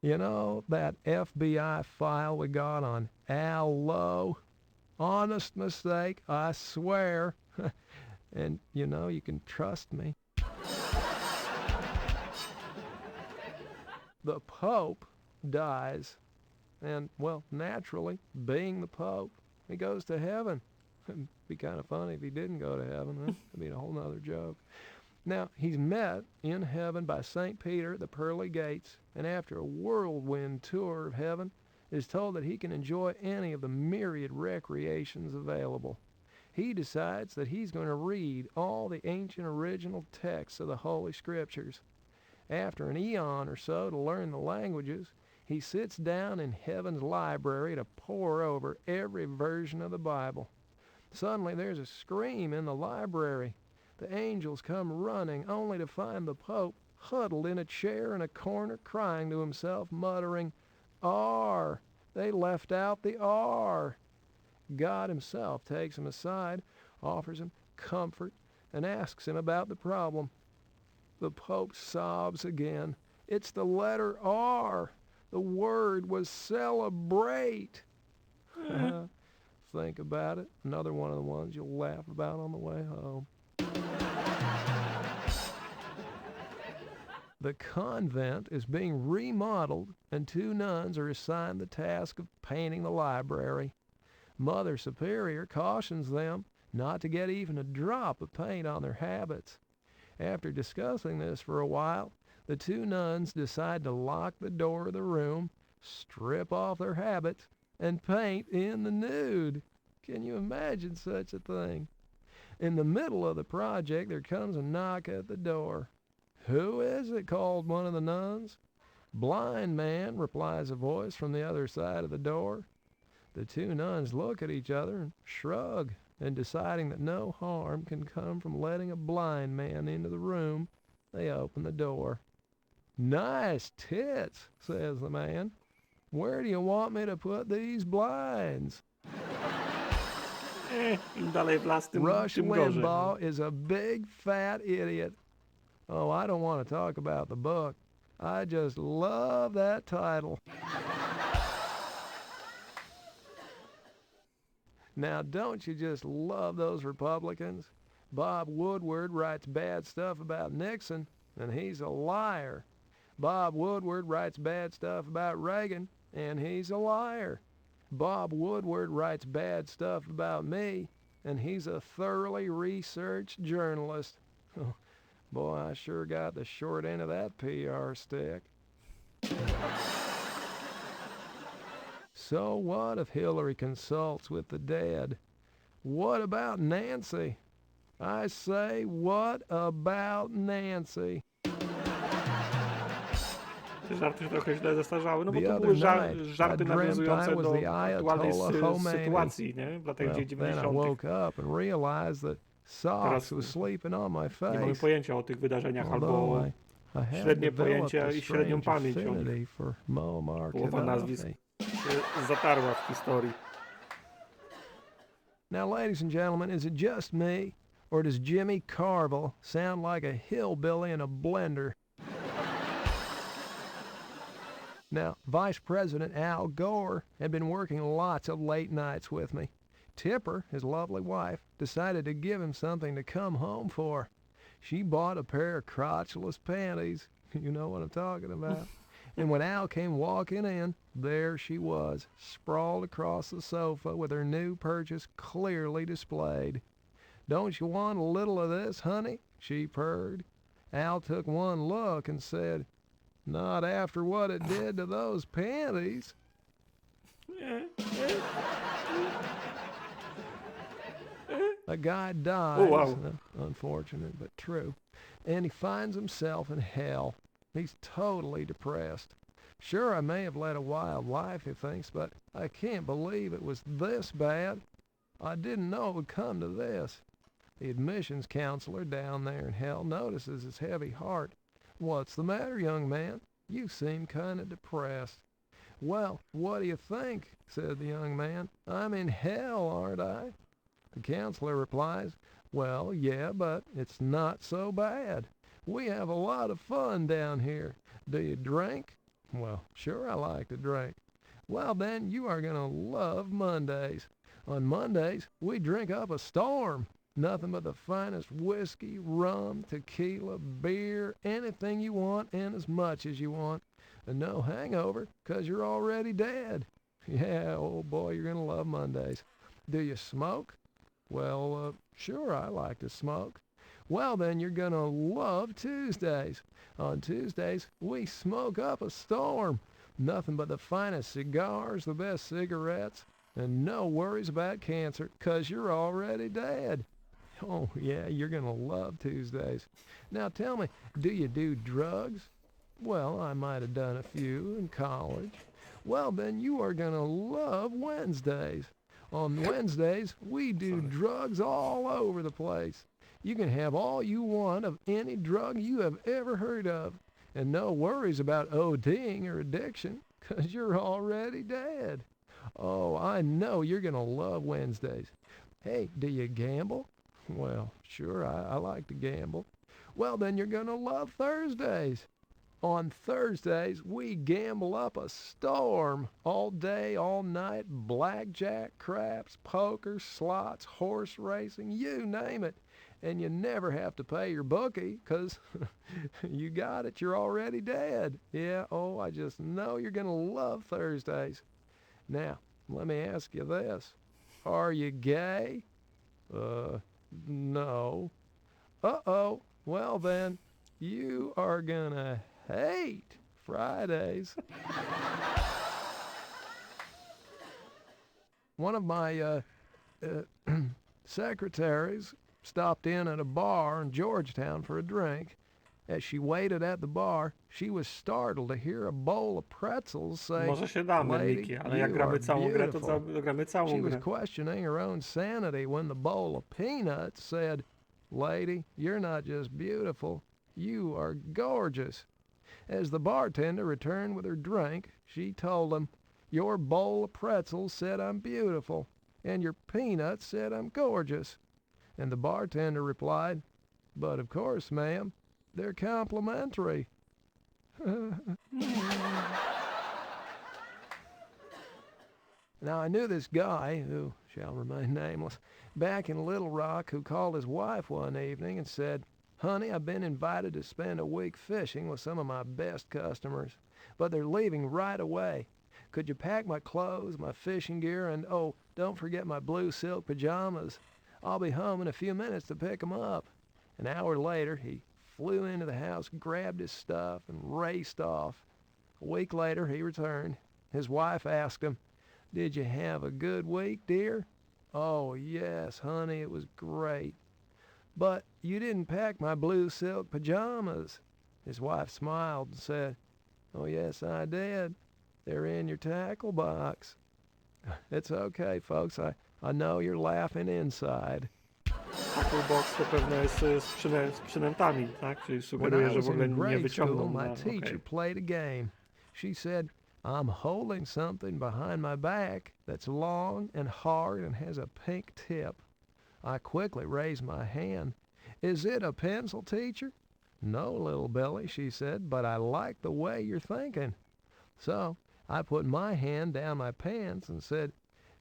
You know that FBI file we got on Al Lowe? Honest mistake, I swear. And, you know, you can trust me. The Pope dies. And, well, naturally, being the Pope, he goes to heaven. It'd be kind of funny if he didn't go to heaven. Huh? That'd be a whole nother joke. Now, he's met in heaven by St. Peter at the pearly gates, and after a whirlwind tour of heaven, is told that he can enjoy any of the myriad recreations available. He decides that he's going to read all the ancient original texts of the Holy Scriptures. After an eon or so to learn the languages, he sits down in heaven's library to pore over every version of the Bible. Suddenly there's a scream in the library. The angels come running, only to find the Pope huddled in a chair in a corner, crying to himself, muttering, R. They left out the R. God himself takes him aside, offers him comfort, and asks him about the problem. The Pope sobs again. It's the letter R. The word was celebrate. Think about it. Another one of the ones you'll laugh about on the way home. The convent is being remodeled, and 2 nuns are assigned the task of painting the library. Mother Superior cautions them not to get even a drop of paint on their habits. After discussing this for a while, the 2 nuns decide to lock the door of the room, strip off their habits, and paint in the nude. Can you imagine such a thing? In the middle of the project, there comes a knock at the door. Who is it? Called one of the nuns. Blind man, replies a voice from the other side of the door. The 2 nuns look at each other and shrug, and deciding that no harm can come from letting a blind man into the room, they open the door. Nice tits, says the man. Where do you want me to put these blinds?
Im dalej w las, tym
Rush
gorzej.
Limbaugh is a big fat idiot. Oh, I don't want to talk about the book. I just love that title. Now, don't you just love those Republicans? Bob Woodward writes bad stuff about Nixon, and he's a liar. Bob Woodward writes bad stuff about Reagan, and he's a liar. Bob Woodward writes bad stuff about me, and he's a thoroughly researched journalist. Oh, boy, I sure got the short end of that PR stick. So what if Hillary consults with the dead? What about Nancy? I say, what about Nancy?
Te żarty się trochę źle zestarzały, no bo
The
to
other
były
night,
żarty
I dreamt
nawiązujące
I was
do
the
aktualnej
Ayatollah Khomeini.
sytuacji, nie? W latach
Well, then I
90.
woke up and realized that Socks was sleeping on my
Nie mamy
face.
pojęcia o tych wydarzeniach,
Although
albo
I have
średnie
developed
pojęcie
a
i średnią
strange
pamięć o nich.
affinity for Muammar
Połowa nazwisk
Gaddafi.
się zatarła w historii.
Now, ladies and gentlemen, is it just me, or does Jimmy Carville sound like a hillbilly in a blender? Now, Vice President Al Gore had been working lots of late nights with me. Tipper, his lovely wife, decided to give him something to come home for. She bought a pair of crotchless panties. You know what I'm talking about. And when Al came walking in, there she was, sprawled across the sofa with her new purchase clearly displayed. Don't you want a little of this, honey? She purred. Al took one look and said, not after what it did to those panties. A guy dies,
Oh, wow.
Unfortunate but true, and he finds himself in hell. He's totally depressed. Sure, I may have led a wild life, he thinks, but I can't believe it was this bad. I didn't know it would come to this. The admissions counselor down there in hell notices his heavy heart. What's the matter, young man? You seem kind of depressed. Well, what do you think? Said the young man. I'm in hell, aren't I? The counselor replies, well, yeah, but it's not so bad. We have a lot of fun down here. Do you drink? Well, sure I like to drink. Well, then you are going to love Mondays. On Mondays, we drink up a storm. Nothing but the finest whiskey, rum, tequila, beer, anything you want and as much as you want. And no hangover, 'cause you're already dead. Yeah, old boy, you're gonna love Mondays. Do you smoke? Well, sure, I like to smoke. Well, then you're gonna love Tuesdays. On Tuesdays, we smoke up a storm. Nothing but the finest cigars, the best cigarettes, and no worries about cancer, 'cause you're already dead. Oh, yeah, you're gonna love Tuesdays. Now tell me, do you do drugs? Well, I might have done a few in college. Well, then you are gonna love Wednesdays. On Wednesdays, we do drugs all over the place. You can have all you want of any drug you have ever heard of, and no worries about ODing or addiction, 'cause you're already dead. Oh, I know you're gonna love Wednesdays. Hey, do you gamble? Well, sure, I like to gamble. Well, then you're gonna love Thursdays. On Thursdays, we gamble up a storm. All day, all night, blackjack, craps, poker, slots, horse racing, you name it. And you never have to pay your bookie, 'cause you got it, you're already dead. Yeah, oh, I just know you're gonna love Thursdays. Now, let me ask you this. Are you gay? No. Uh-oh. Well then, you are gonna hate Fridays. One of my secretaries stopped in at a bar in Georgetown for a drink. As she waited at the bar, she was startled to hear a bowl of pretzels say,
Może się damy,
"Lady,
Miki, ale jak
you
gramy
are
całą grę, to
beautiful."
gramy całą
She was
grę.
questioning her own sanity when the bowl of peanuts said, "Lady, you're not just beautiful, you are gorgeous." As the bartender returned with her drink, she told him, "Your bowl of pretzels said I'm beautiful, and your peanuts said I'm gorgeous." And the bartender replied, "But of course, ma'am, they're complimentary." Now, I knew this guy, who shall remain nameless, back in Little Rock, who called his wife one evening and said, "Honey, I've been invited to spend a week fishing with some of my best customers, but they're leaving right away. Could you pack my clothes, my fishing gear, and, oh, don't forget my blue silk pajamas? I'll be home in a few minutes to pick 'em up." An hour later, he flew into the house, grabbed his stuff, and raced off. A week later, he returned. His wife asked him, "Did you have a good week, dear?" "Oh, yes, honey, it was great." "But you didn't pack my blue silk pajamas." His wife smiled and said, "Oh, yes, I did. They're in your tackle box." It's okay, folks. I know you're laughing inside.
Tackle box to pewno jest z przynętami, tak? Czyli
When
sugeruje,
I
że
was
w ogóle
in
nie
grade
wyciągną.
school, my
No,
teacher
okej.
played a game. She said, "I'm holding something behind my back that's long and hard and has a pink tip." I quickly raised my hand. "Is it a pencil, teacher?" "No, little Billy," she said, "but I like the way you're thinking." So I put my hand down my pants and said,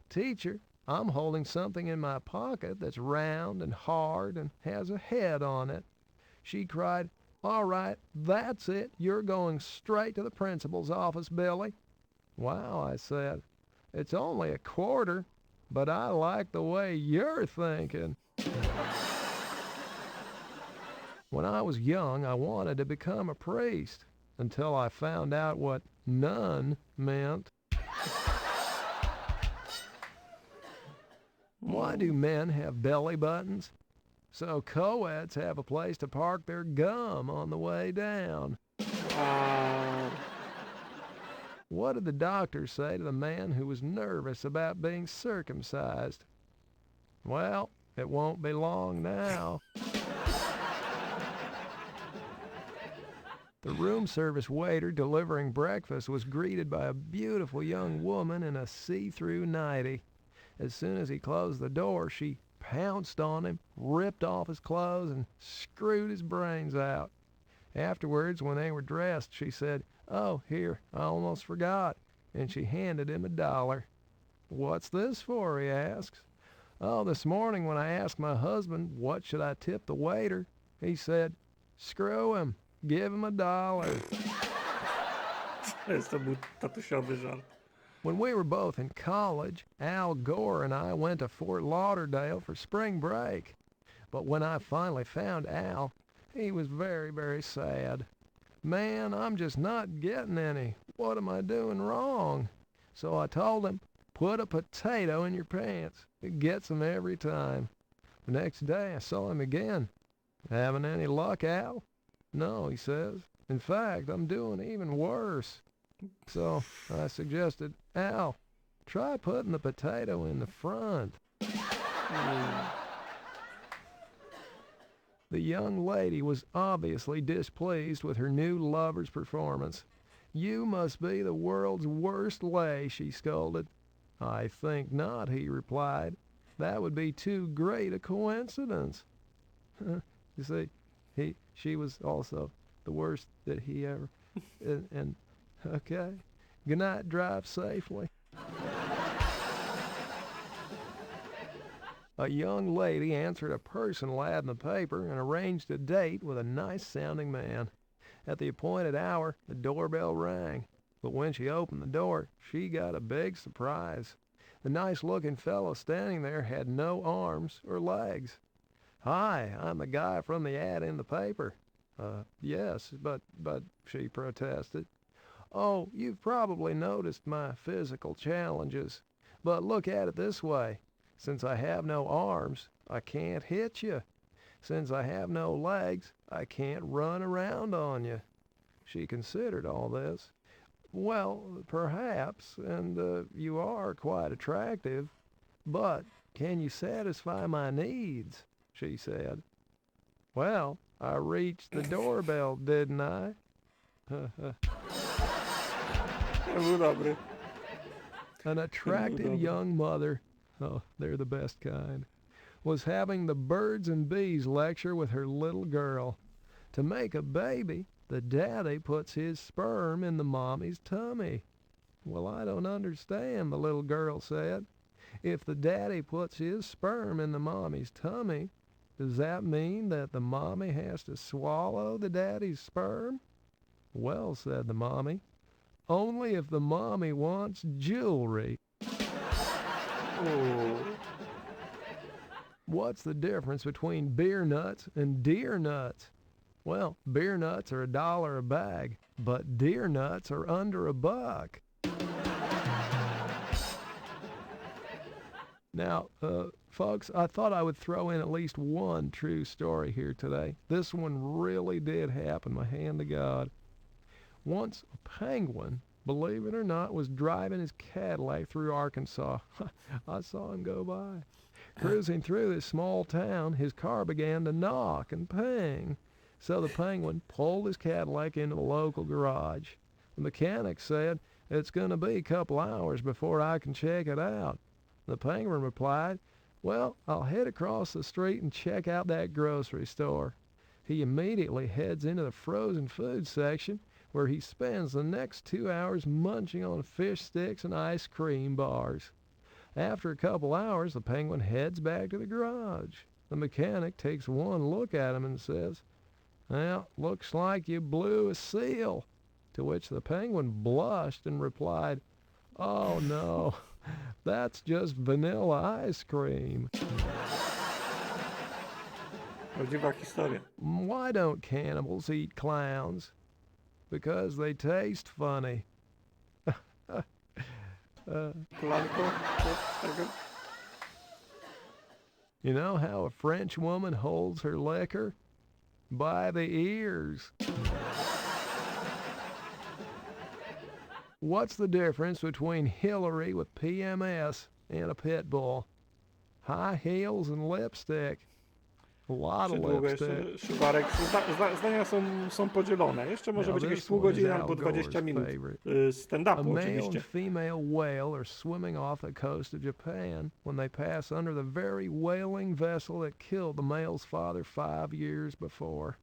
"Teacher, I'm holding something in my pocket that's round and hard and has a head on it." She cried, "All right, that's it. You're going straight to the principal's office, Billy." "Wow," I said, "it's only a quarter, but I like the way you're thinking." When I was young, I wanted to become a priest until I found out what nun meant. Why do men have belly buttons? So co-eds have a place to park their gum on the way down. What did the doctor say to the man who was nervous about being circumcised? Well, it won't be long now. The room service waiter delivering breakfast was greeted by a beautiful young woman in a see-through nightie. As soon as he closed the door, she pounced on him, ripped off his clothes, and screwed his brains out. Afterwards, when they were dressed, she said, "Oh, here, I almost forgot," and she handed him $1. "What's this for?" he asks. Oh, this morning when I asked my husband what should I tip the waiter, he said, screw him, give him $1.
To był tatusiowy żart.
When we were both in college, Al Gore and I went to Fort Lauderdale for spring break. But when I finally found Al, he was very, very sad. Man, I'm just not getting any. What am I doing wrong? So I told him, put a potato in your pants. It gets them every time. The next day I saw him again. Having any luck, Al? No, he says. In fact, I'm doing even worse. So I suggested, Al, try putting the potato in the front. The young lady was obviously displeased with her new lover's performance. You must be the world's worst lay, she scolded. I think not, he replied. That would be too great a coincidence. You see, she was also the worst that he ever, and okay. Good night, drive safely. A young lady answered a personal ad in the paper and arranged a date with a nice-sounding man. At the appointed hour, the doorbell rang, but when she opened the door, she got a big surprise. The nice-looking fellow standing there had no arms or legs. Hi, I'm the guy from the ad in the paper. Yes, but, she protested. Oh, you've probably noticed my physical challenges, but look at it this way. Since I have no arms, I can't hit you. Since I have no legs, I can't run around on you. She considered all this. Well, perhaps, and you are quite attractive, but can you satisfy my needs? She said. Well, I reached the doorbell, didn't I? An attractive young mother, oh, they're the best kind, was having the birds and bees lecture with her little girl. To make a baby, the daddy puts his sperm in the mommy's tummy. Well, I don't understand, the little girl said. If the daddy puts his sperm in the mommy's tummy, does that mean that the mommy has to swallow the daddy's sperm? Well, said the mommy, only if the mommy wants jewelry. Oh. What's the difference between beer nuts and deer nuts? Well, beer nuts are $1 a bag, but deer nuts are under $1. Now, folks, I thought I would throw in at least one true story here today. This one really did happen, my hand to God. Once a penguin, believe it or not, was driving his Cadillac through Arkansas. I saw him go by. Cruising through this small town, his car began to knock and ping. So the penguin pulled his Cadillac into the local garage. The mechanic said, it's going to be a couple hours before I can check it out. The penguin replied, well, I'll head across the street and check out that grocery store. He immediately heads into the frozen food section, where he spends the next 2 hours munching on fish sticks and ice cream bars. After a couple hours, the penguin heads back to the garage. The mechanic takes one look at him and says, well, looks like you blew a seal. To which the penguin blushed and replied, oh no, that's just vanilla ice cream.
Prawdziwa historia.
Why don't cannibals eat clowns? Because they taste funny. You know how a French woman holds her liquor? By the ears. What's the difference between Hillary with PMS and a pit bull? High heels and lipstick. A lot of lipstick.
Szuwarek, zdania są podzielone. Jeszcze może być jakieś pół godziny albo 20 minut stand-upu
oczywiście. A male and female whale are swimming off the coast of Japan when they pass under the very whaling vessel that killed the male's father 5 years before.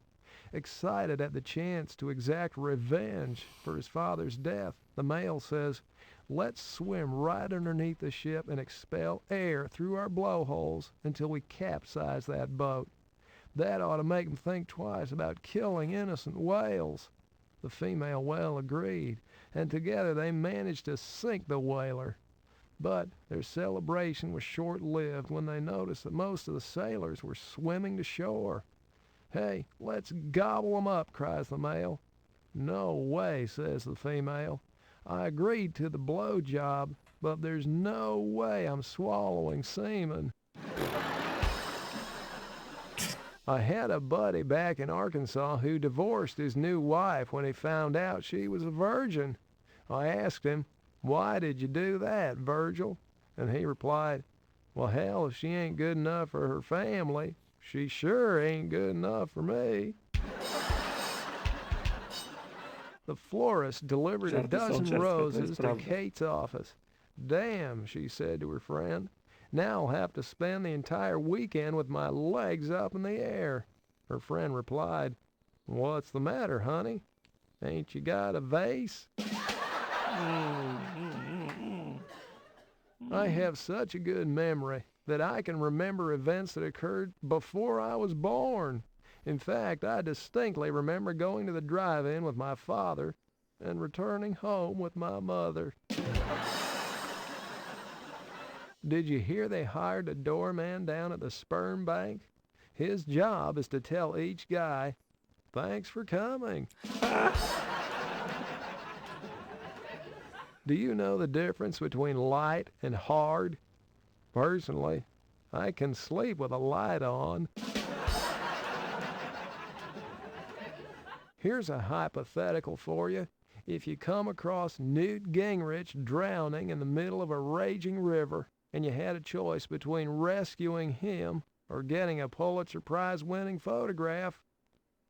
Excited at the chance to exact revenge for his father's death, The male says, let's swim right underneath the ship and expel air through our blowholes until we capsize that boat. That ought to make them think twice about killing innocent whales. The female whale agreed, and together they managed to sink the whaler. But their celebration was short-lived when they noticed that most of the sailors were swimming to shore. Hey, let's gobble 'em up, cries the male. No way, says the female. I agreed to the blow job, but there's no way I'm swallowing semen. I had a buddy back in Arkansas who divorced his new wife when he found out she was a virgin. I asked him, why did you do that, Virgil? And he replied, well, hell, if she ain't good enough for her family, she sure ain't good enough for me. The florist delivered a dozen roses to Kate's office. Damn, she said to her friend. Now I'll have to spend the entire weekend with my legs up in the air. Her friend replied, what's the matter, honey? Ain't you got a vase? I have such a good memory that I can remember events that occurred before I was born. In fact, I distinctly remember going to the drive-in with my father and returning home with my mother. Did you hear they hired a doorman down at the sperm bank? His job is to tell each guy, thanks for coming. Do you know the difference between light and hard? Personally, I can sleep with a light on. Here's a hypothetical for you. If you come across Newt Gingrich drowning in the middle of a raging river, and you had a choice between rescuing him or getting a Pulitzer Prize winning photograph,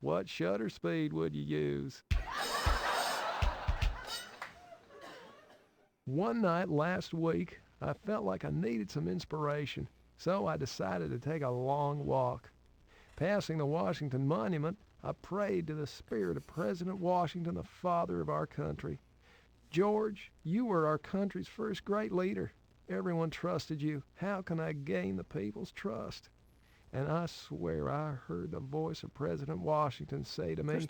what shutter speed would you use? One night last week, I felt like I needed some inspiration, so I decided to take a long walk. Passing the Washington Monument, I prayed to the spirit of President Washington, the father of our country. George, you were our country's first great leader. Everyone trusted you. How can I gain the people's trust? And I swear I heard the voice of President Washington say to me,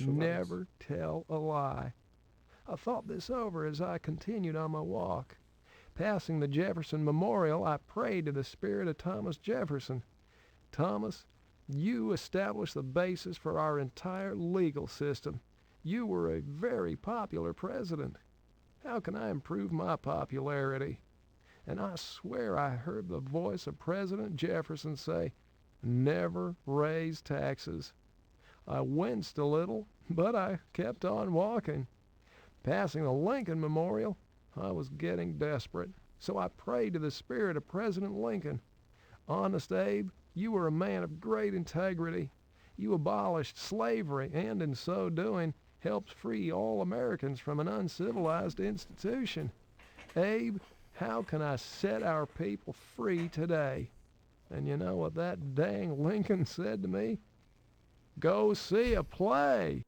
never tell a lie. I thought this over as I continued on my walk. Passing the Jefferson Memorial, I prayed to the spirit of Thomas Jefferson. Thomas, you established the basis for our entire legal system. You were a very popular president. How can I improve my popularity? And I swear I heard the voice of President Jefferson say, never raise taxes. I winced a little, but I kept on walking. Passing the Lincoln Memorial, I was getting desperate, so I prayed to the spirit of President Lincoln. Honest Abe, you were a man of great integrity. You abolished slavery and, in so doing, helped free all Americans from an uncivilized institution. Abe, how can I set our people free today? And you know what that dang Lincoln said to me? Go see a play.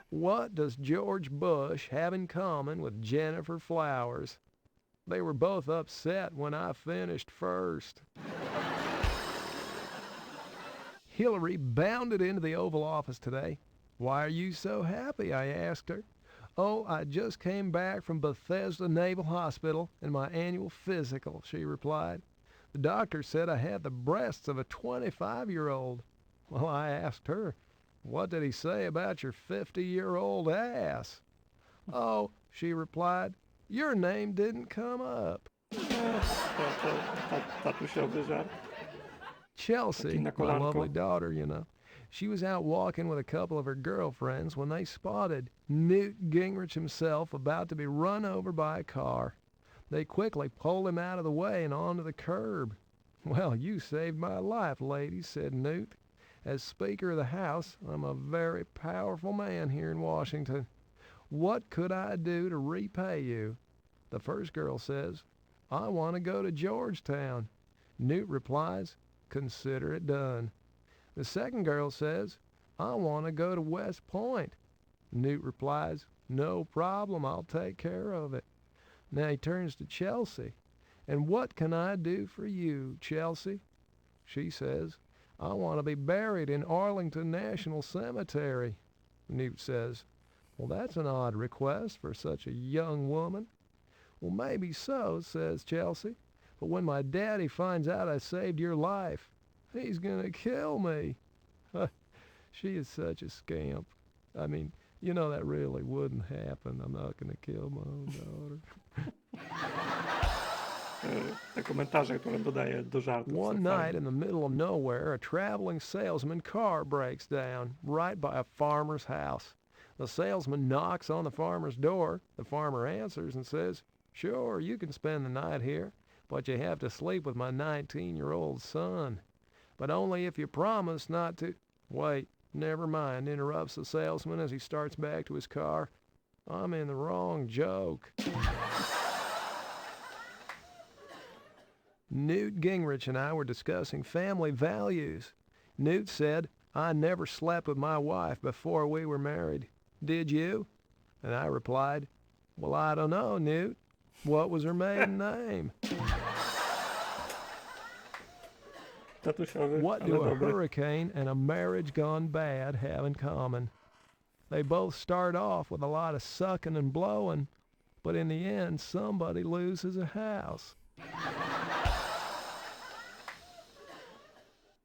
What does George Bush have in common with Jennifer Flowers? They were both upset when I finished first. Hillary bounded into the Oval Office today. Why are you so happy? I asked her. Oh, I just came back from Bethesda Naval Hospital in my annual physical, she replied. The doctor said I had the breasts of a 25-year-old. Well, I asked her, what did he say about your 50-year-old ass? Oh, she replied, your name didn't come up. Chelsea, my lovely daughter, you know. She was out walking with a couple of her girlfriends when they spotted Newt Gingrich himself about to be run over by a car. They quickly pulled him out of the way and onto the curb. Well, you saved my life, ladies, said Newt. As Speaker of the House, I'm a very powerful man here in Washington. What could I do to repay you? The first girl says, I want to go to Georgetown. Newt replies, consider it done. The second girl says, I want to go to West Point. Newt replies, "No problem, I'll take care of it." Now he turns to Chelsea. "And what can I do for you, Chelsea?" She says, "I want to be buried in Arlington National Cemetery." Newt says, "Well, that's an odd request for such a young woman." "Well, maybe so," says Chelsea, "but when my daddy finds out I saved your life, he's gonna kill me." She is such a scamp. I mean, you know that really wouldn't happen. I'm not gonna kill my own daughter.
Te komentarze, które dodaję do żartów.
One night in the middle of nowhere, a traveling salesman car breaks down right by a farmer's house. The salesman knocks on the farmer's door. The farmer answers and says, "Sure, you can spend the night here, but you have to sleep with my 19-year-old son. But only if you promise not to—" "Wait, never mind," interrupts the salesman as he starts back to his car. "I'm in the wrong joke." Newt Gingrich and I were discussing family values. Newt said, "I never slept with my wife before we were married. Did you?" And I replied, "Well, I don't know, Newt. What was her maiden name?" What do a hurricane and a marriage gone bad have in common? They both start off with a lot of sucking and blowing, but in the end, somebody loses a house.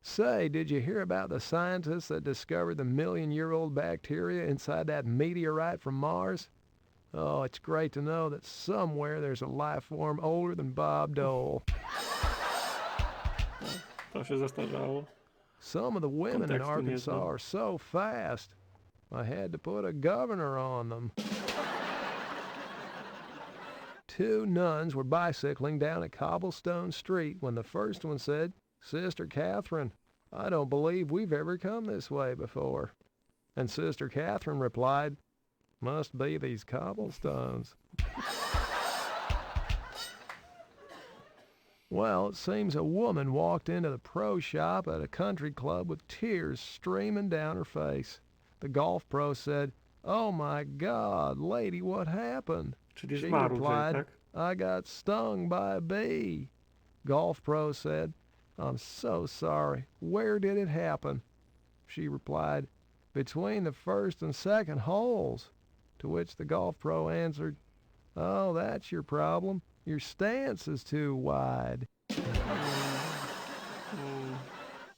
Say, did you hear about the scientists that discovered the million-year-old bacteria inside that meteorite from Mars? Oh, it's great to know that somewhere there's a life form older than Bob Dole.
To się zestarzało.
Some of the women in Arkansas are so fast, I had to put a governor on them. Two nuns were bicycling down a cobblestone street when the first one said, "Sister Catherine, I don't believe we've ever come this way before." And Sister Catherine replied, "Must be these cobblestones." Well, it seems a woman walked into the pro shop at a country club with tears streaming down her face. The golf pro said, "Oh my God, lady, what happened?" She replied, "I got stung by a bee." Golf pro said, "I'm so sorry. Where did it happen?" She replied, "Between the first and second holes." To which the golf pro answered, "Oh, that's your problem. Your stance is too wide."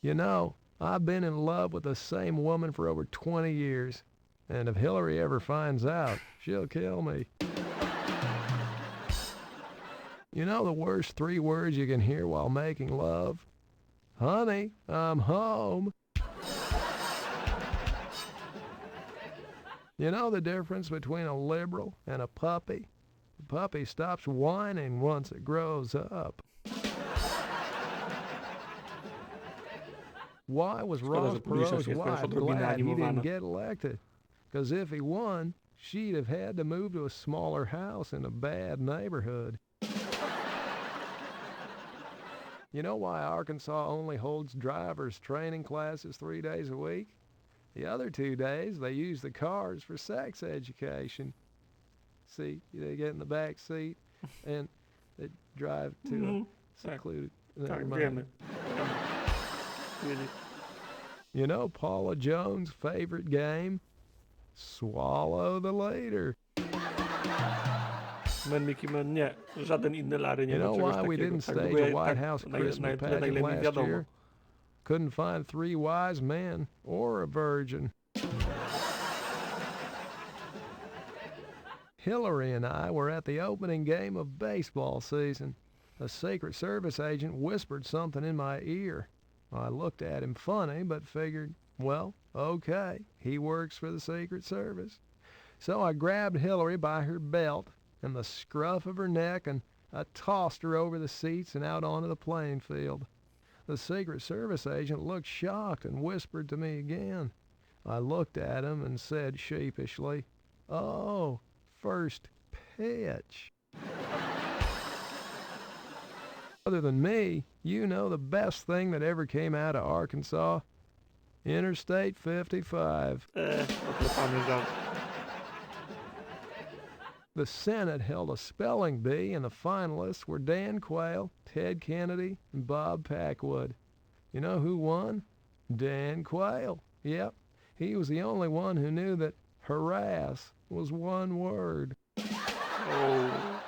You know, I've been in love with the same woman for over 20 years. And if Hillary ever finds out, she'll kill me. You know the worst 3 words you can hear while making love? "Honey, I'm home." You know the difference between a liberal and a puppy? The puppy stops whining once it grows up. Why was Ross Perot's wife glad he didn't get elected? Because if he won, she'd have had to move to a smaller house in a bad neighborhood. You know why Arkansas only holds driver's training classes 3 days a week? The other 2 days, they use the cars for sex education. See, they get in the back seat and they drive to a secluded... You know Paula Jones' favorite game? Swallow the Later.
Nie, żaden inny Larry nie
You
ma
know
czegoś
why we
takiego.
didn't
Tak
stage
długo
a
ja-
White
tak
House
na
Christmas
ile
pageant
mi
last
wiadomo.
year? Couldn't find 3 wise men or a virgin. Hillary and I were at the opening game of baseball season. A Secret Service agent whispered something in my ear. I looked at him funny, but figured, well, okay, he works for the Secret Service. So I grabbed Hillary by her belt and the scruff of her neck, and I tossed her over the seats and out onto the playing field. The Secret Service agent looked shocked and whispered to me again. I looked at him and said sheepishly, "Oh, first pitch." Other than me, you know the best thing that ever came out of Arkansas? Interstate 55.
Oklepany żart.
The Senate held a spelling bee, and the finalists were Dan Quayle, Ted Kennedy, and Bob Packwood. You know who won? Dan Quayle. Yep, he was the only one who knew that harass was one word.
Oh.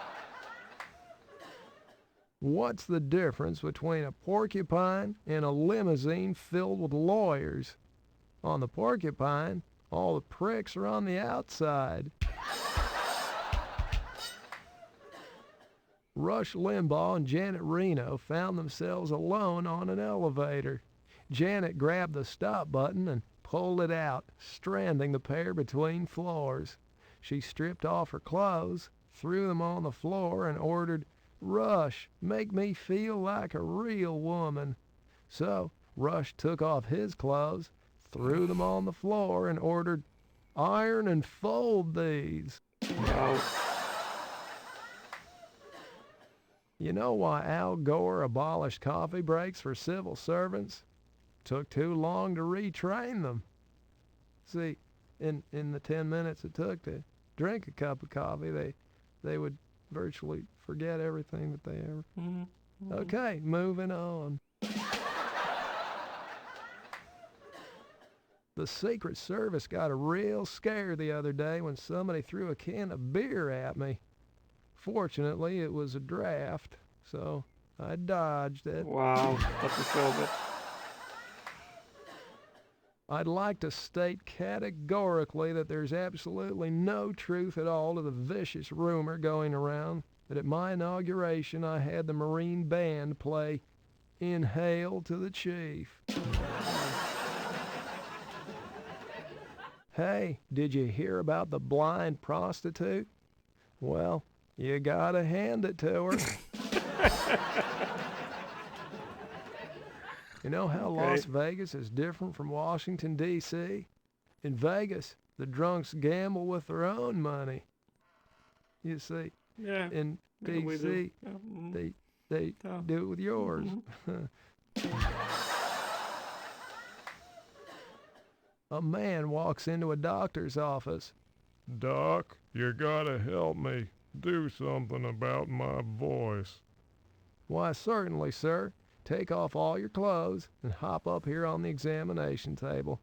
What's the difference between a porcupine and a limousine filled with lawyers? On the porcupine, all the pricks are on the outside. Rush Limbaugh and Janet Reno found themselves alone on an elevator. Janet grabbed the stop button and pulled it out, stranding the pair between floors. She stripped off her clothes, threw them on the floor, and ordered, "Rush, make me feel like a real woman." So Rush took off his clothes, threw them on the floor, and ordered, "Iron and fold these."
Wow.
You know why Al Gore abolished coffee breaks for civil servants? Took too long to retrain them. See, in the 10 minutes it took to drink a cup of coffee, they would virtually forget everything that they ever...
Mm-hmm.
Okay, moving on. The Secret Service got a real scare the other day when somebody threw a can of beer at me. Fortunately, it was a draft, so I dodged it.
Wow, that's a show bit.
I'd like to state categorically that there's absolutely no truth at all to the vicious rumor going around that at my inauguration I had the Marine Band play "Inhale to the Chief." Hey, did you hear about the blind prostitute? Well, you gotta hand it to her. You know how Las Vegas is different from Washington, D.C.? In Vegas, the drunks gamble with their own money. You see,
Yeah.
in
Yeah, we do.
D.C.,
Yeah, mhm.
they
Yeah.
do it with yours. A man walks into a doctor's office.
"Doc, you gotta help me. Do something about my voice."
"Why, certainly, sir. Take off all your clothes and hop up here on the examination table."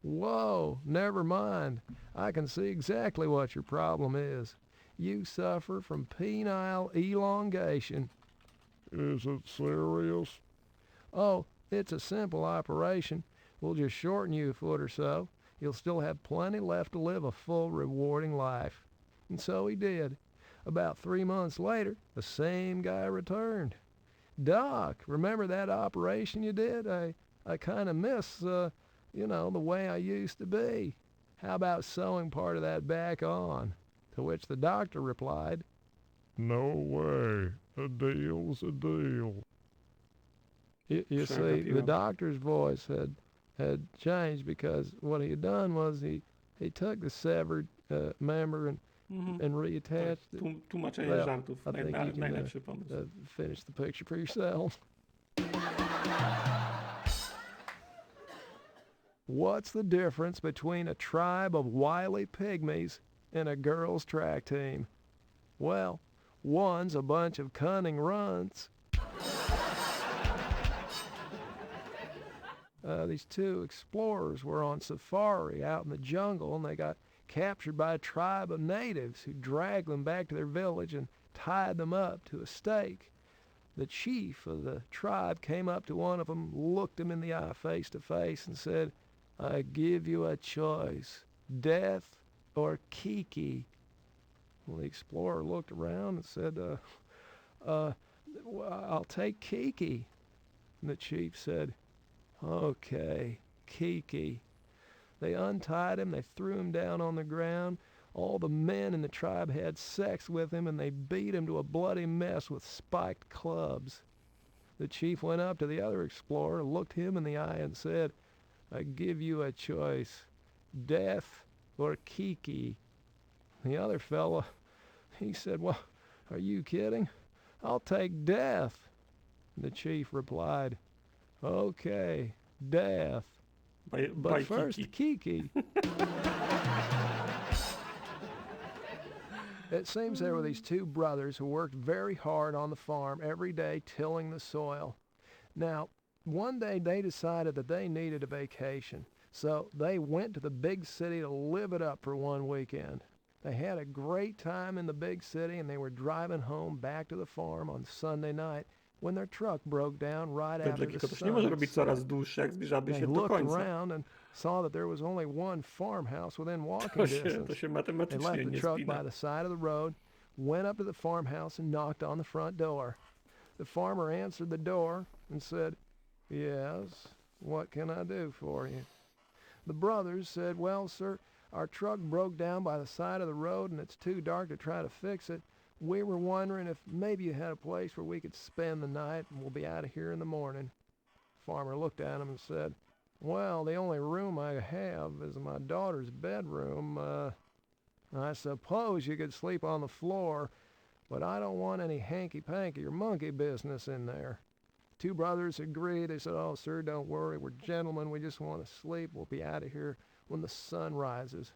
"Whoa, never mind. I can see exactly what your problem is. You suffer from penile elongation."
"Is it serious?"
"Oh, it's a simple operation. We'll just shorten you a foot or so. You'll still have plenty left to live a full, rewarding life." And so he did. About 3 months later, the same guy returned. "Doc, remember that operation you did? I kind of miss, the way I used to be. How about sewing part of that back on?" To which the doctor replied,
"No way. A deal's a deal."
You see, the doctor's voice had changed because what he had done was he took the severed member and reattached it.
Tłumaczenie żartów.
I think you can
Najlepszy pomysł.
finish the picture for yourself. What's the difference between a tribe of wily pygmies and a girls' track team? Well, one's a bunch of cunning runts. These two explorers were on safari out in the jungle, and they got captured by a tribe of natives who dragged them back to their village and tied them up to a stake. The chief of the tribe came up to one of them, looked him in the eye face to face, and said, "I give you a choice, death or Kiki." Well, the explorer looked around and said, "I'll take Kiki." And the chief said, "Okay, Kiki." They untied him, they threw him down on the ground. All the men in the tribe had sex with him, and they beat him to a bloody mess with spiked clubs. The chief went up to the other explorer, looked him in the eye, and said, "I give you a choice, death or Kiki." The other fella, he said, "Well, are you kidding? I'll take death." The chief replied, "Okay, death. But first, Kiki." It seems there were these two brothers who worked very hard on the farm every day tilling the soil. Now, one day they decided that they needed a vacation, so they went to the big city to live it up for one weekend. They had a great time in the big city, and they were driving home back to the farm on Sunday night when their truck broke down right after the
To też nie
sun
może
had
robić
set.
coraz dłuższe, jak zbliżamy
They
się do
looked
końca.
around and saw that there was only one farmhouse within walking
To się
distance. They
matematycznie
left the
nie
truck
spina.
by the side of the road, went up to the farmhouse and knocked on the front door. The farmer answered the door and said, "Yes, what can I do for you?" The brothers said, "Well, sir, our truck broke down by the side of the road and it's too dark to try to fix it. We were wondering if maybe you had a place where we could spend the night and we'll be out of here in the morning." Farmer looked at him and said, "Well, the only room I have is my daughter's bedroom. I suppose you could sleep on the floor, but I don't want any hanky-panky or monkey business in there." Two brothers agreed. They said, "Oh, sir, don't worry. We're gentlemen. We just want to sleep. We'll be out of here when the sun rises."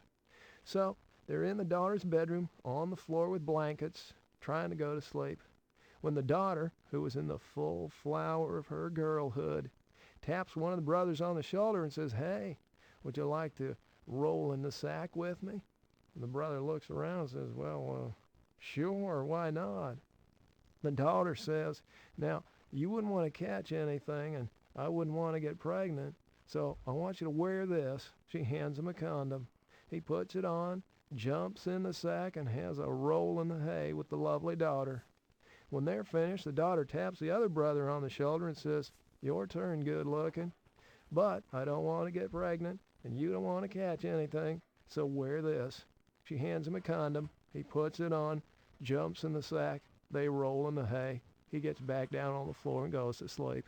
So they're in the daughter's bedroom on the floor with blankets, trying to go to sleep, when the daughter, who was in the full flower of her girlhood, taps one of the brothers on the shoulder and says, "Hey, would you like to roll in the sack with me?" And the brother looks around and says, "Well, sure, why not?" The daughter says, "Now, you wouldn't want to catch anything, and I wouldn't want to get pregnant, so I want you to wear this." She hands him a condom. He puts it on, jumps in the sack, and has a roll in the hay with the lovely daughter. When they're finished, the daughter taps the other brother on the shoulder and says, "Your turn, good looking. But I don't want to get pregnant, and you don't want to catch anything, so wear this." She hands him a condom. He puts it on, jumps in the sack. They roll in the hay. He gets back down on the floor and goes to sleep.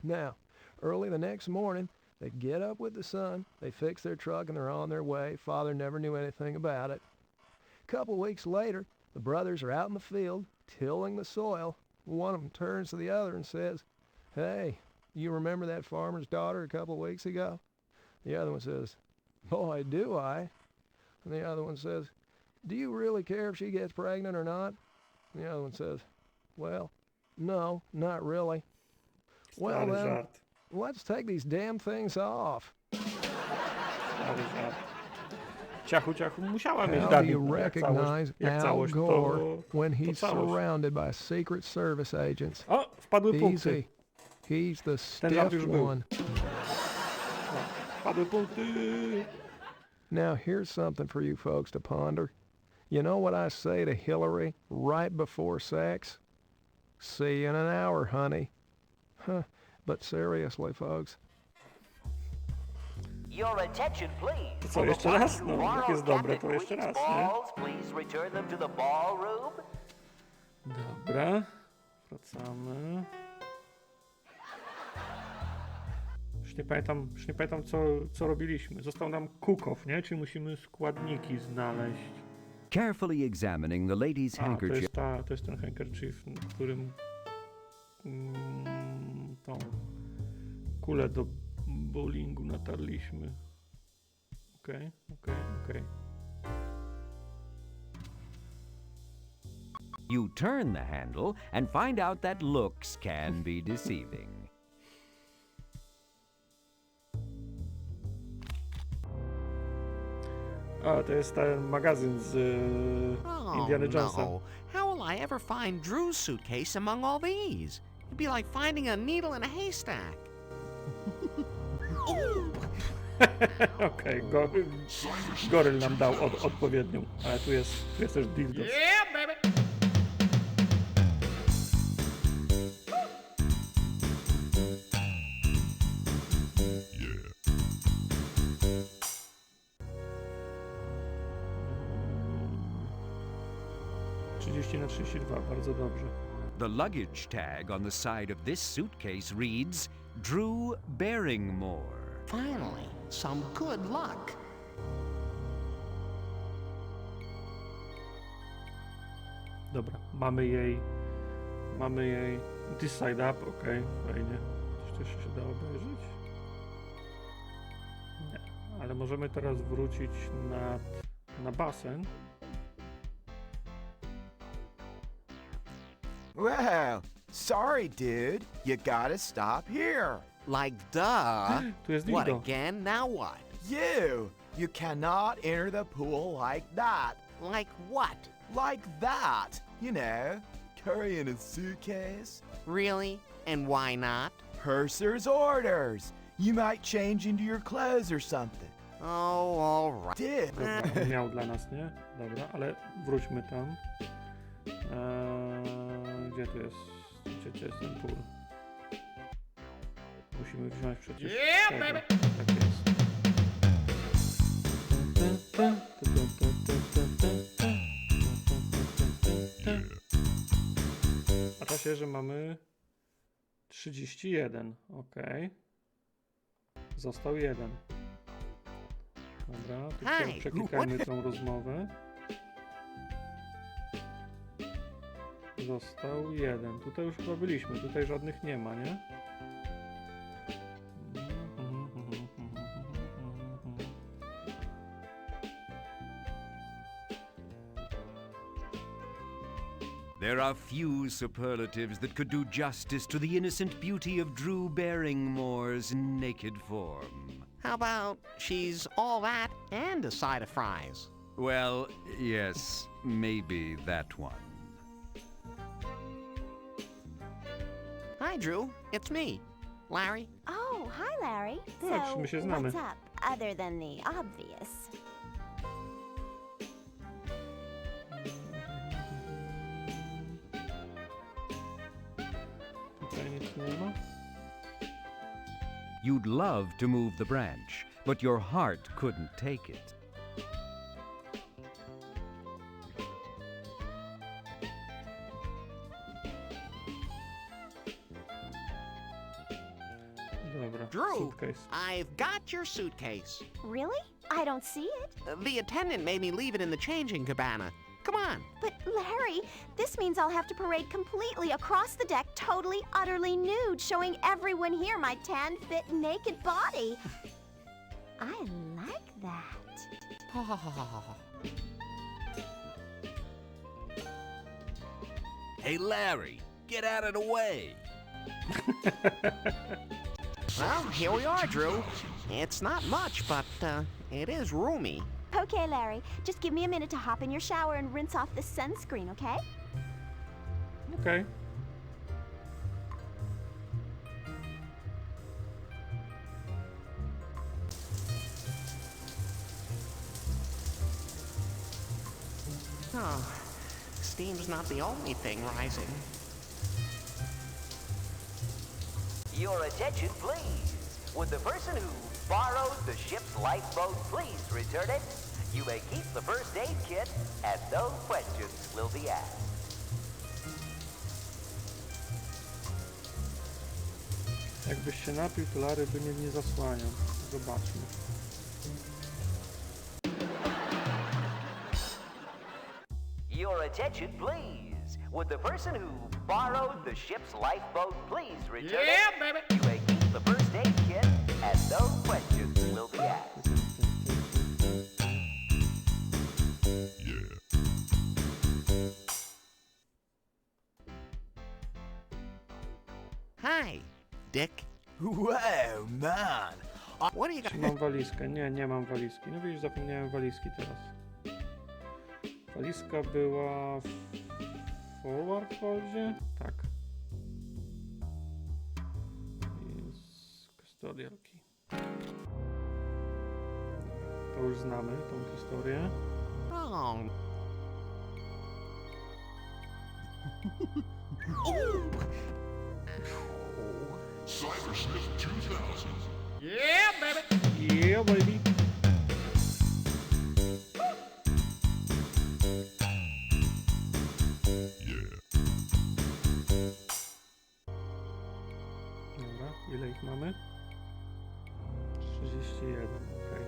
Now, early the next morning, they get up with the sun, they fix their truck, and they're on their way. Father never knew anything about it. A couple weeks later, the brothers are out in the field, tilling the soil. One of them turns to the other and says, "Hey, you remember that farmer's daughter a couple weeks ago?" The other one says, "Boy, do I." And the other one says, "Do you really care if she gets pregnant or not?" And the other one says, "Well, no, not really." "Well
Stary
then,
żart.
let's take these damn things off."
Stary żart. Ciachu, ciachu, musiała mieć
How do
Dawid,
you
no,
recognize
jak
Al
całość,
Gore
to
when he's
całość.
surrounded by Secret Service agents?
O, wpadły punkty.
Easy. He's the
Ten żart
stiff
już był.
one.
Wpadły punkty.
Now here's something for you folks to ponder. You know what I say to Hillary right before sex? "See you in an hour, honey." But seriously, folks.
Your attention, please.
To co, jeszcze raz? No, jak
Borrow
jest dobre, to
Captain
jeszcze
Queen's
raz, nie?
balls. Please return them to the ballroom.
Dobra, wracamy. Już nie pamiętam co robiliśmy. Został nam cook-off, nie? Czyli musimy składniki znaleźć.
Carefully examining the lady's
To
handkerchief.
jest, to jest ten handkerchief, którym tą kulę do bowlingu natarliśmy. Okej.
You turn the handle and find out that looks can be deceiving.
A, to jest ten magazyn z Indiana Jonesa.
No. How will I ever find Drew's suitcase among all these? It'd be like finding a needle in a haystack.
Okej, goryl nam dał odpowiednią, ale tu jest też dildo.
Yeah, baby!
Yeah. 30/32, bardzo dobrze.
The luggage tag on the side of this suitcase reads, Drew Barrymore.
Finally, some good luck.
Dobra, mamy jej this side up, okej, fajnie. Coś jeszcze się da obejrzeć? Nie, ale możemy teraz wrócić na basen.
Well, sorry, dude. You gotta stop here.
Like, duh.
Tu jest
What
dildo.
again? Now what?
You cannot enter the pool like that.
Like what?
Like that. You know, carrying a suitcase.
Really? And why not?
Purser's orders. You might change into your clothes or something.
Oh, all right.
Dude.
Dobra, on miał dla nas, nie? Dobra, ale wróćmy tam. Gdzie tu jest? Gdzie jest ten pool? Musimy wziąć przecież tego. Tak jest. A to się, że mamy 31. Ok. Został jeden. Dobra, tu
Hej,
przeklikajmy tą rozmowę. Został jeden. Tutaj już chyba byliśmy. Tutaj żadnych nie ma, nie?
There are few superlatives that could do justice to the innocent beauty of Drew Barrymore's naked form.
How about she's all that and a side of fries?
Well, yes, maybe that one.
Hi, Drew. It's me, Larry.
Oh, hi, Larry.
Tak, my się znamy.
What's up, other than the obvious?
Tutaj nic nie ma.
You'd love to move the branch, but your heart couldn't take it.
Dobra,
Drew,
suitcase.
I've got your suitcase.
Really? I don't see it.
The attendant made me leave it in the changing cabana. Come on.
But, Larry, this means I'll have to parade completely across the deck, totally, utterly nude, showing everyone here my tan, fit, naked body. I like that.
Hey, Larry, get out of the way.
Well, here we are, Drew. It's not much, but it is roomy.
Okay, Larry, just give me a minute to hop in your shower and rinse off the sunscreen, okay?
Okay.
Oh, steam's not the only thing rising.
Your attention, please. Would the person who borrowed the ship's lifeboat please return it? You may keep the first aid kit, and no questions will be asked.
Jakbyś się napił, to Larry by mnie nie zasłaniał. Zobaczmy.
Your attention, please. Would the person who borrowed the ship's lifeboat please return it?
baby.
You may keep the first aid kit, and no questions will be asked.
Hi, Dick.
Whoa, man.
What do you got?
Czy mam walizkę? Nie, nie mam walizki. No widzisz, zapomniałem walizki teraz. Walizka była w forward foldzie? Tak. Jest custodial key. To już znamy tą historię.
Oh.
Cybersniff 2000.
Yeah, baby.
Yeah, baby. Dobra, ile ich mamy? 31, okej.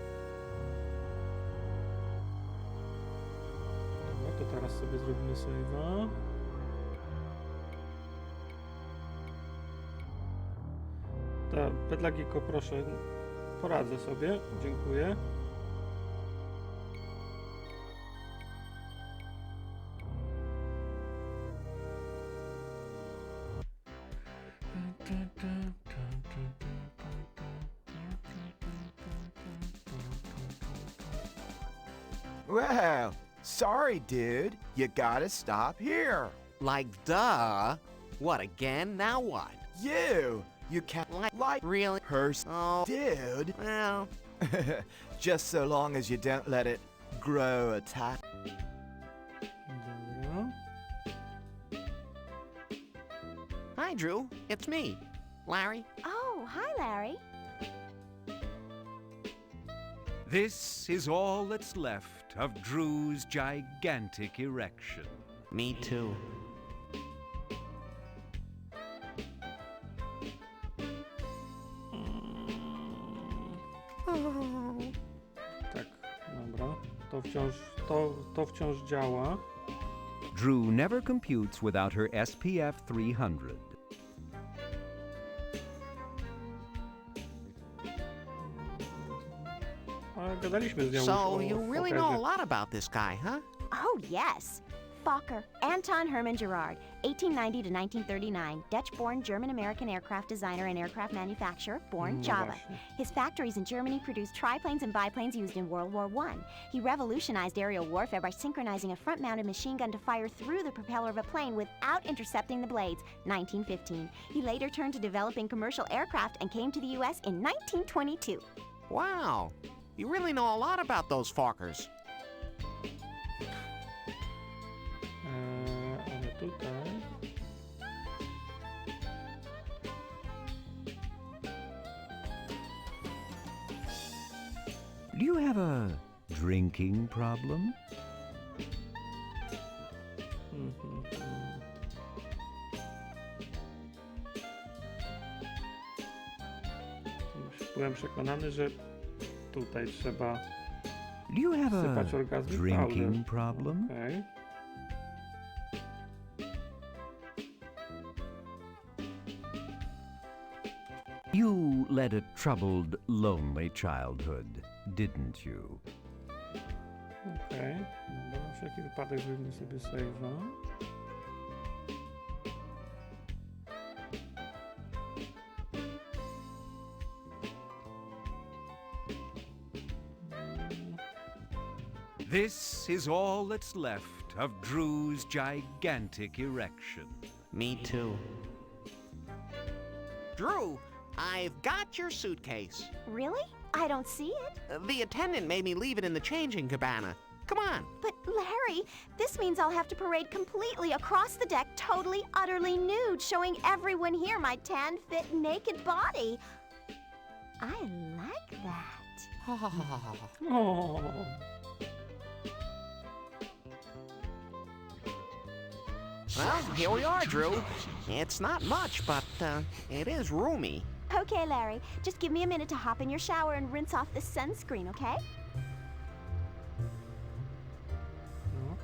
Dobra, to teraz sobie zrobimy save'a. Ta pedlagiko, proszę, poradzę sobie, dziękuję.
Well, sorry, dude. You gotta stop here.
Like, duh. What, again? Now what?
You can't like
Really? Oh,
dude.
well,
Just so long as you don't let it grow a tight.
Dobra.
hi, Drew. It's me, Larry.
Oh, hi, Larry.
This is all that's left of Drew's gigantic erection.
Me too.
Tak, dobra. To wciąż działa.
Drew never computes without her SPF 300.
Ale gadaliśmy z nią już
So,
o
you really know a
Fokerze.
lot about this guy, huh?
Oh, yes. Fokker, Anton Hermann Gerard, 1890 to 1939, Dutch-born German-American aircraft designer and aircraft manufacturer, born Java.
właśnie.
His factories in Germany produced triplanes and biplanes used in World War I. He revolutionized aerial warfare by synchronizing a front-mounted machine gun to fire through the propeller of a plane without intercepting the blades, 1915. He later turned to developing commercial aircraft and came to the U.S. in 1922.
Wow. You really know a lot about those Fokkers.
Ale tutaj...
Do you have a drinking problem?
Już byłem przekonany, że tutaj trzeba
Do you have a
sypać orgazmic
drinking
powder.
problem?
Okej.
You led a troubled, lonely childhood, didn't you?
Okej. Dobra, na wszelki wypadek zrobimy sobie save'a.
This is all that's left of Drew's gigantic erection.
Me too. Drew, I've got your suitcase.
Really? I don't see it.
The attendant made me leave it in the changing cabana. Come on.
But, Larry, this means I'll have to parade completely across the deck, totally, utterly nude, showing everyone here my tan, fit, naked body. I like that.
O,
Well, here we are, Drew. It's not much, but it is roomy.
Okay, Larry, just give me a minute to hop in your shower and rinse off the sunscreen, okay?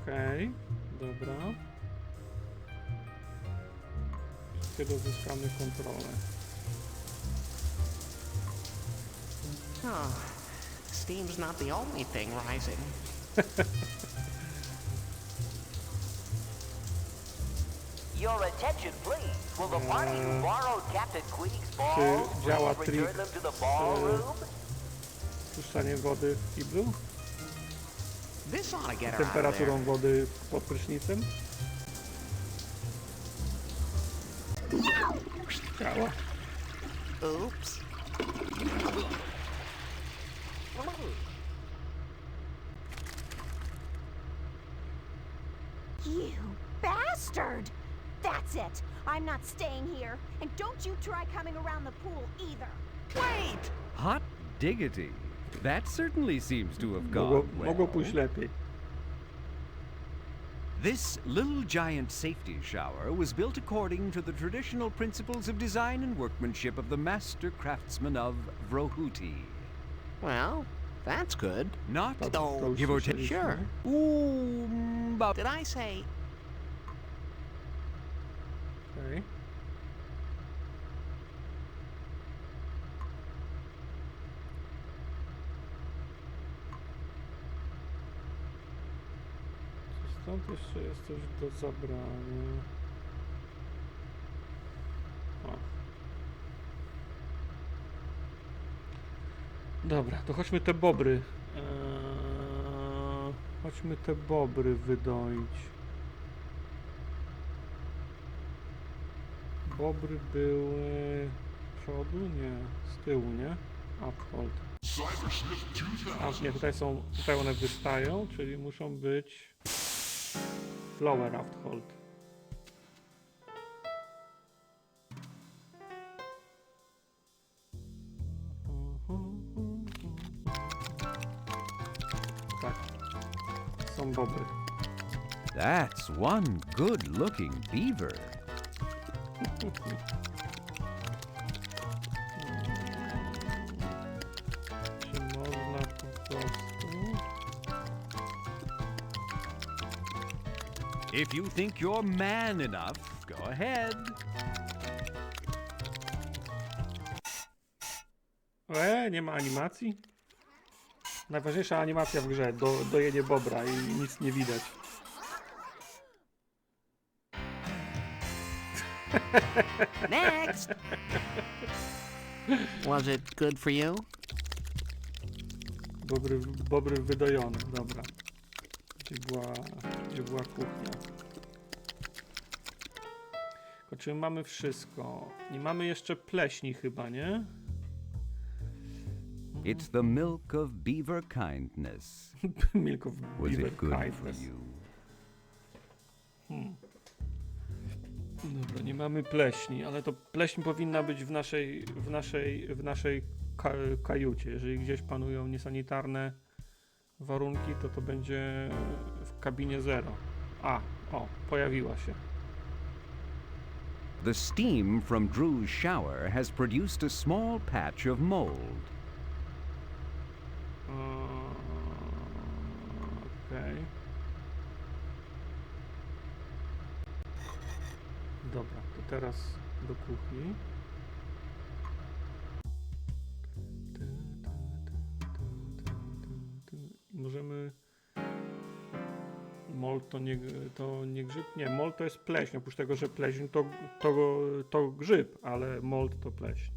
okej. Dobra. Kiedy uzyskamy kontrolę.
Oh, steam's not the only thing rising.
Your attention, please. Will the party who borrowed Captain Queeg's balls
Czy działa
please
trik
return them to the ballroom?
z puszczaniem wody w kiblu?
This ought to get
Z
her out of there.
temperaturą wody pod prysznicem? Działa.
Oops.
You bastard! That's it. I'm not staying here. And don't you try coming around the pool either.
Wait!
Hot diggity. That certainly seems to have gone
Mogło
well.
pójść lepiej.
This little giant safety shower was built according to the traditional principles of design and workmanship of the master craftsman of Vrohuti.
Well, that's good.
Not
Though,
give or take.
sure.
But
Did I say
Okej. Czy stąd jeszcze jest coś do zabrania? O. Dobra, to chodźmy te bobry Chodźmy te bobry wydoić. Bobry były z przodu? Nie. Z tyłu, nie? Uphold. A nie, tutaj one wystają, czyli muszą być lower uphold. Tak. Są bobry.
That's one good-looking beaver.
Czy można po prostu...
If you think you're man enough, go ahead.
Nie ma animacji? Najważniejsza animacja w grze, dojenie bobra i nic nie widać.
Next! Was it good for you?
Bobry wydojone, dobra. Gdzie była kuchnia? Tylko czy mamy wszystko? Nie mamy jeszcze pleśni chyba, nie?
It's the milk of beaver kindness.
Milk of
Was
beaver
it good for
kindness.
you?
Dobra, nie mamy pleśni, ale to pleśń powinna być w naszej kajucie. Jeżeli gdzieś panują niesanitarne warunki, to będzie w kabinie 0. Pojawiła się.
The steam from Drew's shower has produced a small patch of mold.
Okej. Dobra, to teraz do kuchni. Możemy... Mold to nie grzyb? Nie, mold to jest pleśń. Oprócz tego, że pleśń to grzyb, ale mold to pleśń.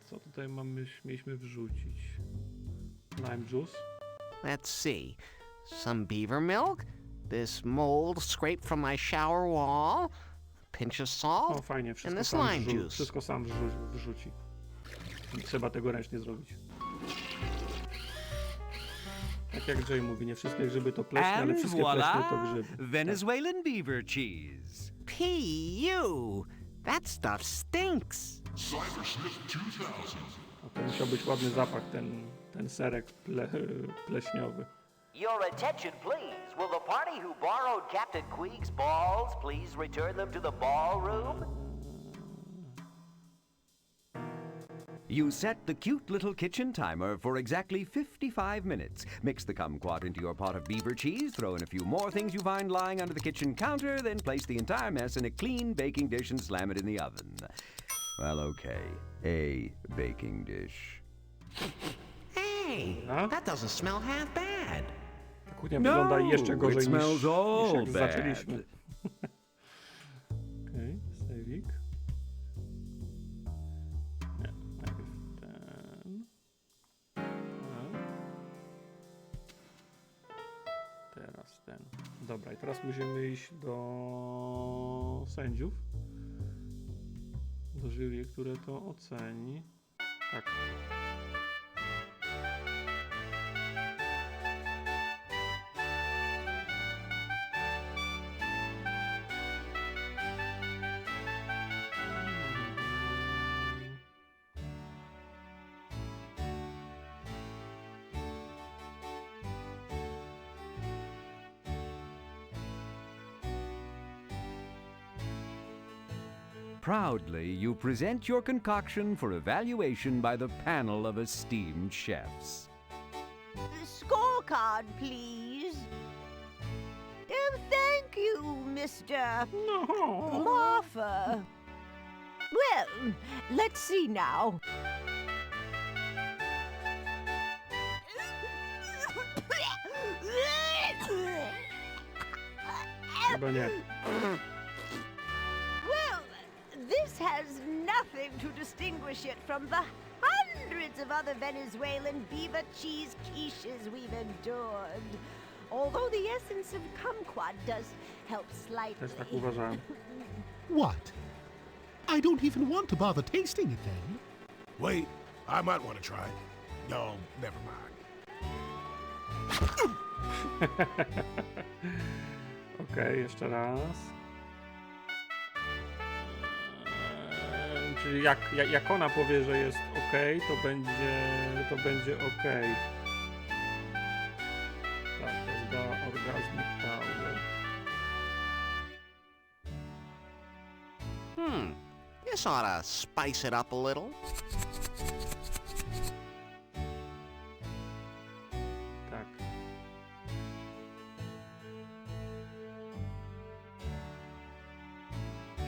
Co tutaj mieliśmy wrzucić? Lime juice.
Let's see. Some beaver milk? This mold scraped from my shower wall? A pinch of salt?
O, fajnie,
and
wszystko
this
sam,
lime juice.
wszystko sam wrzuci. Nie trzeba tego ręcznie zrobić. Tak jak Jay mówi, nie wszystkie grzyby to pleśnie, ale
And
wszystkie pleśnie to
voila!
grzyby.
Venezuelan beaver cheese.
P.U. That stuff stinks.
A to musiał być ładny zapach, ten serek pleśniowy.
Your attention, please. Will the party who borrowed Captain Queeg's balls please return them to the ballroom?
You set the cute little kitchen timer for exactly 55 minutes. Mix the kumquat into your pot of beaver cheese, throw in a few more things you find lying under the kitchen counter, then place the entire mess in a clean baking dish and slam it in the oven. Well, okay, a baking dish.
Hey, that doesn't smell half bad.
Kuchnia wygląda jeszcze gorzej
it smells
niż
all
jak
bad.
zaczęliśmy. Okej, sejwik. Nie, najpierw ten. Teraz ten. Dobra, i teraz musimy iść do sędziów. Do jury, które to oceni. Tak.
Proudly, you present your concoction for evaluation by the panel of esteemed chefs.
Scorecard, please. Thank you, Mr. Marfa. Well, let's see now.
Chyba nie.
Well, this has
nothing to distinguish it from the hundreds of other Venezuelan beaver cheese quiches we've endured. Although the essence of kumquat does help slightly.
Też tak uważałem.
What? I don't even want to bother tasting it then.
Wait, I might want to try. No, never mind.
Okej, jeszcze raz. Czyli jak ona powie, że jest ok, to będzie ok. Tak, to jest orgazmic power.
This ought to spice it up a little.
Tak.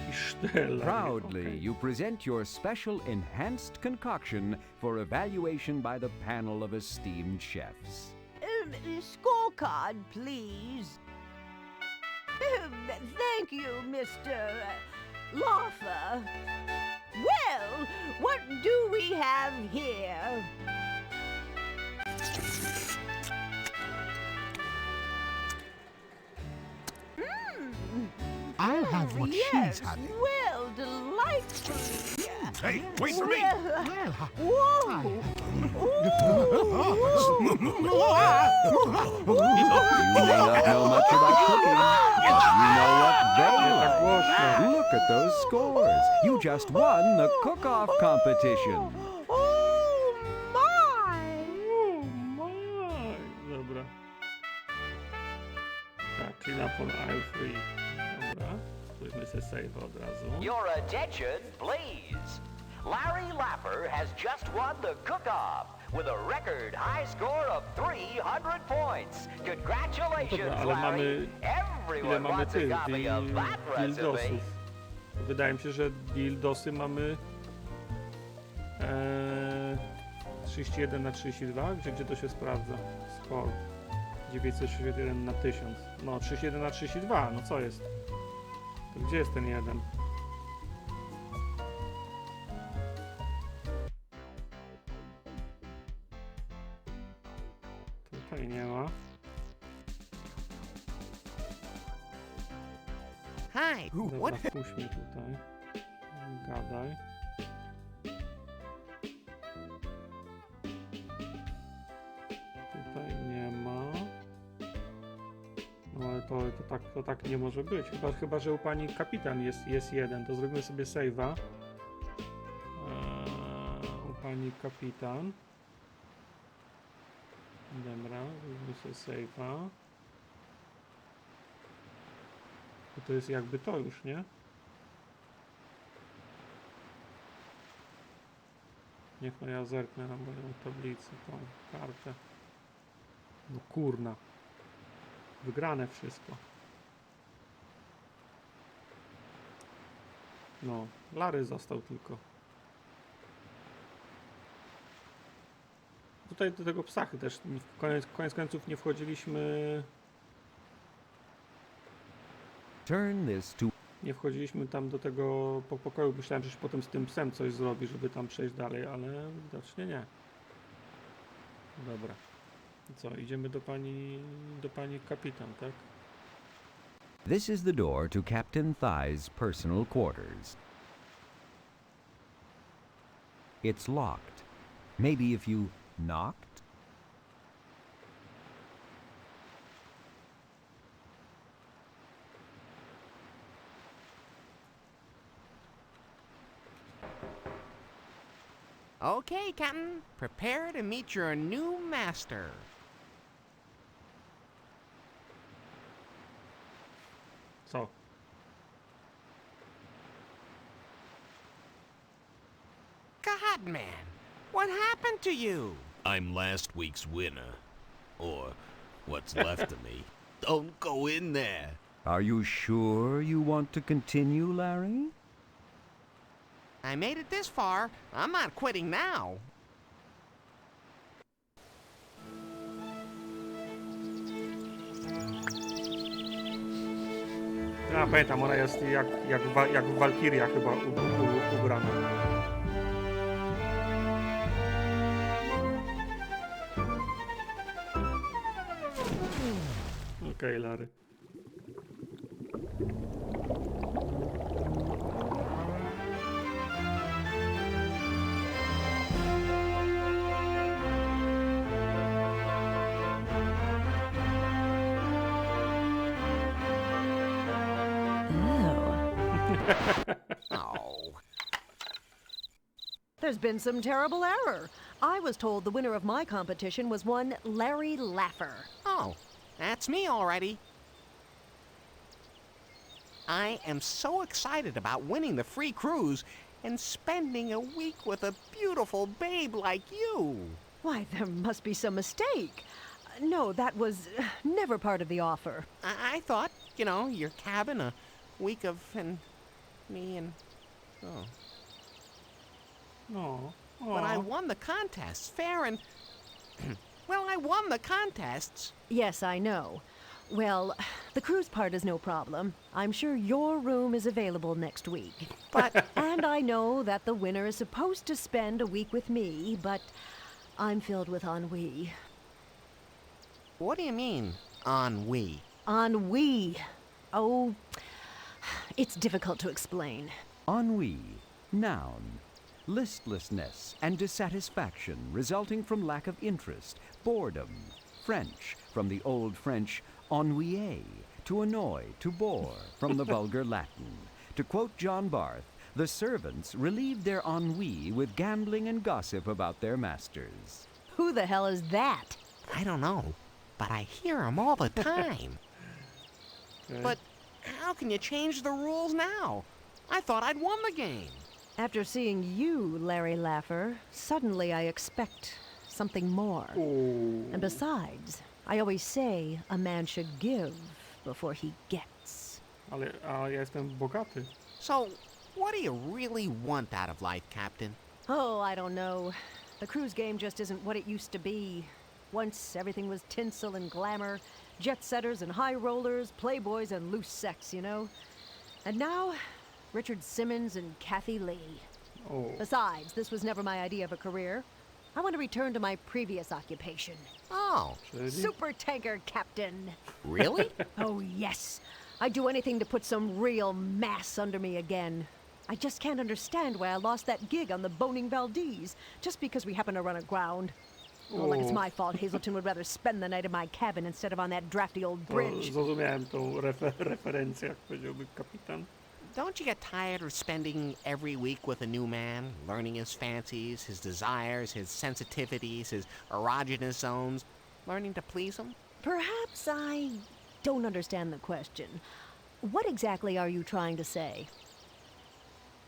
Hisztela.
Proudly, you present your special enhanced concoction for evaluation by the panel of esteemed chefs.
Scorecard, please. Thank you, Mr. Loffer. Well, what do we have here?
I'll have what
Yes,
she's having.
well, delightfully.
Hey, wait for me!
Well,
Whoa!
You may not know much about cooking, but you know what they like. Look at those scores. You just won the cook-off competition.
Oh my!
Oh my! Dobra. Tak, czyli na pole aisle free. Dobra, spójrzmy sobie save od razu.
Your attention, please. Larry Lapper has just won the cook-off with a record high score of 300 points. Congratulations,
Dobra, ale mamy...
Larry.
Ile
Everyone
mamy
wants a
tych
copy of that resume.
dildosów? Wydaje mi się, że dildosy mamy 31 na 32. Gdzie to się sprawdza? Score 961 na 1000. No 31 na 32, no co jest? To gdzie jest ten jeden? Tutaj nie ma.
Hi.
Dobra, wpuść mnie tutaj. Gadaj. Tutaj nie ma. No ale to tak nie może być. Chyba że u pani kapitan jest jeden. To zrobimy sobie save'a. U pani kapitan. Dobra, zrobimy sobie save'a. To jest jakby to już, nie? Niech no ja zerknę na moją tablicę, tą kartę. No kurna. Wygrane wszystko. No, Larry został tylko. Tutaj do tego psachy też koniec końców nie wchodziliśmy. Nie wchodziliśmy tam do tego pokoju. Myślałem, że się potem z tym psem coś zrobi, żeby tam przejść dalej, ale widocznie nie. Dobra. Co, idziemy do pani kapitan, tak?
This is the door to Captain Thai's personal quarters. It's locked. Maybe if you knocked?
Okay, Captain. Prepare to meet your new master.
Co?
God, man. What happened to you?
I'm last week's winner. Or what's left of me. Don't go in there.
Are you sure you want to continue, Larry?
I made it this far. I'm not quitting now.
Ja pamiętam, ona jest jak Walkiria chyba ubrana. Okej, Larry.
Oh. There's been some terrible error. I was told the winner of my competition was one Larry Laffer.
Oh, that's me already. I am so excited about winning the free cruise and spending a week with a beautiful babe like you.
Why, there must be some mistake. No, that was never part of the offer.
I thought, you know, your cabin, a week of, and me and... Oh.
No.
But I won the contests, fair and... well, I won the contests.
Yes, I know. Well, the cruise part is no problem. I'm sure your room is available next week.
But...
And I know that the winner is supposed to spend a week with me, but I'm filled with ennui.
What do you mean, ennui?
Ennui. Oh, it's difficult to explain.
Ennui, noun. Listlessness and dissatisfaction resulting from lack of interest, boredom. French, from the Old French ennuyer, to annoy, to bore, from the vulgar Latin. To quote John Barth, the servants relieved their ennui with gambling and gossip about their masters.
Who the hell is that?
I don't know, but I hear him all the time.
Okay.
But how can you change the rules now? I thought I'd won the game.
After seeing you, Larry Laffer, suddenly I expect something more.
Oh.
And besides, I always say a man should give before he gets.
Ale ja jestem bogaty.
So, what do you really want out of life, Captain?
Oh, I don't know. The cruise game just isn't what it used to be. Once everything was tinsel and glamour, jet setters and high rollers, playboys and loose sex, you know? And now, Richard Simmons and Kathy Lee.
Oh.
Besides, this was never my idea of a career. I want to return to my previous occupation.
Oh.
Super tanker captain.
Really?
Oh, yes. I'd do anything to put some real mass under me again. I just can't understand why I lost that gig on the Boning Valdez, just because we happen to run aground. Oh, like it's my fault Hazelton would rather spend the night in my cabin instead of on that drafty old bridge.
Zrozumiałem tą referencję, jak powiedziałby kapitan.
Don't you get tired of spending every week with a new man, learning his fancies, his desires, his sensitivities, his erogenous zones, learning to please him?
Perhaps I don't understand the question. What exactly are you trying to say?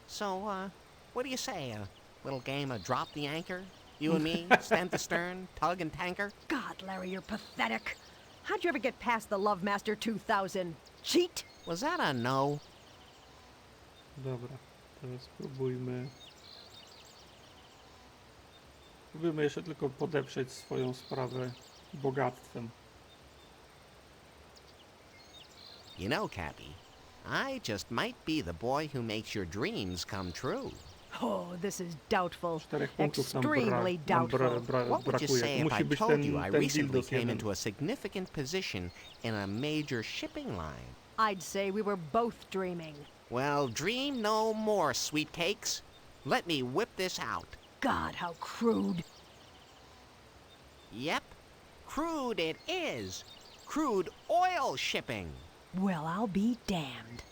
So, what do you say? A little game of drop the anchor? You and me, stem to stern, tug and tanker?
God, Larry, you're pathetic. How'd you ever get past the Love Master 2000? Cheat?
Was that a no?
Dobra, teraz spróbujmy. Spróbujmy jeszcze tylko podeprzeć swoją sprawę bogactwem.
You know, Cappy, I just might be the boy who makes your dreams come true.
Oh, this is doubtful.
4 punktów nam
Extremely doubtful.
What would you
brakuje.
say if
Musi
I
być
told you I
ten
recently
dildos
came
jeden.
into a significant position in a major shipping line?
I'd say we were both dreaming.
Well, dream no more, sweet cakes. Let me whip this out.
God, how crude.
Yep, crude it is. Crude oil shipping.
Well, I'll be damned.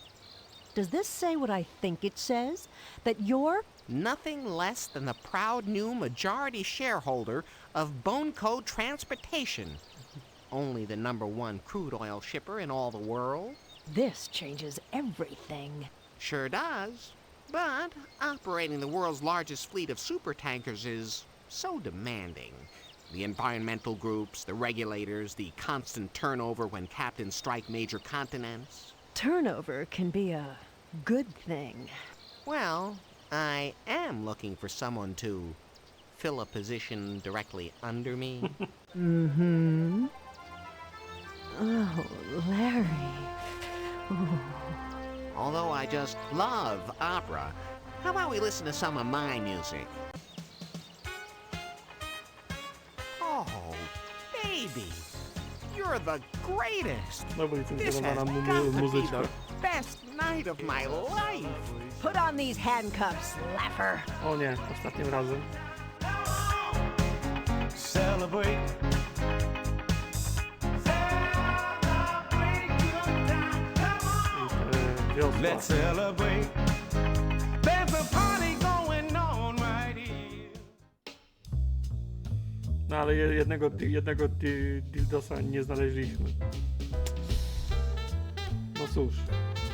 Does this say what I think it says? That you're...
Nothing less than the proud new majority shareholder of Boneco Transportation. Only the #1 crude oil shipper in all the world.
This changes everything.
Sure does. But operating the world's largest fleet of supertankers is so demanding. The environmental groups, the regulators, the constant turnover when captains strike major continents.
Turnover can be a good thing.
Well, I am looking for someone to fill a position directly under me.
Mm-hmm. Oh, Larry.
Although I just love opera, how about we listen to some of my music? Oh, baby, you're the greatest. This has got to be the best night of my life.
Put on these handcuffs, laugher.
O nie, ostatnim razem.
Celebrate. Let's celebrate. There's a party going on right here.
No ale jednego dildosa nie znaleźliśmy. No cóż,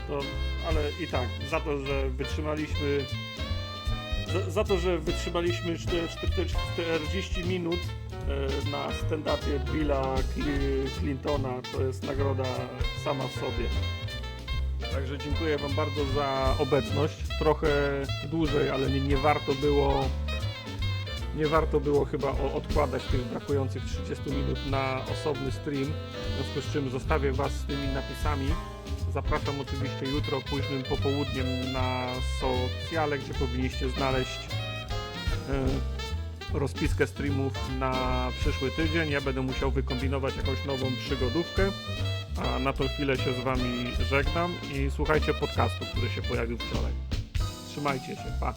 to, ale i tak, za to, że wytrzymaliśmy za to, że wytrzymaliśmy 40 minut na stand-upie Billa Clintona, to jest nagroda sama w sobie. Także dziękuję wam bardzo za obecność. Trochę dłużej, ale nie warto było chyba odkładać tych brakujących 30 minut na osobny stream. W związku z czym zostawię was z tymi napisami. Zapraszam oczywiście jutro późnym popołudniem na socjale, gdzie powinniście znaleźć rozpiskę streamów na przyszły tydzień. Ja będę musiał wykombinować jakąś nową przygodówkę. A na tą chwilę się z wami żegnam i słuchajcie podcastu, który się pojawił wczoraj. Trzymajcie się, pa!